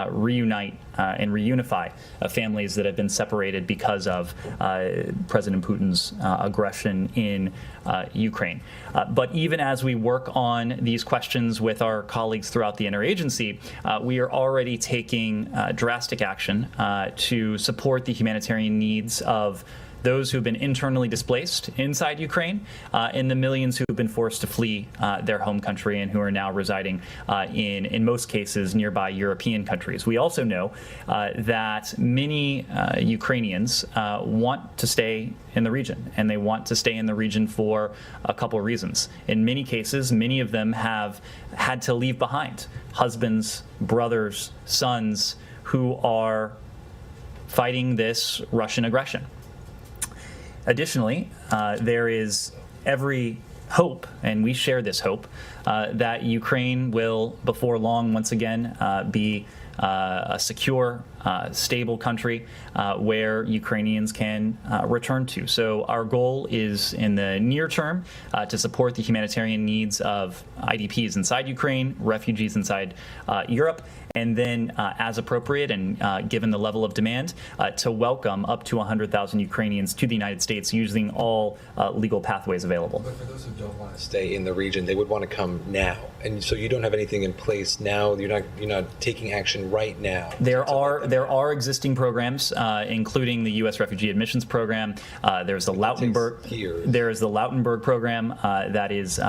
reunite and reunify families that have been separated because of President Putin's aggression in Ukraine. But even as we work on these questions with our colleagues throughout the interagency, we are already taking drastic action to support the humanitarian needs of those who have been internally displaced inside Ukraine, and the millions who have been forced to flee their home country and who are now residing in most cases, nearby European countries. We also know that many Ukrainians want to stay in the region, and they want to stay in the region for a couple of reasons. In many cases, many of them have had to leave behind husbands, brothers, sons who are fighting this Russian aggression. Additionally, there is every hope, and we share this hope, that Ukraine will, before long, once again, be a secure, stable country where Ukrainians can return to. So our goal is, in the near term, to support the humanitarian needs of IDPs inside Ukraine, refugees inside Europe, and then, as appropriate and given the level of demand, to welcome up to 100,000 Ukrainians to the United States using all legal pathways available. But for those who don't want to stay in the region, they would want to come now, and so you don't have anything in place now. You're not taking action right now. There are existing programs, including the U.S. Refugee Admissions Program. There's the Lautenberg program that is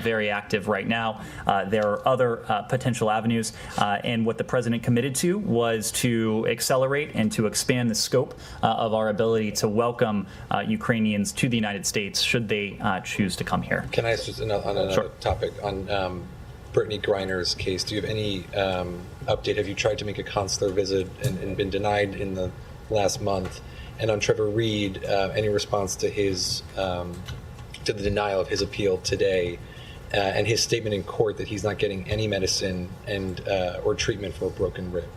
very active right now. There are other potential avenues, and what the president committed to was to accelerate and to expand the scope of our ability to welcome Ukrainians to the United States should they choose to come here. Can I ask just on another topic on Brittany Griner's case, do you have any update? Have you tried to make a consular visit and been denied in the last month? And on Trevor Reed, any response to his to the denial of his appeal today, and his statement in court that he's not getting any medicine and or treatment for a broken rib?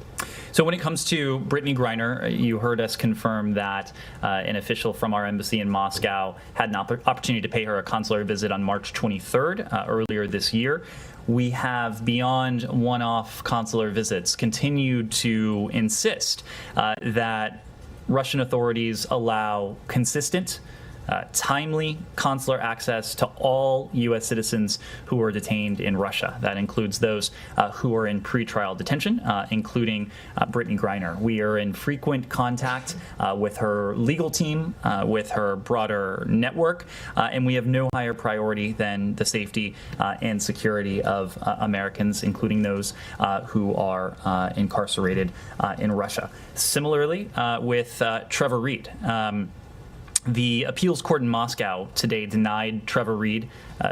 So when it comes to Brittany Griner, you heard us confirm that an official from our embassy in Moscow had an opportunity to pay her a consular visit on March 23rd, earlier this year. We have, beyond one-off consular visits, continued to insist that Russian authorities allow consistent, timely consular access to all U.S. citizens who are detained in Russia. That includes those who are in pretrial detention, including Brittany Griner. We are in frequent contact with her legal team, with her broader network, and we have no higher priority than the safety and security of Americans, including those who are incarcerated in Russia. Similarly, with Trevor Reed. The appeals court in Moscow today denied Trevor Reed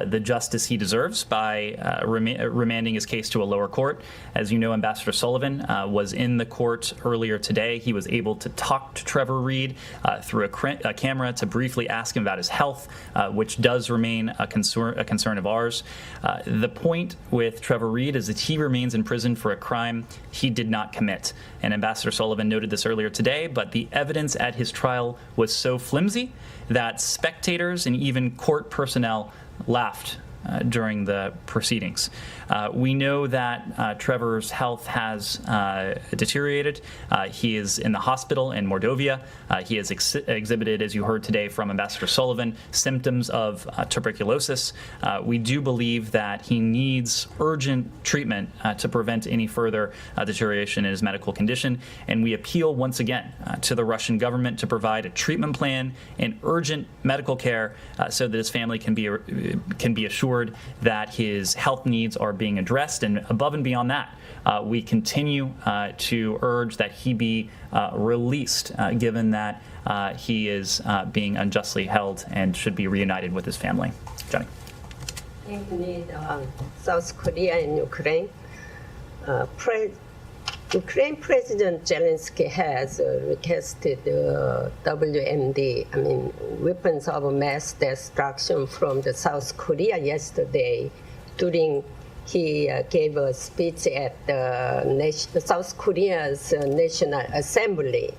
the justice he deserves by remanding his case to a lower court. As you know, Ambassador Sullivan was in the court earlier today. He was able to talk to Trevor Reed through a camera to briefly ask him about his health, which does remain a concern of ours. The point with Trevor Reed is that he remains in prison for a crime he did not commit. And Ambassador Sullivan noted this earlier today, but the evidence at his trial was so flimsy that spectators and even court personnel laughed during the proceedings. We know that Trevor's health has deteriorated. He is in the hospital in Mordovia. He has exhibited, as you heard today from Ambassador Sullivan, symptoms of tuberculosis. We do believe that he needs urgent treatment to prevent any further deterioration in his medical condition. And we appeal once again to the Russian government to provide a treatment plan and urgent medical care so that his family can be assured that his health needs are being addressed. And above and beyond that, we continue to urge that he be released, given that he is being unjustly held and should be reunited with his family. Johnny. Indeed, South Korea and Ukraine. Ukraine President Zelensky has requested WMD, weapons of mass destruction from the South Korea yesterday during he gave a speech at the South Korea's National Assembly.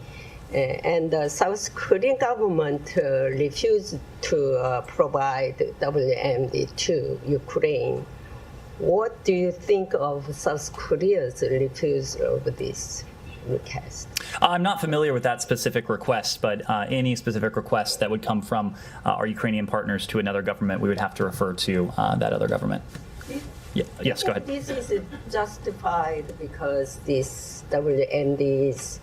And the South Korean government refused to provide WMD to Ukraine. What do you think of South Korea's refusal of this request? I'm not familiar with that specific request, but any specific request that would come from our Ukrainian partners to another government, we would have to refer to that other government. Yeah. Yes, go ahead. This is justified because this WMD is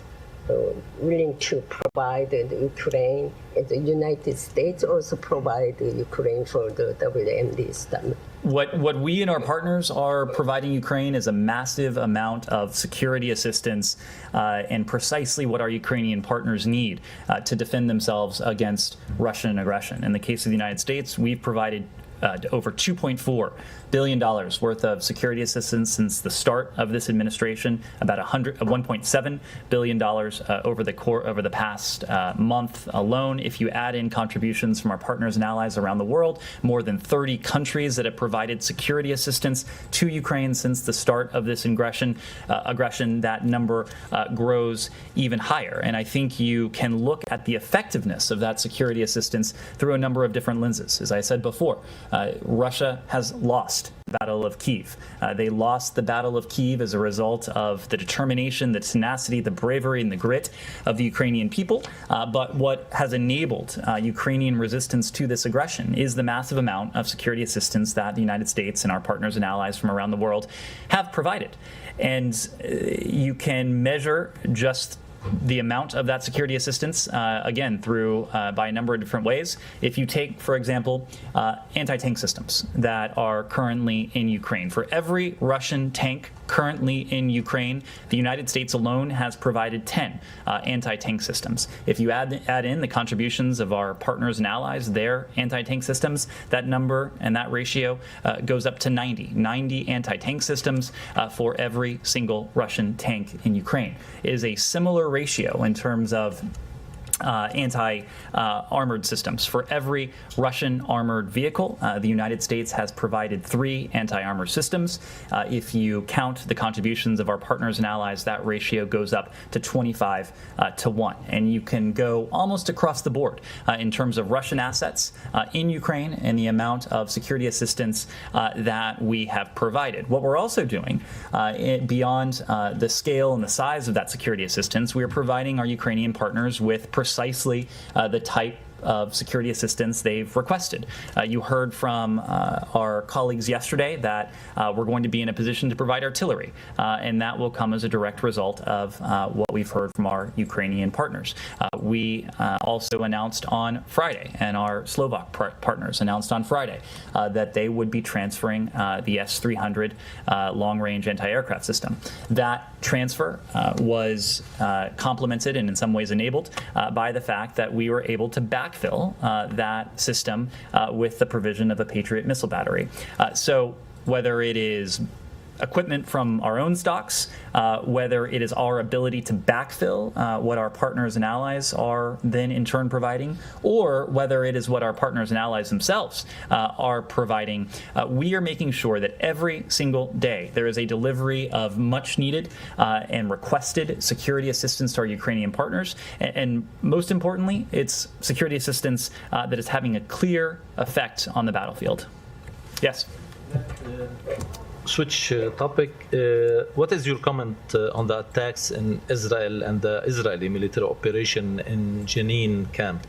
willing to provide the Ukraine, and the United States also provide the Ukraine for the WMD stuff. What we and our partners are providing Ukraine is a massive amount of security assistance and precisely what our Ukrainian partners need to defend themselves against Russian aggression. In the case of the United States, we've provided over $2.4 billion worth of security assistance since the start of this administration, about $1.7 billion over the past month alone. If you add in contributions from our partners and allies around the world, more than 30 countries that have provided security assistance to Ukraine since the start of this aggression, that number grows even higher. And I think you can look at the effectiveness of that security assistance through a number of different lenses. As I said before, Russia has lost the Battle of Kyiv. They lost the Battle of Kyiv as a result of the determination, the tenacity, the bravery, and the grit of the Ukrainian people. But what has enabled Ukrainian resistance to this aggression is the massive amount of security assistance that the United States and our partners and allies from around the world have provided. And you can measure just the amount of that security assistance, again, through by a number of different ways. If you take, for example, anti-tank systems that are currently in Ukraine, for every Russian tank currently in Ukraine, the United States alone has provided 10 anti-tank systems. If you add in the contributions of our partners and allies, their anti-tank systems, that number and that ratio goes up to 90 anti-tank systems for every single Russian tank in Ukraine. It is a similar ratio in terms of anti-armored systems. For every Russian armored vehicle, the United States has provided 3 anti-armor systems. If you count the contributions of our partners and allies, that ratio goes up to 25 to 1. And you can go almost across the board in terms of Russian assets in Ukraine and the amount of security assistance that we have provided. What we're also doing, beyond the scale and the size of that security assistance, we are providing our Ukrainian partners with precisely the type of security assistance they've requested. You heard from our colleagues yesterday that we're going to be in a position to provide artillery, and that will come as a direct result of what we've heard from our Ukrainian partners. We also announced on Friday, and our Slovak partners announced on Friday, that they would be transferring the S-300 long-range anti-aircraft system. That transfer was complemented and in some ways enabled by the fact that we were able to backfill that system with the provision of a Patriot missile battery. So whether it is equipment from our own stocks, whether it is our ability to backfill what our partners and allies are then in turn providing, or whether it is what our partners and allies themselves are providing, we are making sure that every single day there is a delivery of much needed and requested security assistance to our Ukrainian partners. And most importantly, it's security assistance that is having a clear effect on the battlefield. Yes? Switch topic. What is your comment on the attacks in Israel and the Israeli military operation in Jenin camp?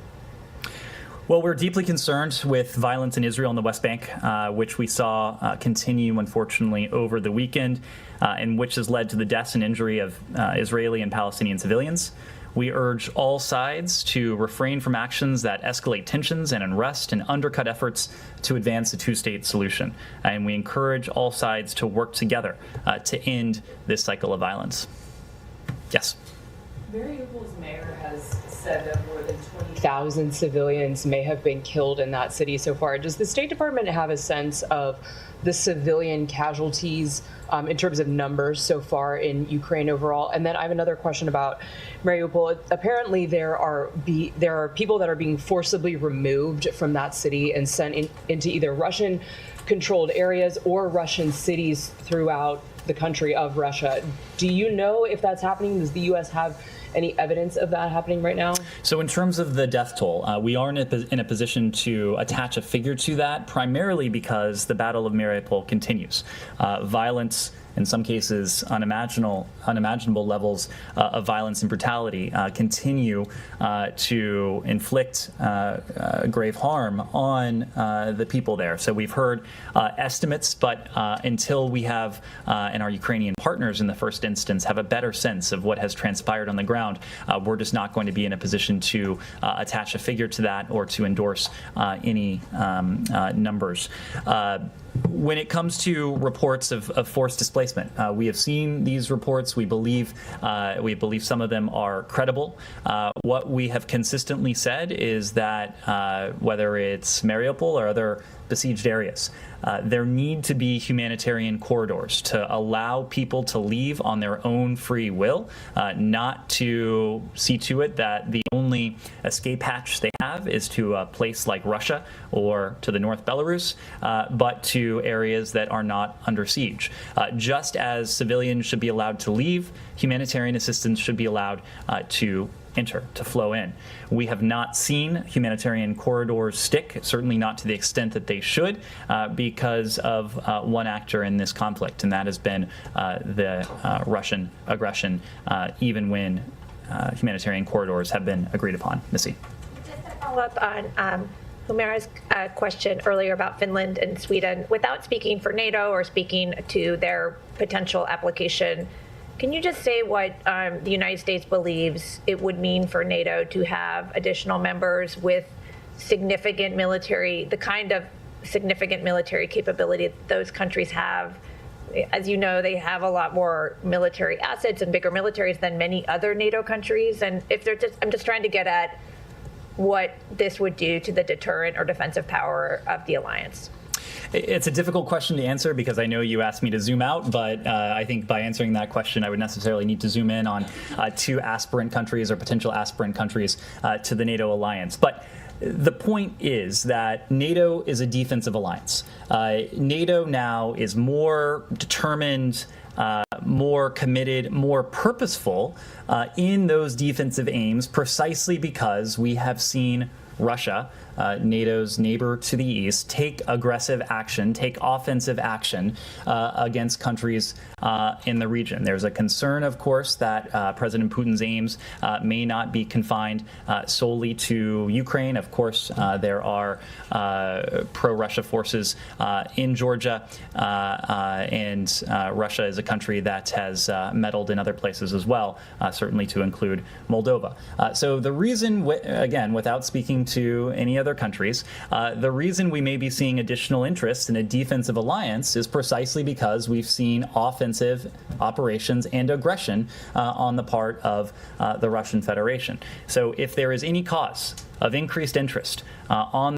Well, we're deeply concerned with violence in Israel and the West Bank, which we saw continue, unfortunately, over the weekend, and which has led to the deaths and injury of Israeli and Palestinian civilians. We urge all sides to refrain from actions that escalate tensions and unrest and undercut efforts to advance a two-state solution. And we encourage all sides to work together to end this cycle of violence. Yes? Mariupol's mayor has said that more than 20,000 civilians may have been killed in that city so far. Does the State Department have a sense of the civilian casualties in terms of numbers so far in Ukraine overall? And then I have another question about Mariupol. Apparently there are people that are being forcibly removed from that city and sent into either Russian-controlled areas or Russian cities throughout the country of Russia. Do you know if that's happening? Does the U.S. have any evidence of that happening right now? So in terms of the death toll, we are in a position to attach a figure to that, primarily because the Battle of Mariupol continues. Violence, in some cases unimaginable levels of violence and brutality, continue to inflict grave harm on the people there. So we've heard estimates, but until we have, and our Ukrainian partners in the first instance, have a better sense of what has transpired on the ground, we're just not going to be in a position to attach a figure to that or to endorse any numbers. When it comes to reports of forced displacement, we have seen these reports. We believe some of them are credible. What we have consistently said is that whether it's Mariupol or other besieged areas, there need to be humanitarian corridors to allow people to leave on their own free will, not to see to it that the only escape hatch they have is to a place like Russia or to the North Belarus, but to areas that are not under siege. Just as civilians should be allowed to leave, humanitarian assistance should be allowed to enter, to flow in. We have not seen humanitarian corridors stick, certainly not to the extent that they should, because of one actor in this conflict, and that has been the Russian aggression, even when humanitarian corridors have been agreed upon. Missy. Just to follow up on Humera's question earlier about Finland and Sweden, without speaking for NATO or speaking to their potential application Can you just say what the United States believes it would mean for NATO to have additional members with significant military, the kind of significant military capability that those countries have? As you know, they have a lot more military assets and bigger militaries than many other NATO countries. And if they're just, I'm just trying to get at what this would do to the deterrent or defensive power of the alliance. It's a difficult question to answer because I know you asked me to zoom out, but I think by answering that question, I would necessarily need to zoom in on two aspirant countries or potential aspirant countries to the NATO alliance. But the point is that NATO is a defensive alliance. NATO now is more determined, more committed, more purposeful in those defensive aims precisely because we have seen Russia, NATO's neighbor to the east, take aggressive action, take offensive action against countries in the region. There's a concern, of course, that President Putin's aims may not be confined solely to Ukraine. Of course, there are pro-Russia forces in Georgia, and Russia is a country that has meddled in other places as well, certainly to include Moldova. So the reason, again, without speaking to any other countries, the reason we may be seeing additional interest in a defensive alliance is precisely because we've seen offensive operations and aggression on the part of the Russian Federation. So if there is any cause of increased interest on